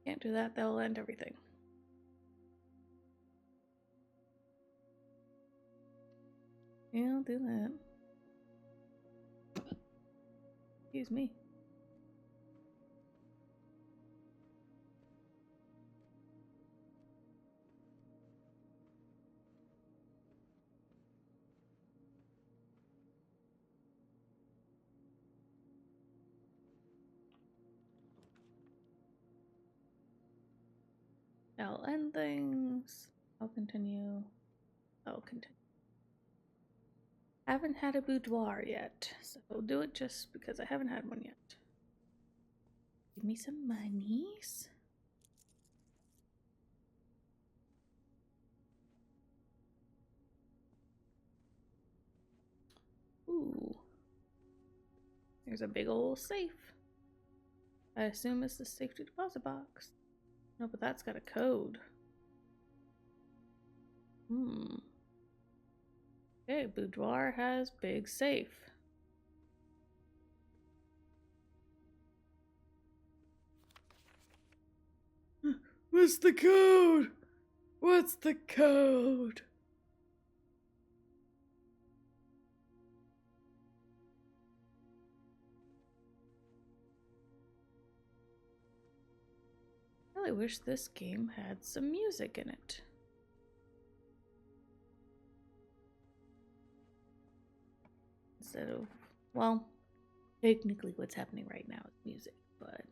Can't do that, that'll end everything. Yeah, I'll do that. Excuse me. I'll end things. I'll continue. I'll continue. Haven't had a boudoir yet, so I'll do it just because I haven't had one yet. Give me some monies. Ooh. There's a big old safe. I assume it's the safety deposit box. No, but that's got a code. Okay, boudoir has big safe. What's the code? What's the code? I really wish this game had some music in it. Instead of, well, technically what's happening right now is music, but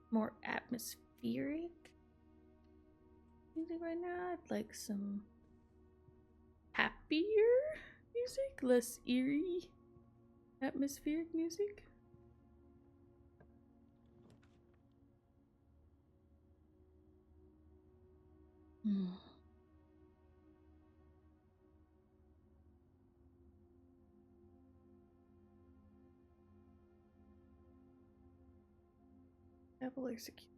more atmospheric music right now. I'd like some happier music, less eerie atmospheric music. Apple or security.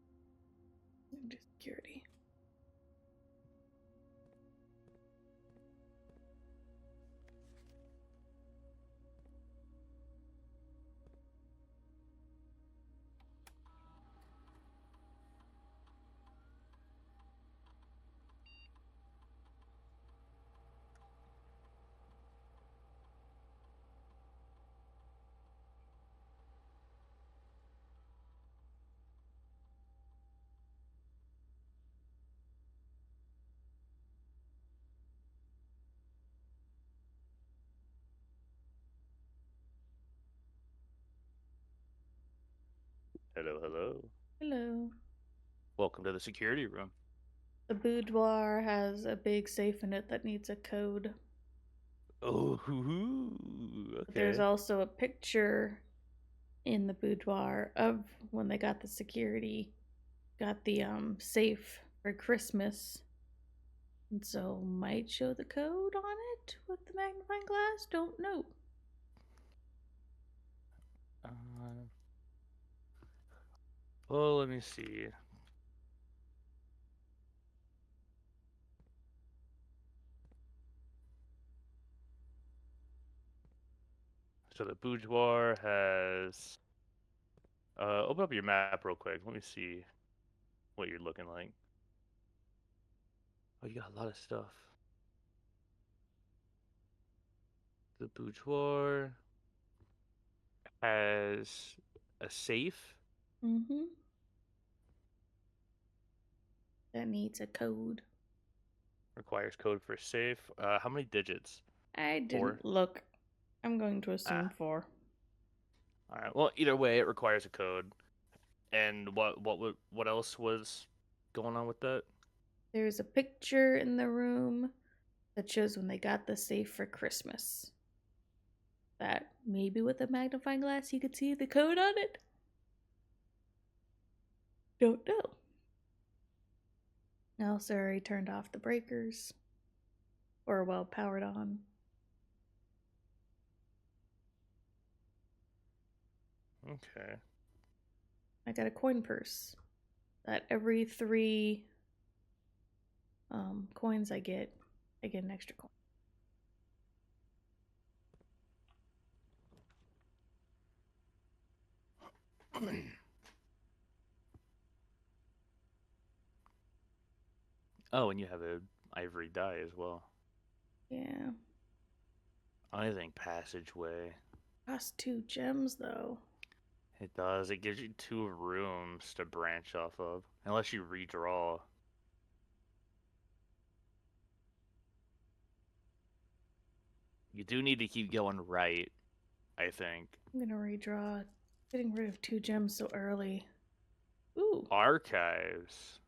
Hello, hello. Hello. Welcome to the security room. The boudoir has a big safe in it that needs a code. Oh, But there's okay. also a picture in the boudoir of when they got the security, got the safe for Christmas. And so might show the code on it with the magnifying glass. Don't know. Well, let me see. So the boudoir has. Open up your map real quick. Let me see what you're looking like. Oh, you got a lot of stuff. The boudoir has a safe. Mm-hmm. That needs a code. Requires code for safe. How many digits? I 4? didn't look. I'm going to assume 4. All right. Well, either way, it requires a code. And what else was going on with that? There's a picture in the room that shows when they got the safe for Christmas. That maybe with a magnifying glass you could see the code on it. Don't know. Also, already turned off the breakers. Or, well, powered on. Okay. I got a coin purse. That every 3 coins I get an extra coin. Oh, and you have a ivory die as well. Yeah. I think passageway. Cost 2 gems, though. It does. It gives you 2 rooms to branch off of, unless you redraw. You do need to keep going right, I think. I'm gonna redraw. Getting rid of 2 gems so early. Ooh. Archives.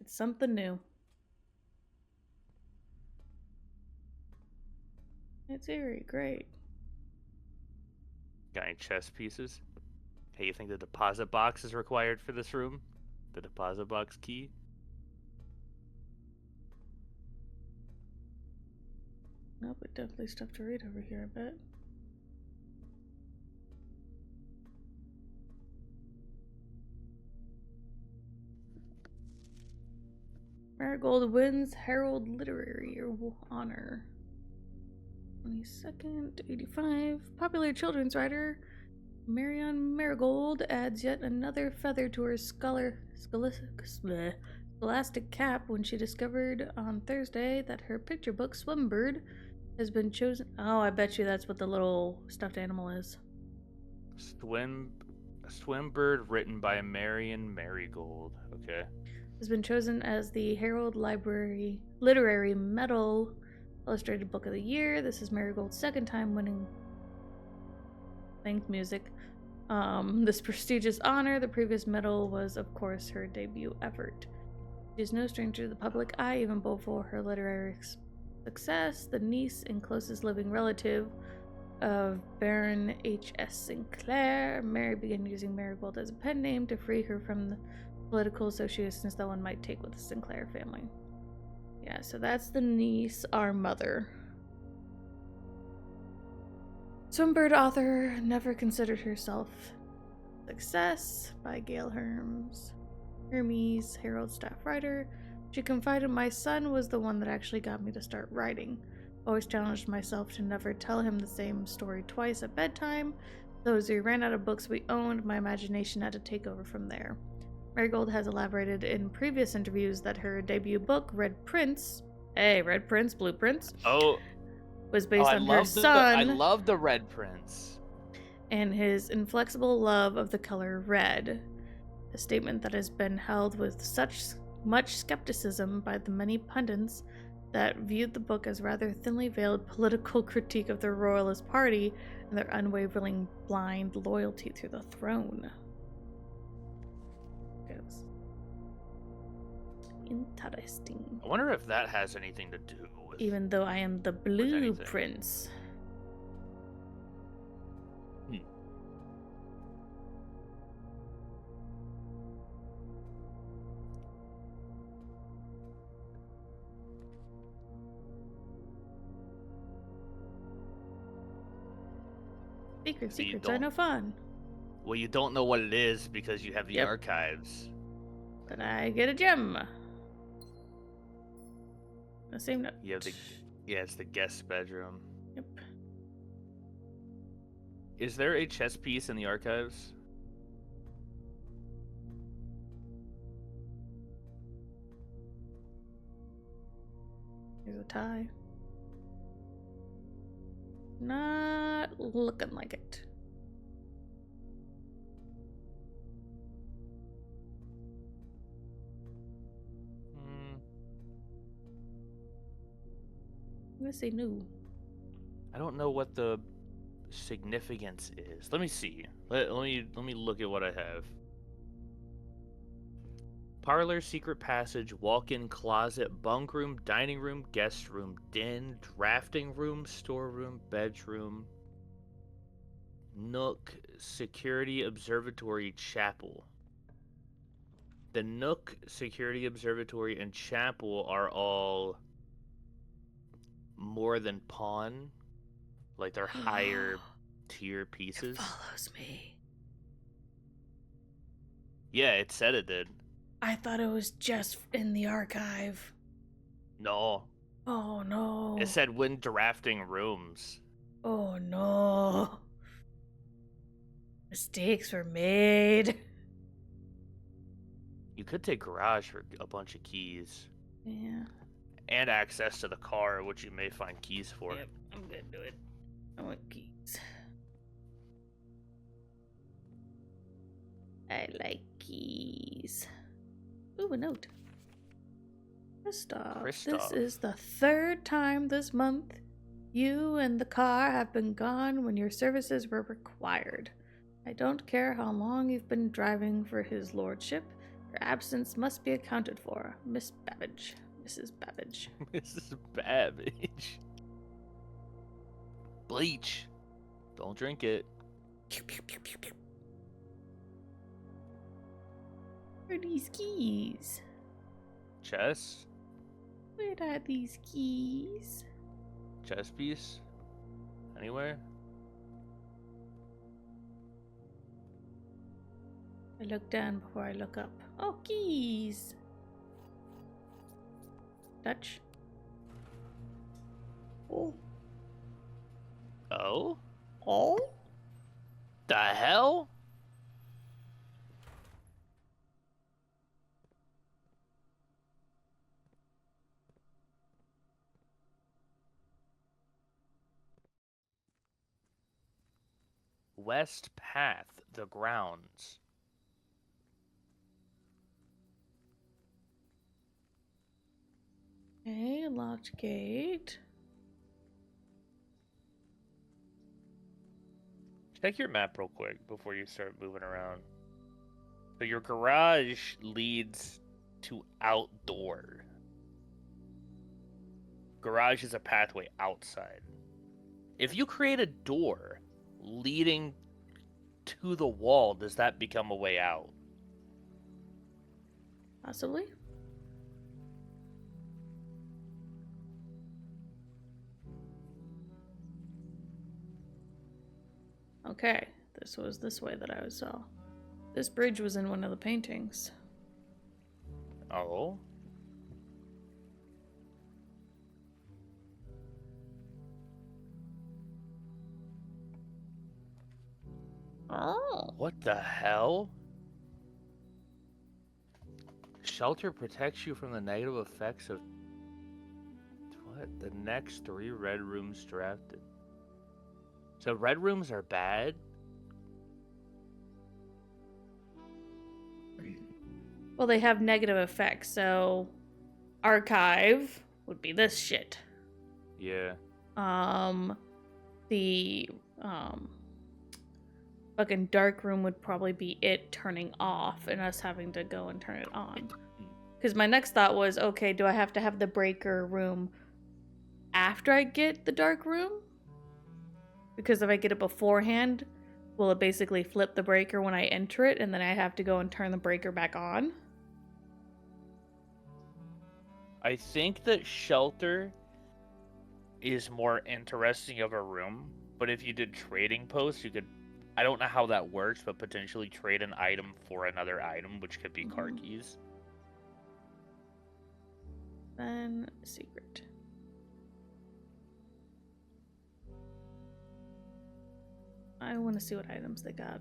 It's something new. It's very great. Got any chess pieces? Hey, you think the deposit box is required for this room? The deposit box key? Nope, but definitely stuff to read over here, I bet. Marigold wins Herald Literary Honor. 22nd, 85. Popular children's writer Marion Marigold adds yet another feather to her scholastic cap when she discovered on Thursday that her picture book Swimbird has been chosen. Oh, I bet you that's what the little stuffed animal is. Swimbird written by Marion Marigold. Okay. Has been chosen as the Herald Library Literary Medal Illustrated Book of the Year. This is Marigold's second time winning music. This prestigious honor. The previous medal was, of course, her debut effort. She is no stranger to the public eye, even before her literary success. The niece and closest living relative of Baron H.S. Sinclair, Mary began using Marigold as a pen name to free her from the political associations that one might take with the Sinclair family. Yeah, so that's the niece, our mother. Swimbird author never considered herself success by Gail Hermes, Herald staff writer. She confided my son was the one that actually got me to start writing. Always challenged myself to never tell him the same story twice at bedtime. So as we ran out of books we owned, my imagination had to take over from there. Marigold has elaborated in previous interviews that her debut book, Red Prince, Blue Prince, was based on her son. I love the Red Prince. And his inflexible love of the color red. A statement that has been held with such much skepticism by the many pundits that viewed the book as rather thinly veiled political critique of the Royalist Party and their unwavering blind loyalty to the throne. Interesting. I wonder if that has anything to do with... Even though I am the Blue Prince. Secrets are no fun. Well, you don't know what it is because you have the archives. But I get a gem. The same note. You have it's the guest bedroom. Yep. Is there a chess piece in the archives? There's a tie. Not looking like it. gonna say no. I don't know what the significance is. Let me see. Let me look at what I have. Parlor, secret passage, walk-in closet, bunk room, dining room, guest room, den, drafting room, storeroom, bedroom, nook, security observatory, chapel. The nook, security observatory, and chapel are all more than pawn. Like they're higher tier It pieces. follows me. Yeah, it said it did. I thought it was just in the archive. No. Oh no. It said when drafting rooms. Oh no. Mistakes were made. You could take garage for a bunch of keys. Yeah. And access to the car, which you may find keys for. Yep, I'm gonna do it. I want keys. I like keys. Ooh, a note. Christoph, this Christoph. is the third time this month you and the car have been gone when your services were required. I don't care how long you've been driving for his lordship. Your absence must be accounted for. Miss Babbage. Mrs. Babbage. Mrs. Babbage. Bleach. Don't drink it. Pew, pew, pew, pew, pew. Where are these keys? Chess? Where are these keys? Chess piece? Anywhere? I look down before I look up. Oh, keys! Touch. Oh. Oh? Oh? The hell? West Path, the grounds. Okay, locked gate. Check your map real quick before you start moving around. So your garage leads to outdoor. Garage is a pathway outside. If you create a door leading to the wall, does that become a way out? Possibly. Okay, this was this way that I saw. This bridge was in one of the paintings. Oh? Oh. What the hell? Shelter protects you from the negative effects of what? The next 3 red rooms drafted. So red rooms are bad? Well, they have negative effects, so archive would be this shit. Yeah. The fucking dark room would probably be it turning off and us having to go and turn it on. Because my next thought was, okay, do I have to have the breaker room after I get the dark room? Because if I get it beforehand, will it basically flip the breaker when I enter it and then I have to go and turn the breaker back on? I think that shelter is more interesting of a room, but if you did trading posts, you could, I don't know how that works, but potentially trade an item for another item, which could be car keys. Then secret. I want to see what items they got.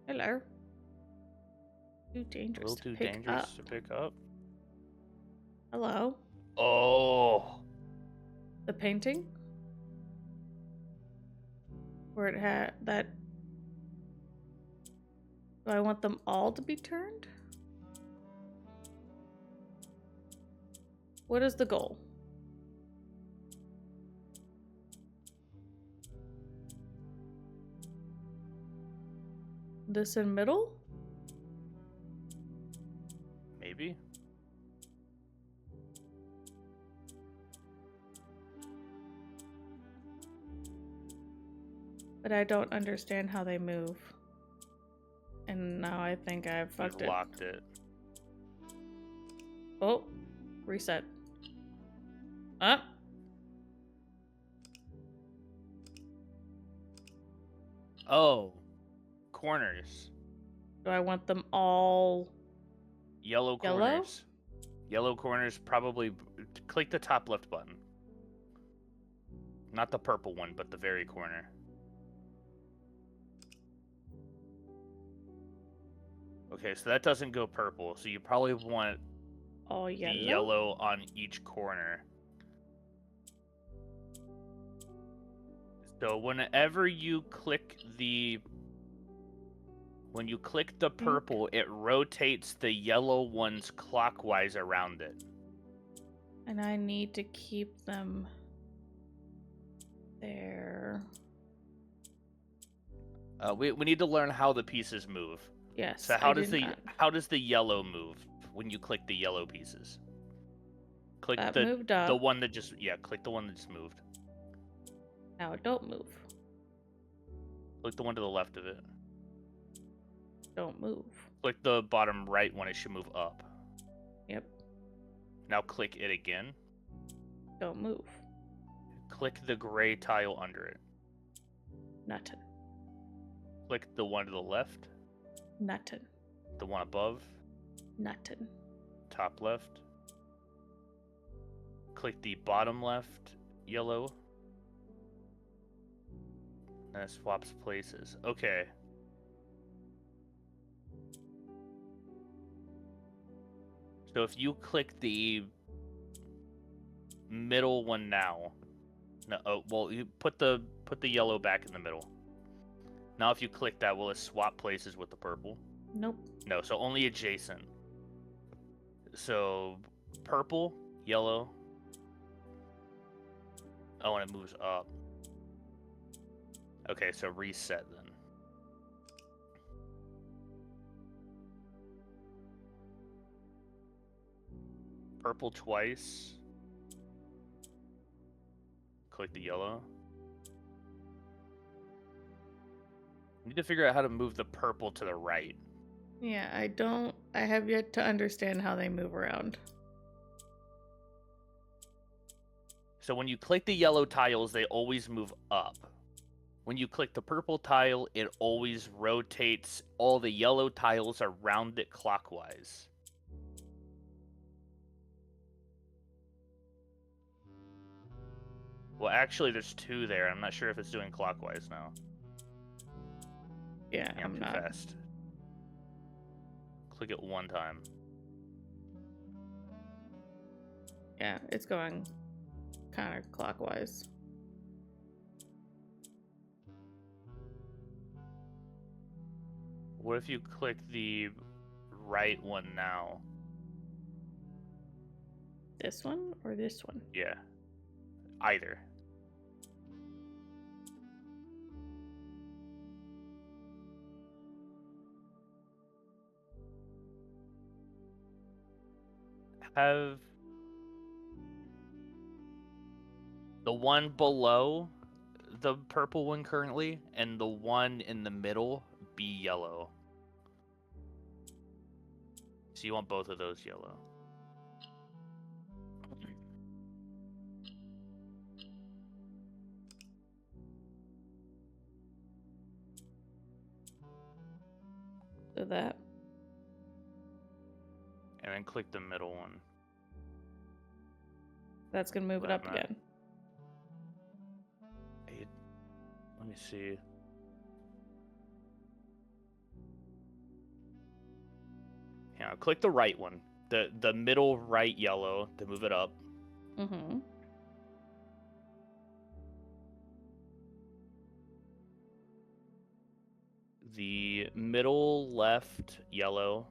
Hello. Too A dangerous little to too pick dangerous up. to pick up. Hello. Oh, The painting? Where it had that Do I want them all to be turned? What is the goal? This in middle? Maybe. But I don't understand how they move. And now I think I've fucked it. Locked it. Oh, reset. Up. Oh, corners. Do I want them all Yellow yellow? corners. Yellow corners, probably. Click the top left button. Not the purple one, but the very corner. Okay, so that doesn't go purple, so you probably want All yellow? the yellow on each corner. So whenever you click the... When you click the purple, it rotates the yellow ones clockwise around it. And I need to keep them there. We need to learn how the pieces move. Yes. So how does the yellow move when you click the yellow pieces? Click that the moved up. the one that just click the one that just moved. Now don't move. Click the one to the left of it. Don't move. Click the bottom right one, it should move up. Yep. Now click it again. Don't move. Click the gray tile under it. Nothing. Click the one to the left. Nothing. The one above. Nothing. Top left. Click the bottom left yellow. And it swaps places. Okay. So if you click the middle one now, no, oh, well, you put the yellow back in the middle. Now if you click that, will it swap places with the purple? Nope. No, so only adjacent. So purple, yellow. Oh, and it moves up. Okay, so reset then. Purple twice. Click the yellow. Need to figure out how to move the purple to the right. Yeah, I have yet to understand how they move around. So when you click the yellow tiles, they always move up. When you click the purple tile, it always rotates all the yellow tiles around it clockwise. Well, actually, there's two there. I'm not sure if it's doing clockwise now. Yeah, I'm too not. fast. Click it one time. Yeah, it's going kind of clockwise. What if you click the right one now? This one or this one? Yeah. Either. Have the one below the purple one currently and the one in the middle be yellow. So you want both of those yellow. So that. And then click the middle one. That's gonna move it up again. Let me see. Yeah, click the right one. The middle right yellow to move it up. Mm-hmm. the middle left yellow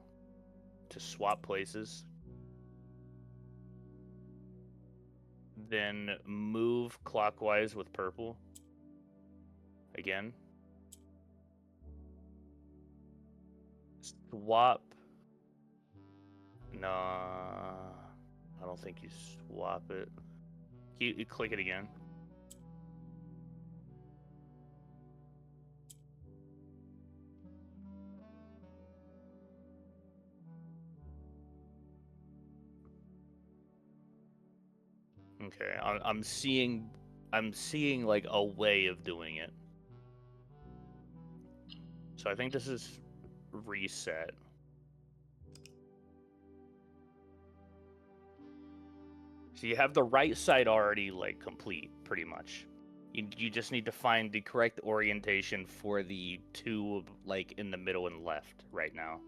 to swap places. Then move clockwise with purple. Again. Swap. Nah, I don't think you swap it. You click it again. Okay, I'm seeing like a way of doing it. So I think this is reset. So you have the right side already like complete, pretty much. You just need to find the correct orientation for the two like in the middle and left right now.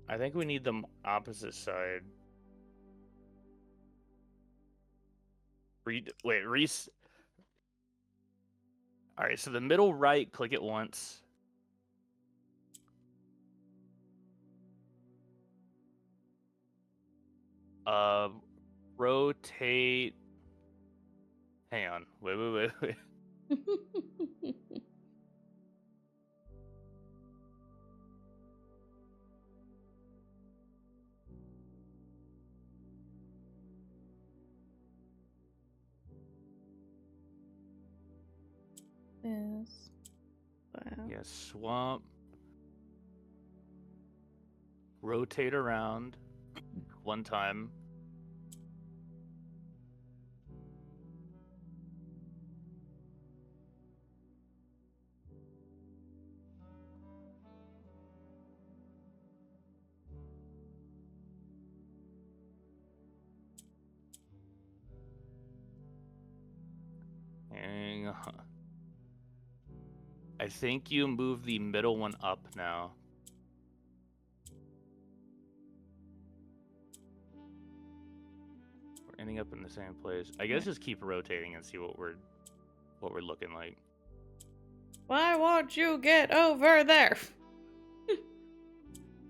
I think we need them opposite side. Wait, Alright, so the middle right, click it once. Rotate. Hang on. Wait. Yes. Wow. Yeah, swap. Rotate around one time. Hang on. I think you move the middle one up now. We're ending up in the same place. I guess just keep rotating and see what we're looking like. Why won't you get over there?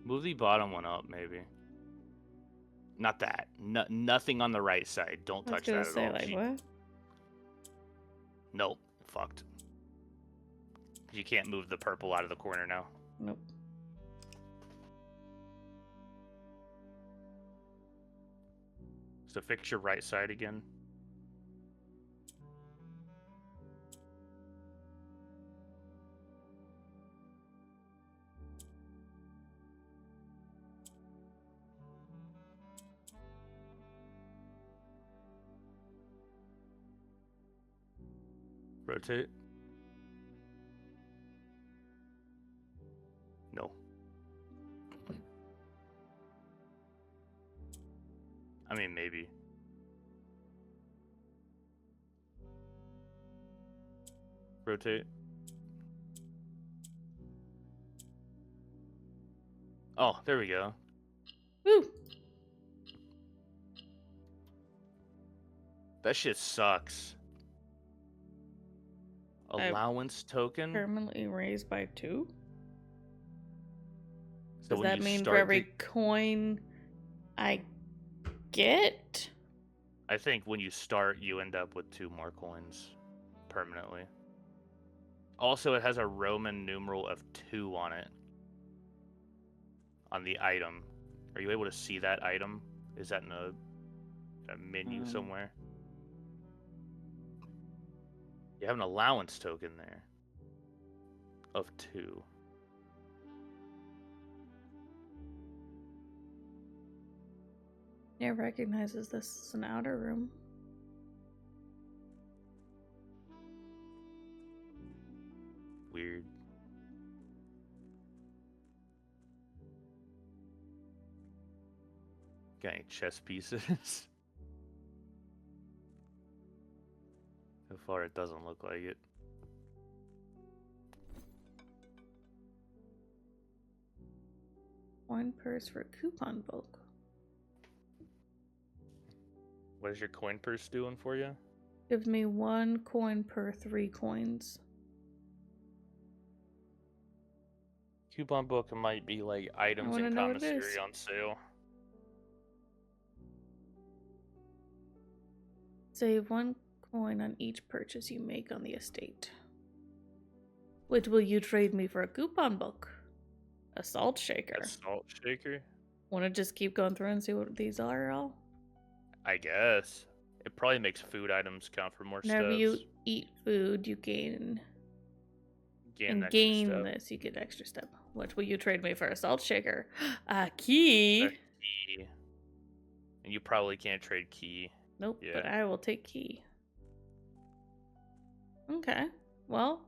Move the bottom one up, maybe. Not that. Nothing on the right side. Don't touch that at all. Like, what? Nope. Fucked. You can't move the purple out of the corner now. Nope. So fix your right side again. Rotate. No. I mean, maybe. Rotate. Oh, there we go. Woo! That shit sucks. Allowance token? Permanently raised by 2? So Does when that you mean for start every coin I get? I think when you start, you end up with 2 more coins permanently. Also, it has a Roman numeral of 2 on it. On the item. Are you able to see that item? Is that in a menu somewhere? You have an allowance token there. Of 2. Yeah, recognizes this as an outer room. Weird. Got any chess pieces? So far, it doesn't look like it. Coin purse for coupon bulk. What is your coin purse doing for you? Gives me 1 coin per 3 coins. Coupon book might be like items wanna and know what it commissary is. on sale. Save 1 coin on each purchase you make on the estate. What will you trade me for a coupon book? A salt shaker. A salt shaker? Wanna just keep going through and see what these are all? I guess. It probably makes food items count for more Whenever steps. you eat food, you gain Gain an extra step. this, you get extra step. What will you trade me for a salt shaker? A key. A key. And you probably can't trade key. Nope, Yeah. but I will take key. Okay, well,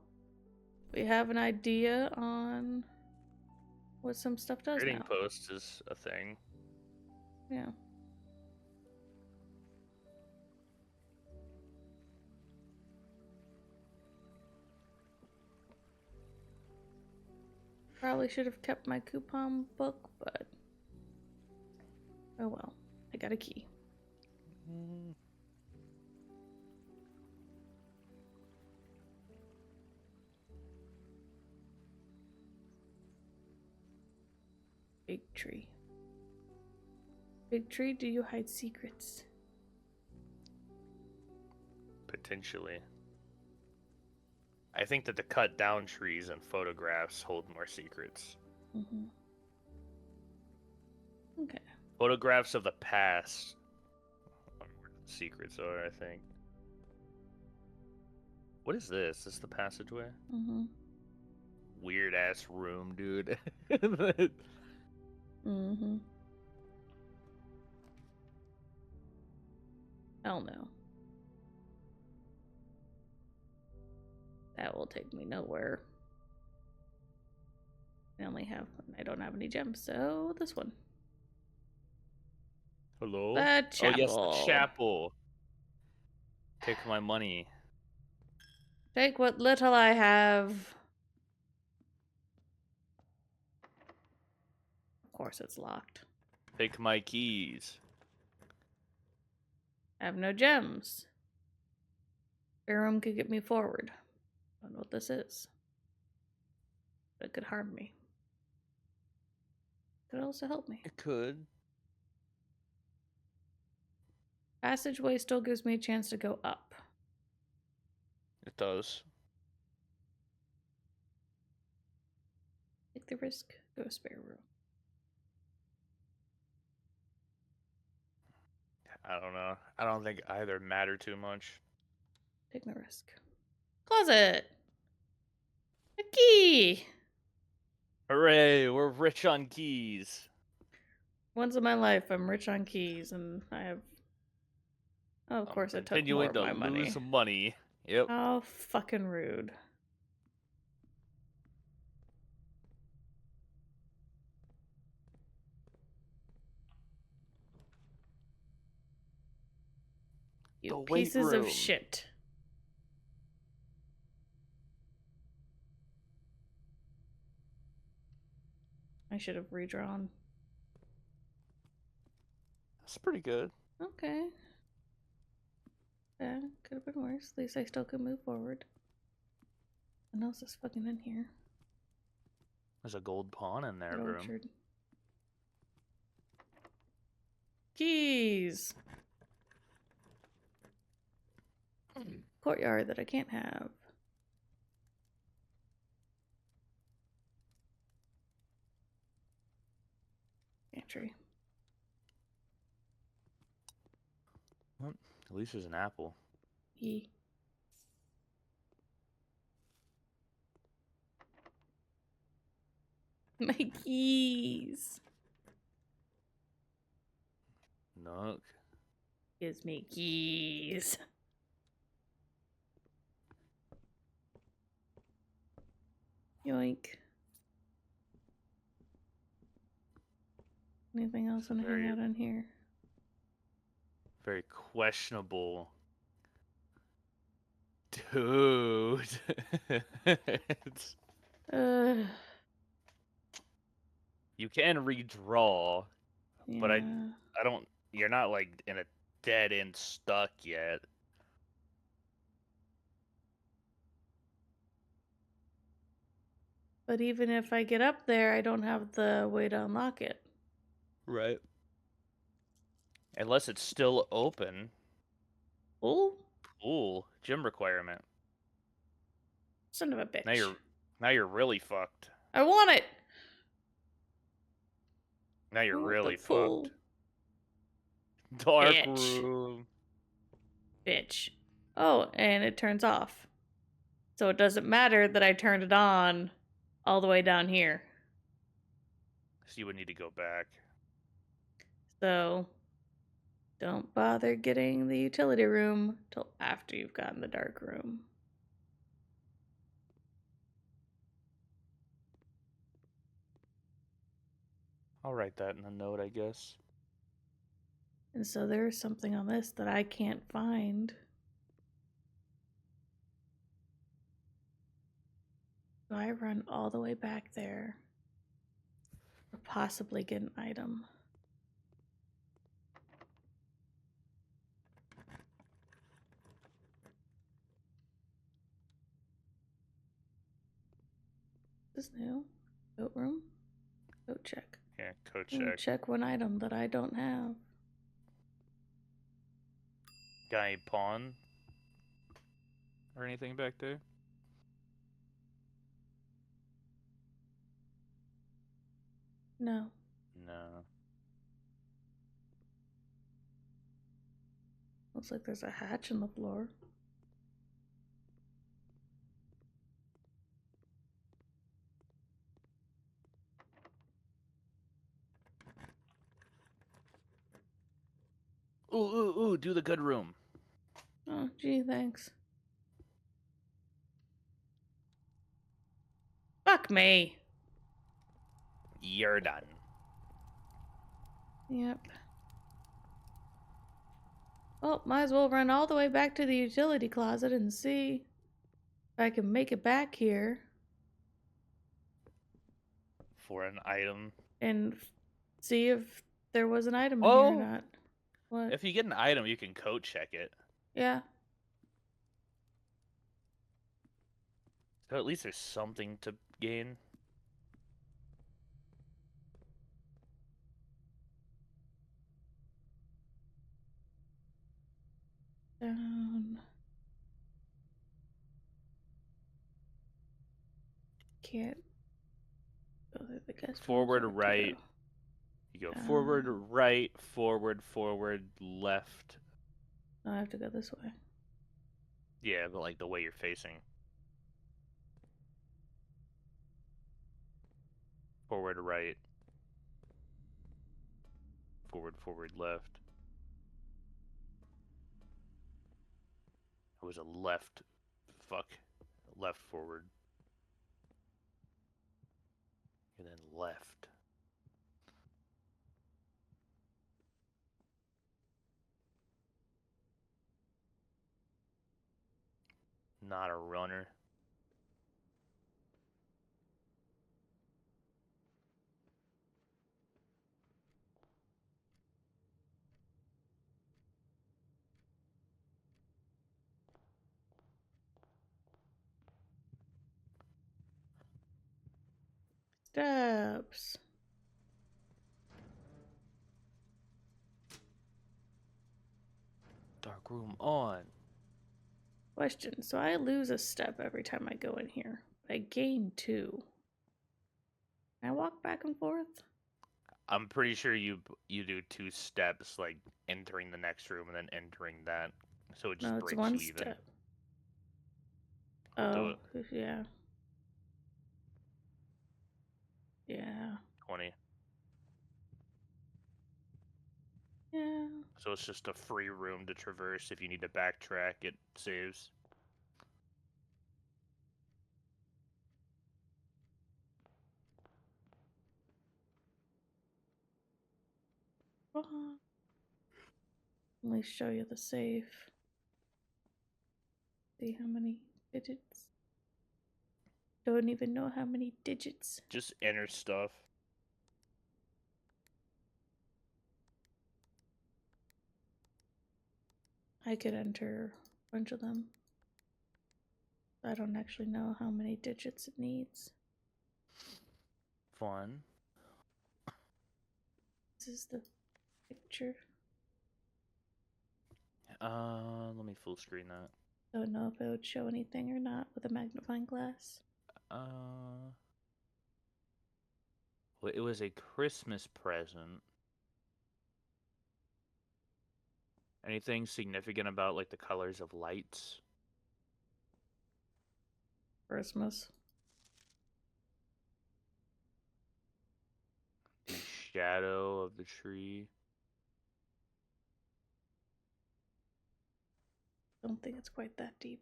we have an idea on what some stuff does Trading now. post is a thing. Yeah. Probably should have kept my coupon book, but oh well. I got a key. Big tree. Big tree, do you hide secrets? Potentially. I think that the cut down trees and photographs hold more secrets. Mm-hmm. Okay. Photographs of the past are where the secrets are, I think. What is this? Is this the passageway? Mm-hmm. Weird ass room, dude. Mm-hmm. Hell no. That will take me nowhere. I don't have any gems, so this one. Hello? The Oh yes, chapel. the chapel. Take my money. Take what little I have. Of course it's locked. Take my keys. I have no gems. Aram could get me forward. I don't know what this is. But it could harm me. Could also help me. It could. Passageway still gives me a chance to go up. It does. Take the risk, go spare room. I don't know. I don't think either matter too much. Take the risk. Closet! A key! Hooray! We're rich on keys. Once in my life, I'm rich on keys, and I have... Oh, of course, it took more Continuing of to my money. lose money. Yep. How fucking rude. You The weight pieces of room. shit. I should have redrawn. That's pretty good. Okay. Yeah, could have been worse. At least I still could move forward. What else is fucking in here? There's a gold pawn in that Good room. orchard. Keys! Courtyard that I can't have. Pantry. Well, at least there's an apple. E. My keys. Nook. Gives me keys. Yoink. Anything else want to hang out on here? Very questionable. Dude. It's You can redraw, but I Yeah. don't. You're not like in a dead end stuck yet. But even if I get up there, I don't have the way to unlock it. Right. Unless it's still open. Oh, Ooh, gym requirement. son of a bitch. Now you're really fucked. I want it! Now I you're want the really pool. fucked. Dark Bitch. room. Bitch. Oh, and it turns off. So it doesn't matter that I turned it on all the way down here. So you would need to go back. So don't bother getting the utility room till after you've gotten the dark room. I'll write that in a note, I guess. And so there's something on this that I can't find. Do I run all the way back there? Or possibly get an item? This is new. Coat room? Coat check. Yeah, code Ooh, check. check one item that I don't have. Got any pawn? Or anything back there? No. No. Looks like there's a hatch in the floor. Ooh, do the good room. Oh, gee, thanks. Fuck me. You're done. Yep. Well, might as well run all the way back to the utility closet and see if I can make it back here For an item. and see if there was an item in here or Oh! not. What? If you get an item, you can code check it. Yeah. So at least there's something to gain. Down. Can't go through the guest Forward, rooms. right. You go forward, right, forward, left. I have to go this way. Yeah, but like the way you're facing. Forward, right. Forward, left. It was a left. Fuck. Left forward. And then left. Not a runner. Steps. Dark room on. Question. So I lose a step every time I go in here. I gain 2. Can I walk back and forth? I'm pretty sure you do 2 steps, like entering the next room and then entering that. So it just No, it's breaks 1 you even. step. I'll do Oh, it. yeah. Yeah. 20. Yeah. So it's just a free room to traverse. If you need to backtrack, it saves. Let me show you the safe. See how many digits. Don't even know how many digits. Just enter stuff. I could enter a bunch of them. I don't actually know how many digits it needs. Fun. This is the picture. Let me full screen that. Don't know if it would show anything or not with a magnifying glass. Well, it was a Christmas present. Anything significant about like the colors of lights? Christmas. The shadow of the tree. Don't think it's quite that deep.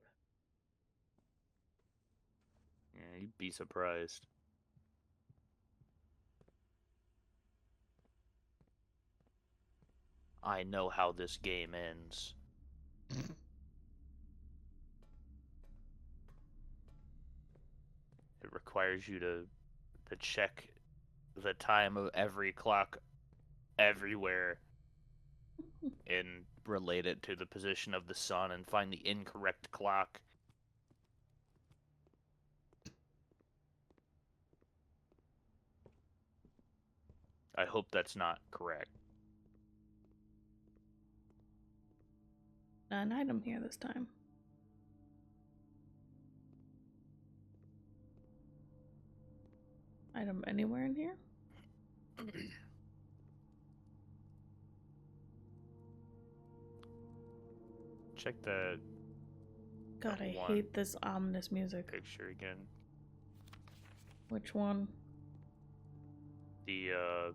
Yeah, you'd be surprised. I know how this game ends. It requires you to check the time of every clock everywhere and relate it to the position of the sun and find the incorrect clock. I hope that's not correct. An item here this time. Item anywhere in here? Check the God, I one hate this ominous music. picture again. Which one? The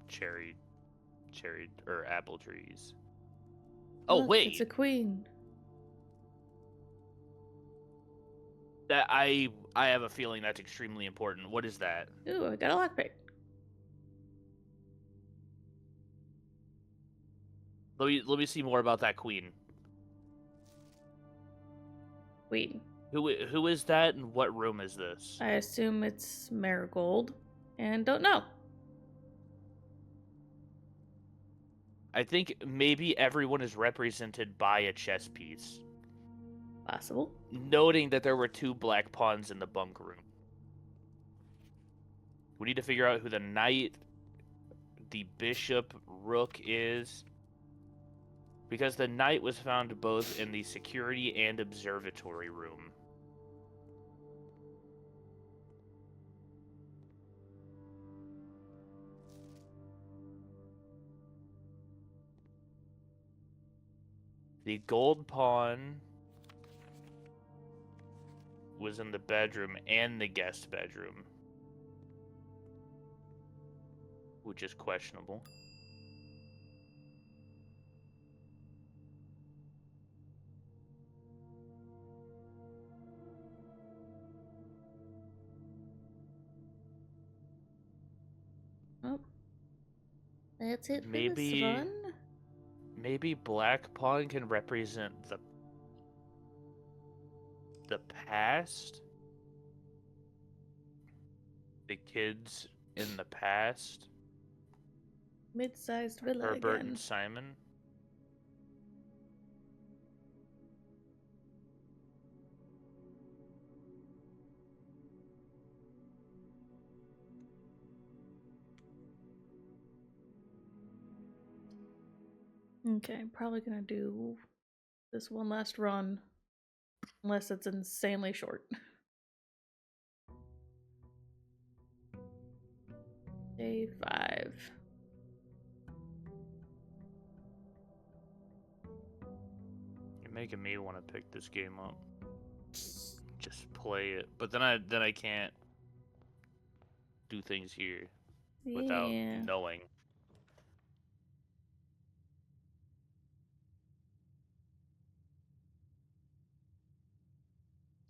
cherry or apple trees. Oh, Look, wait. it's a queen. That I have a feeling that's extremely important. What is that? Ooh, I got a lockpick. Let me see more about that queen. Queen. Who is that and what room is this? I assume it's Marigold. And don't know. I think maybe everyone is represented by a chess piece. Possible. Noting that there were 2 black pawns in the bunk room. We need to figure out who the knight, the bishop, rook is. Because the knight was found both in the security and observatory room. The gold pawn was in the bedroom and the guest bedroom, which is questionable. Oh. That's it for Maybe this run. maybe black pawn can represent the past. The kids in the past. Mid-sized villa Herbert again. and Simon. Okay, probably gonna do this one last run. Unless it's insanely short. Day 5. You're making me want to pick this game up. Just play it. But then I can't do things here without knowing.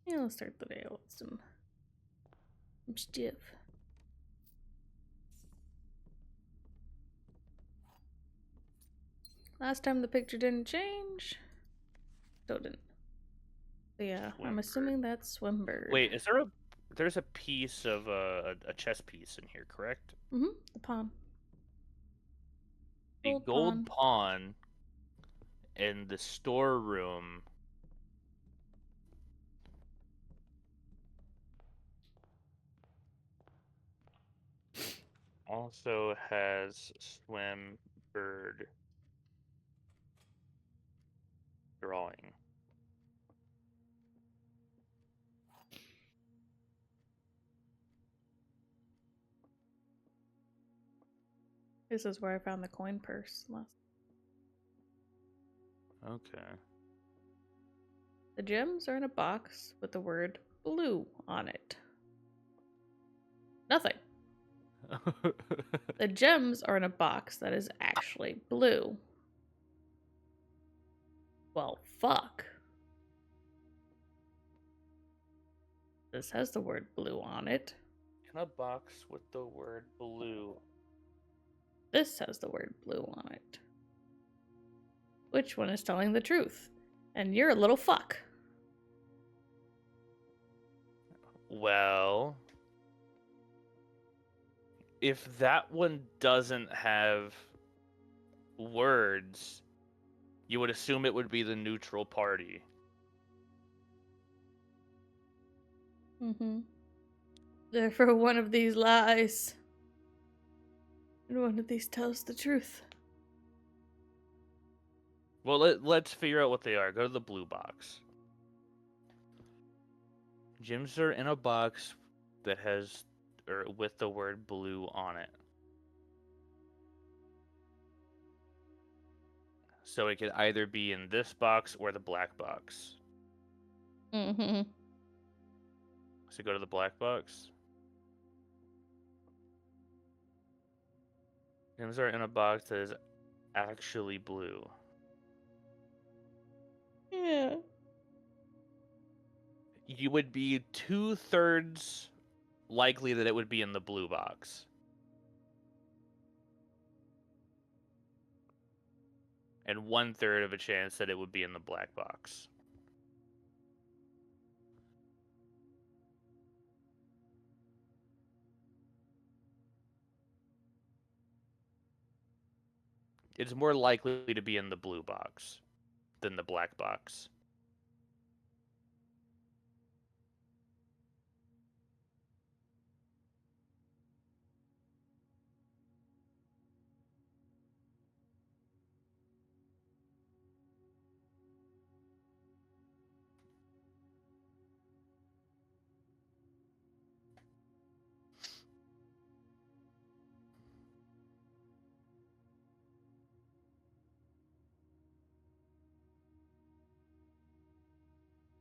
Yeah, let's start the day with some stuff. Last time the picture didn't change. Still didn't. But yeah, I'm assuming that's Swimbird. Wait, there's a piece of a chess piece in here, correct? The pawn. The gold pawn in the storeroom also has swim bird drawing. This is where I found the coin purse last. Okay. The gems are in a box with the word blue on it. Nothing. The gems are in a box that is actually blue. Well, fuck. This has the word blue on it. In a box with the word blue. This has the word blue on it. Which one is telling the truth? And you're a little fuck. Well, if that one doesn't have words, you would assume it would be the neutral party. Mm-hmm. Therefore, one of these lies. And one of these tells the truth. Well, let's figure out what they are. Go to the blue box. Gems are in a box that has, or with the word blue on it. So it could either be in this box or the black box. Mm-hmm. So go to the black box. Gems are in a box that is actually blue. Yeah. You would be 2/3 likely that it would be in the blue box. And 1/3 of a chance that it would be in the black box. It's more likely to be in the blue box than the black box.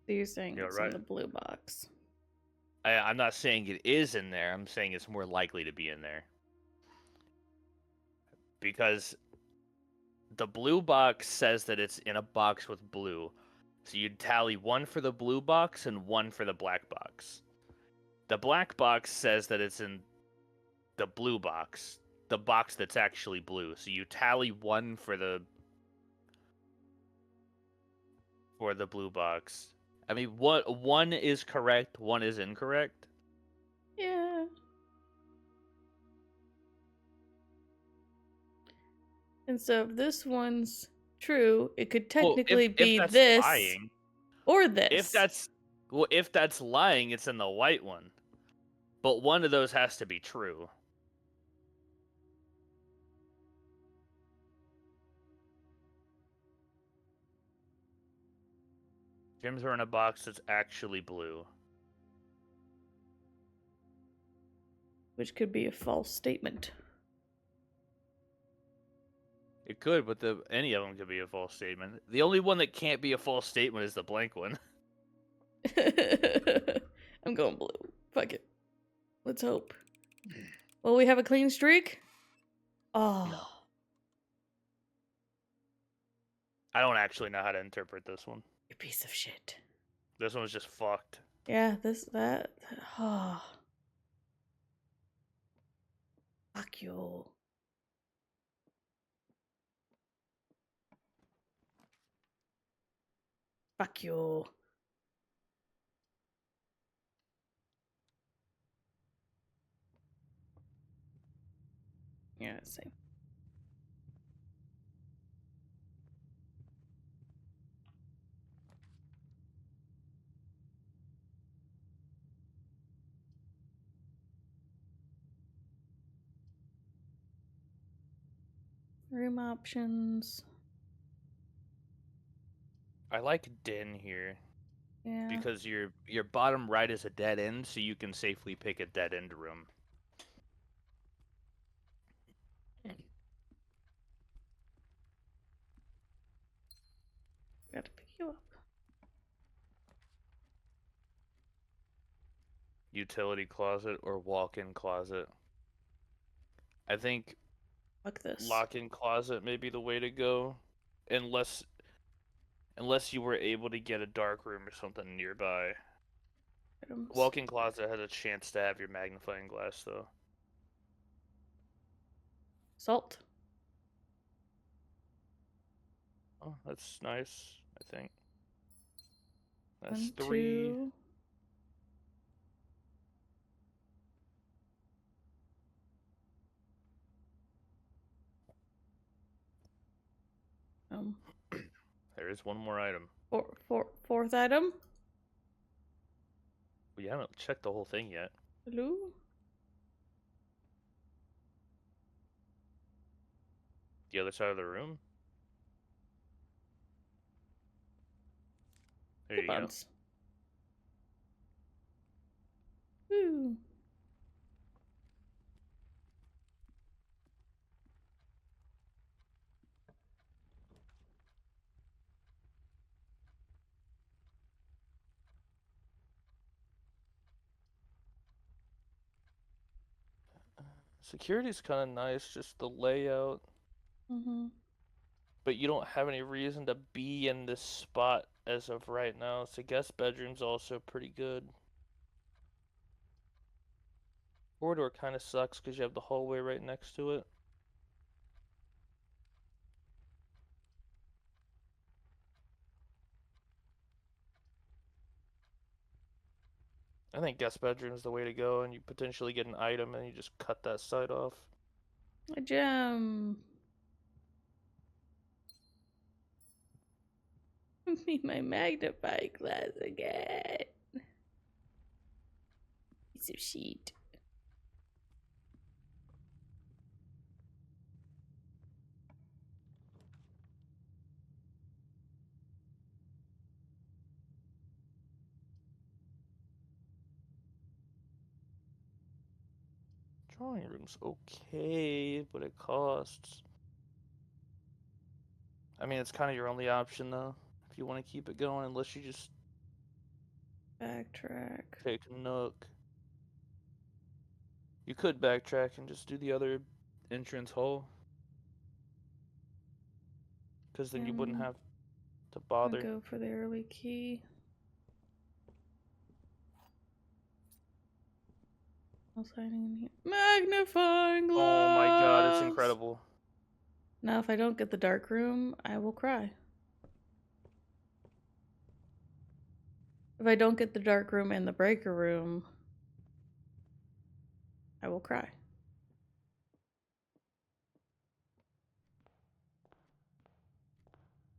So you're saying You're it's in right. the blue box. I'm not saying it is in there. I'm saying it's more likely to be in there. Because the blue box says that it's in a box with blue. So you'd tally 1 for the blue box and 1 for the black box. The black box says that it's in the blue box, the box that's actually blue. So you tally 1 for the blue box. I mean, one is correct, 1 is incorrect. Yeah. And so if this one's true, it could technically if be that's this lying, or this. if that's lying, it's in the white one. But one of those has to be true. Gems are in a box that's actually blue. Which could be a false statement. It could, but any of them could be a false statement. The only one that can't be a false statement is the blank one. I'm going blue. Fuck it. Let's hope. Will we have a clean streak? Oh. No. I don't actually know how to interpret this one. You piece of shit. This one's just fucked. Yeah, that. Oh. Fuck you. Fuck you. Yeah, same. Room options. I like den here Yeah. because your bottom right is a dead end, so you can safely pick a dead end room. Gotta pick you up. Utility closet or walk-in closet. I think Fuck this. lock-in closet may be the way to go, unless you were able to get a dark room or something nearby. Items. Walk-in closet has a chance to have your magnifying glass, though. Salt. Oh, that's nice, I think. That's 1, 3. 2. There is one more item. Fourth item. We haven't checked the whole thing yet. Hello. The other side of the room? There you go. Coupons. Woo. Security's kind of nice, just the layout. Mm-hmm. But you don't have any reason to be in this spot as of right now. So guest bedroom's also pretty good. Corridor kind of sucks because you have the hallway right next to it. I think guest bedroom's the way to go, and you potentially get an item and you just cut that side off. A gem. Need my magnifying glass again. Piece of shit. Drawing room's okay, but it costs. I mean, it's kind of your only option, though, if you want to keep it going, unless you just Backtrack. take a Nook. You could backtrack and just do the other entrance hall. Because then you wouldn't have to I'll bother. go for the early key. No signing in here. Magnifying glass. Oh my god, it's incredible. Now, if I don't get the dark room, I will cry. If I don't get the dark room and the breaker room, I will cry.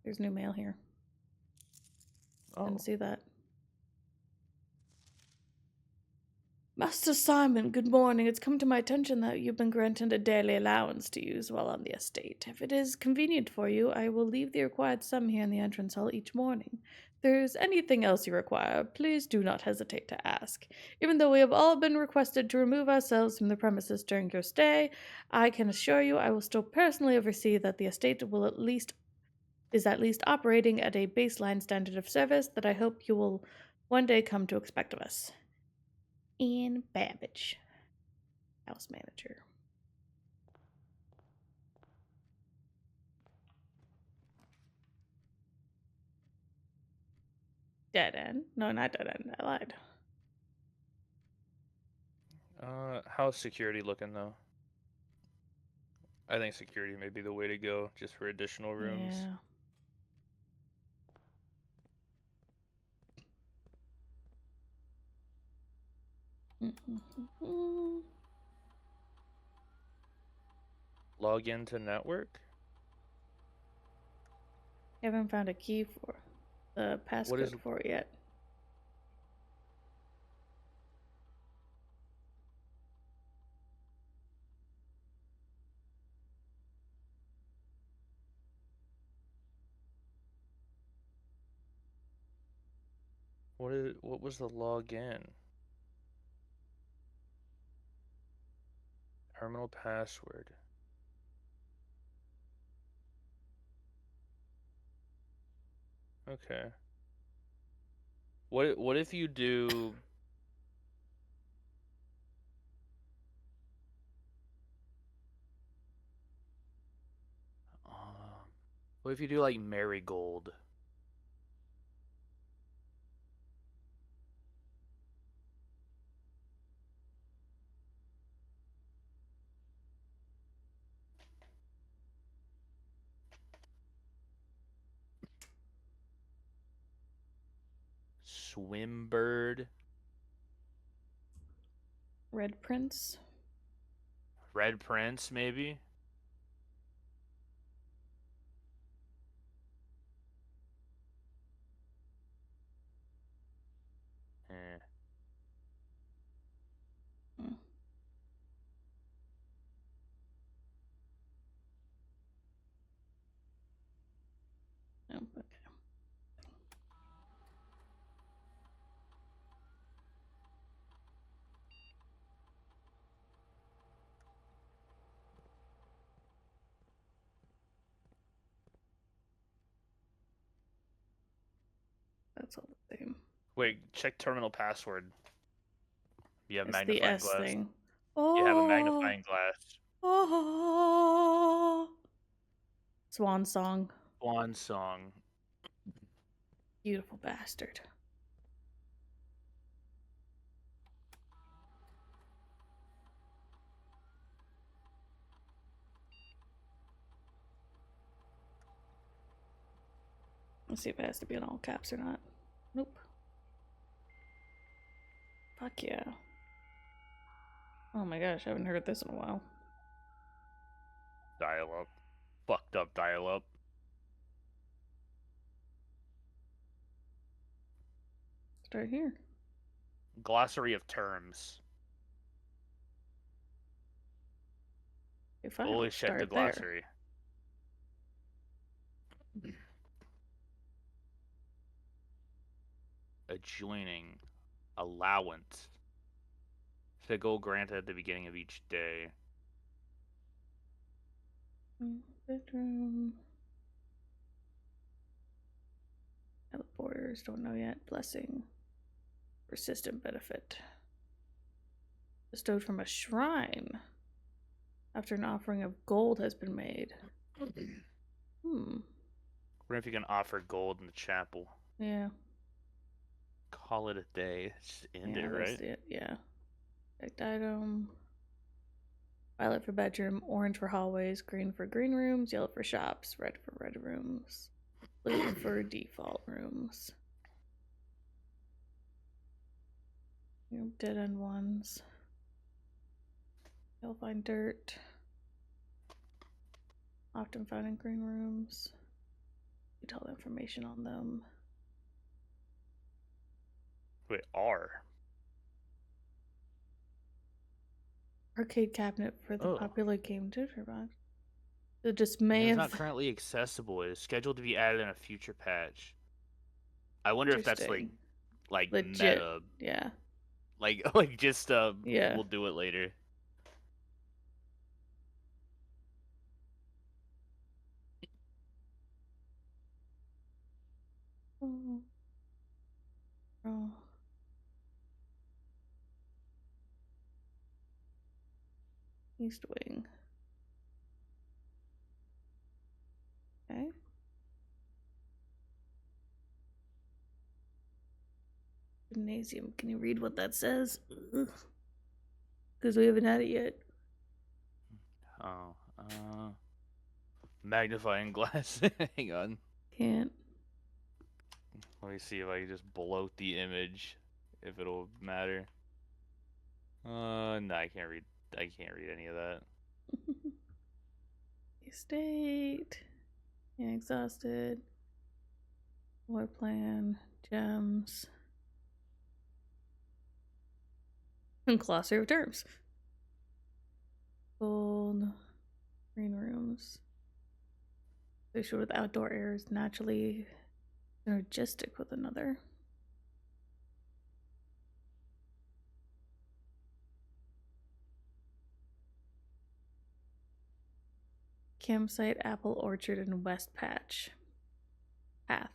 There's new mail here. Oh. Didn't see that. Master Simon, good morning. It's come to my attention that you've been granted a daily allowance to use while on the estate. If it is convenient for you, I will leave the required sum here in the entrance hall each morning. If there's anything else you require, please do not hesitate to ask. Even though we have all been requested to remove ourselves from the premises during your stay, I can assure you I will still personally oversee that the estate is at least operating at a baseline standard of service that I hope you will one day come to expect of us. Ian Babbage, house manager. Dead end? No, not dead end. I lied. How's security looking, though? I think security may be the way to go, just for additional rooms. Yeah. Log into network? Haven't found a key for the passcode for it yet. What was the login? Terminal password. Okay. What if you do what if you do like marigold? Swimbird? Red Prince. Red Prince, maybe? Eh. Hmm. Oh, okay. That's all the same. Wait, check terminal password. You have It's the magnifying S glass. thing. You have a Oh, magnifying glass. oh. Swan song. Swan song. Beautiful bastard. Let's see if it has to be in all caps or not. Nope. Fuck yeah. Oh my gosh, I haven't heard this in a while. Dial up. Fucked up dial up. Start here. Glossary of terms. Okay, fine. Always I'll check the start there. glossary. Adjoining. Allowance. Fickle granted at the beginning of each day. Bedroom. Teleporters, don't know yet. Blessing. Persistent benefit. Bestowed from a shrine. After an offering of gold has been made. What if you can offer gold in the chapel? Yeah. Call it a day. Just end Yeah, it, that's right? it. Yeah. Checked item. Violet for bedroom, orange for hallways, green for green rooms, yellow for shops, red for red rooms, blue for default rooms. Dead end ones. You'll find dirt. Often found in green rooms. You tell the information on them. Wait, R. Arcade cabinet for the Oh. popular game Jitterbox. The dismay It's of not currently accessible. It is scheduled to be added in a future patch. I wonder if that's like legit. meta. Yeah. Like just Yeah. we'll do it later. Oh. Oh. East wing. Okay. Gymnasium. Can you read what that says? Because we haven't had it yet. Oh, magnifying glass. Hang on. Can't. Let me see if I can just bloat the image, if it'll matter. No, I can't read. I can't read any of that. Estate. Yeah, exhausted. Floor plan. Gems. And glossary of terms. Gold. Green rooms. Associated with outdoor air is naturally synergistic with another. Campsite, Apple Orchard, and West Patch path.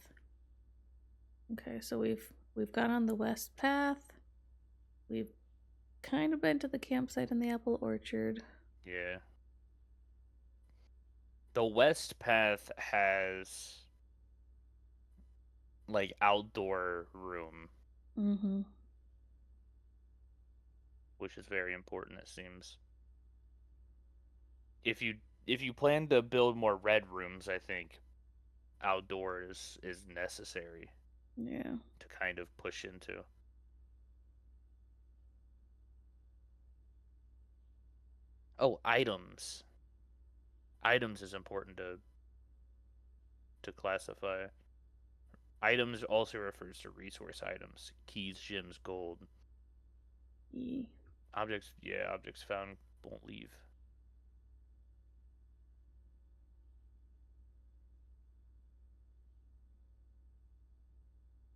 Okay, so we've gone on the west path. We've kind of been to the campsite and the apple orchard. Yeah. The west path has like outdoor room, Mm-hmm. which is very important, it seems. If you plan to build more red rooms, I think outdoors is necessary Yeah. to kind of push into. Oh, items. Items is important to classify. Items also refers to resource items, keys, gems, gold. E. Objects, yeah, objects found won't leave.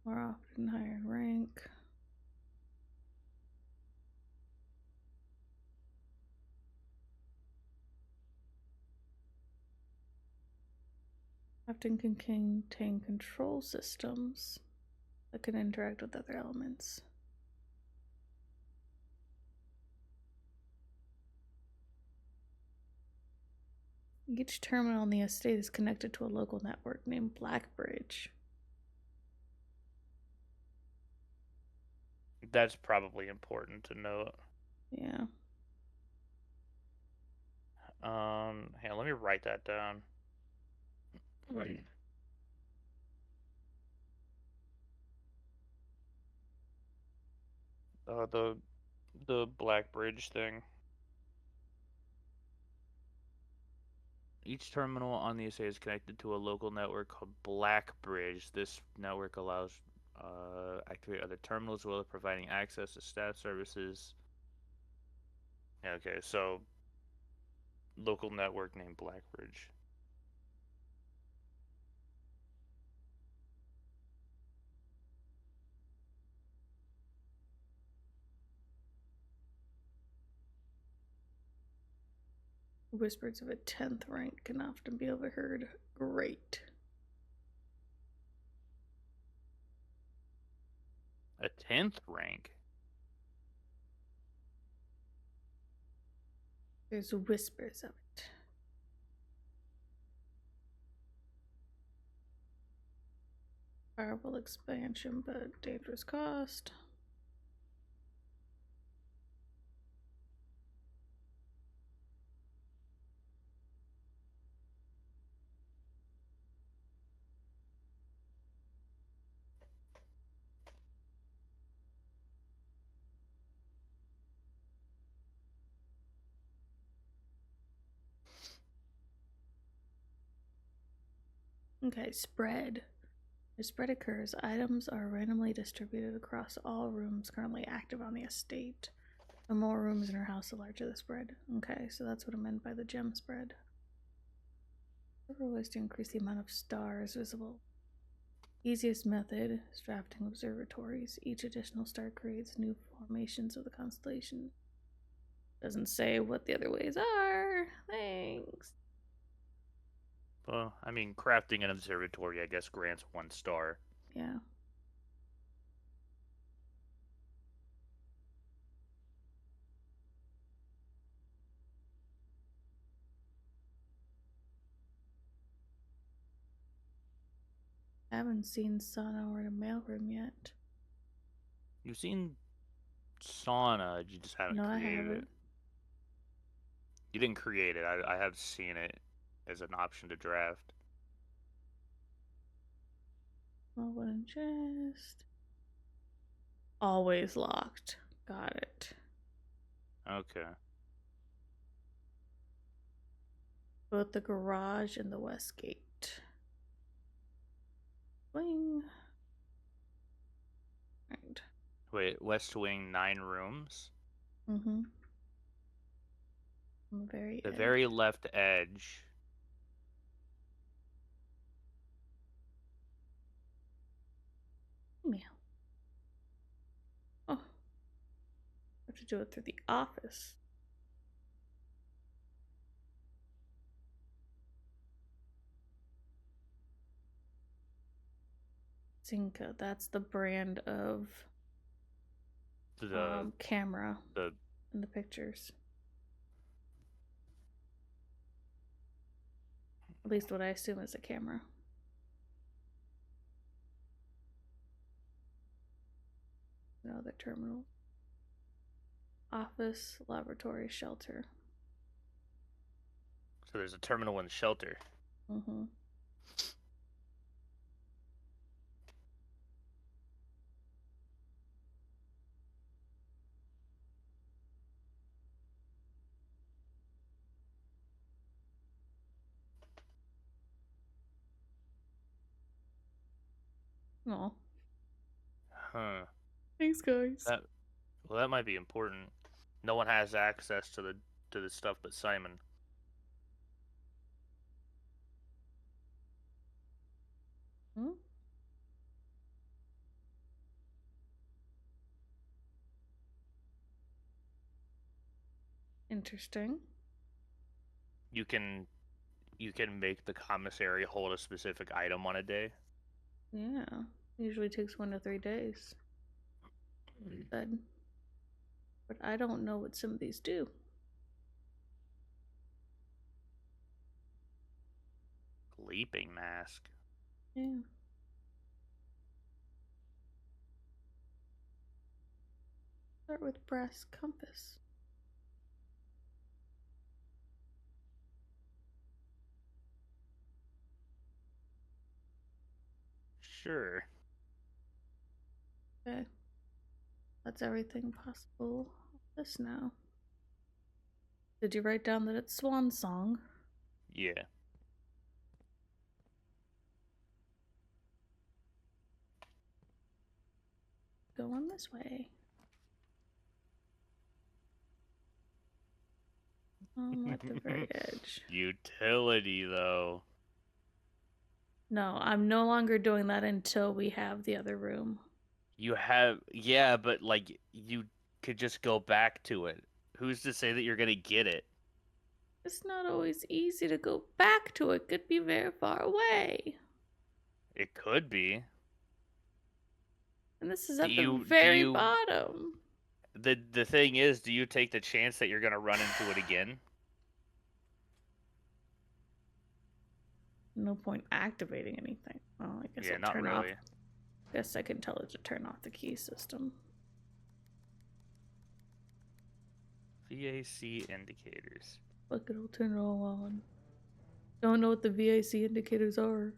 More often higher in rank. Often can contain control systems that can interact with other elements. Each terminal on the estate is connected to a local network named Blackbridge. That's probably important to note. Yeah. Hey, let me write that down. Right. The Black Bridge thing. Each terminal on the estate is connected to a local network called Black Bridge. This network allows activate other terminals as well as providing access to staff services. Okay, so local network named Blackbridge. Whispers of a 10th rank can often be overheard. Great. A 10th rank? There's whispers of it. Powerful expansion, but dangerous cost. Okay, spread. As spread occurs, items are randomly distributed across all rooms currently active on the estate. The more rooms in her house, the larger the spread. Okay, so that's what I meant by the gem spread. Several ways to increase the amount of stars visible. Easiest method is drafting observatories. Each additional star creates new formations of the constellation. Doesn't say what the other ways are. Thanks. Well, I mean, crafting an observatory, I guess, grants 1 star. Yeah. I haven't seen sauna or a mailroom yet. You've seen sauna, you just haven't No, I created it. haven't. You didn't create it. I have seen it as an option to draft. Small wooden chest. Always locked. Got it. Okay. Both the garage and the west gate. Wing. Right. Wait, West Wing, 9 rooms? Mm-hmm. On the very The edge. very left edge. Email. Oh. I have to do it through the office. Zinka, that's the brand of The camera the in the pictures. At least what I assume is a camera. No other terminal. Office, laboratory, shelter. so there's a terminal in the shelter. Mm-hmm. Oh, Huh. thanks, guys. That might be important. No one has access to the stuff but Simon. Hmm? Interesting. You can make the commissary hold a specific item on a day. Yeah. Usually takes 1 to 3 days. Said. But I don't know what some of these do. Leaping mask. Yeah. Start with brass compass. Sure. Okay. That's everything possible. This now. Did you write down that it's Swan Song? Yeah. Going this way. At the very edge. Utility though. No, I'm no longer doing that until we have the other room. Yeah, but like you could just go back to it. Who's to say that you're gonna get it? It's not always easy to go back to it. Could be very far away. It could be. And this is Do at the you very bottom. the thing is, do you take the chance that you're gonna run into it again? No point activating anything. Well, I guess Yeah, I'll not turn off. really. Guess I can tell it to turn off the key system. VAC indicators. Look, it'll turn it all on. Don't know what the VAC indicators are.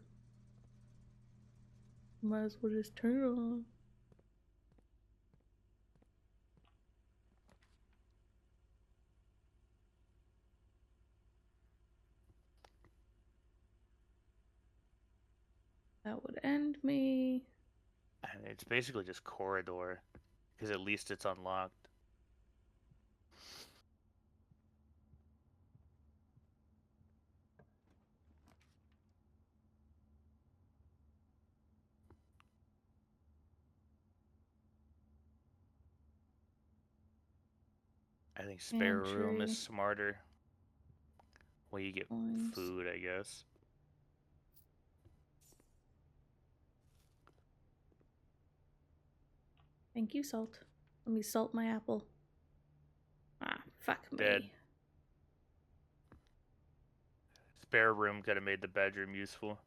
Might as well just turn it on. That would end me. And it's basically just corridor, because at least it's unlocked. I think spare room is Pantry. smarter. Well, you get Coins. food, I guess. Thank you, salt. Let me salt my apple. Ah, fuck Dead. me. Spare room could have made the bedroom useful.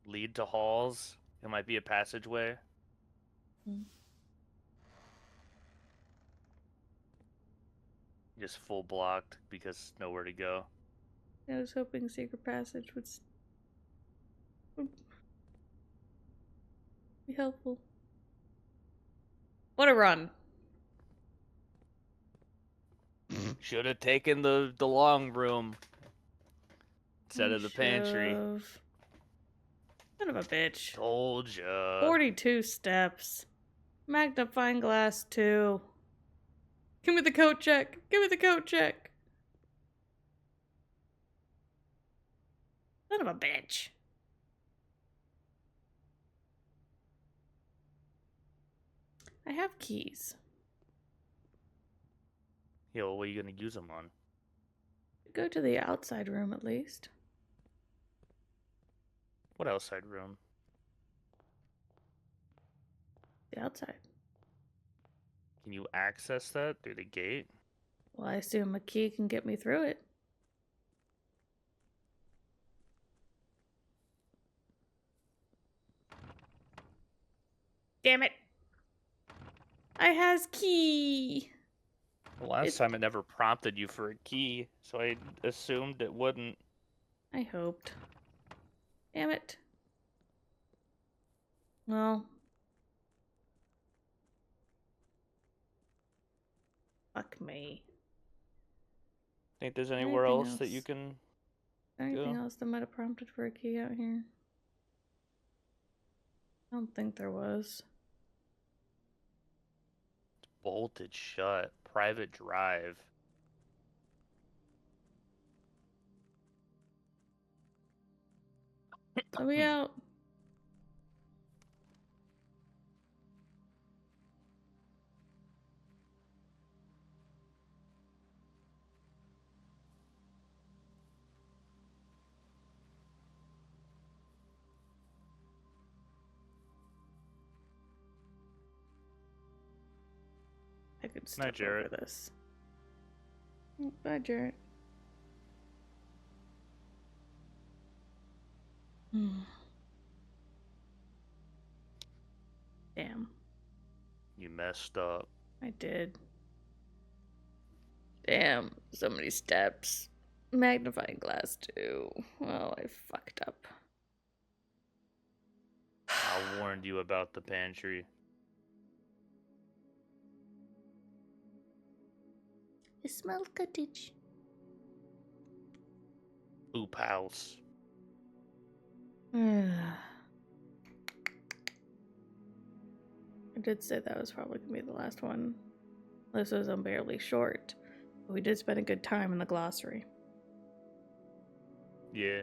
Lead to halls. It might be a passageway. Hmm. Just full blocked because nowhere to go. I was hoping secret passage would be helpful. What a run. Should have taken the long room instead of the pantry. Son of a bitch. Told ya. 42 steps. Magnifying glass 2. Give me the coat check. Give me the coat check. Son of a bitch. I have keys. Yo, what are you gonna use them on? Go to the outside room at least. What outside room? The outside. Can you access that through the gate? Well, I assume a key can get me through it. Damn it! I has key! Well, last time it never prompted you for a key, so I assumed it wouldn't. I hoped. Damn it. Well. Fuck me. Think there's anywhere else that you can Anything go? else that might have prompted for a key out here? I don't think there was. It's bolted shut. Private drive. Let me out. I could step over Jarrett. this. Bye, Jarrett. Damn. You messed up. I did. Damn, so many steps. Magnifying glass, too. Well, I fucked up. I warned you about the pantry. It smells cottage. Oop house. I did say that was probably going to be the last one. This was unbearably short. But we did spend a good time in the glossary. Yeah.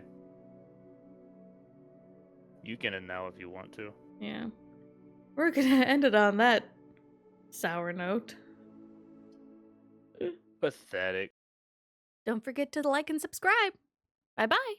You can end now if you want to. Yeah. We're going to end it on that sour note. Pathetic. Don't forget to like and subscribe. Bye-bye.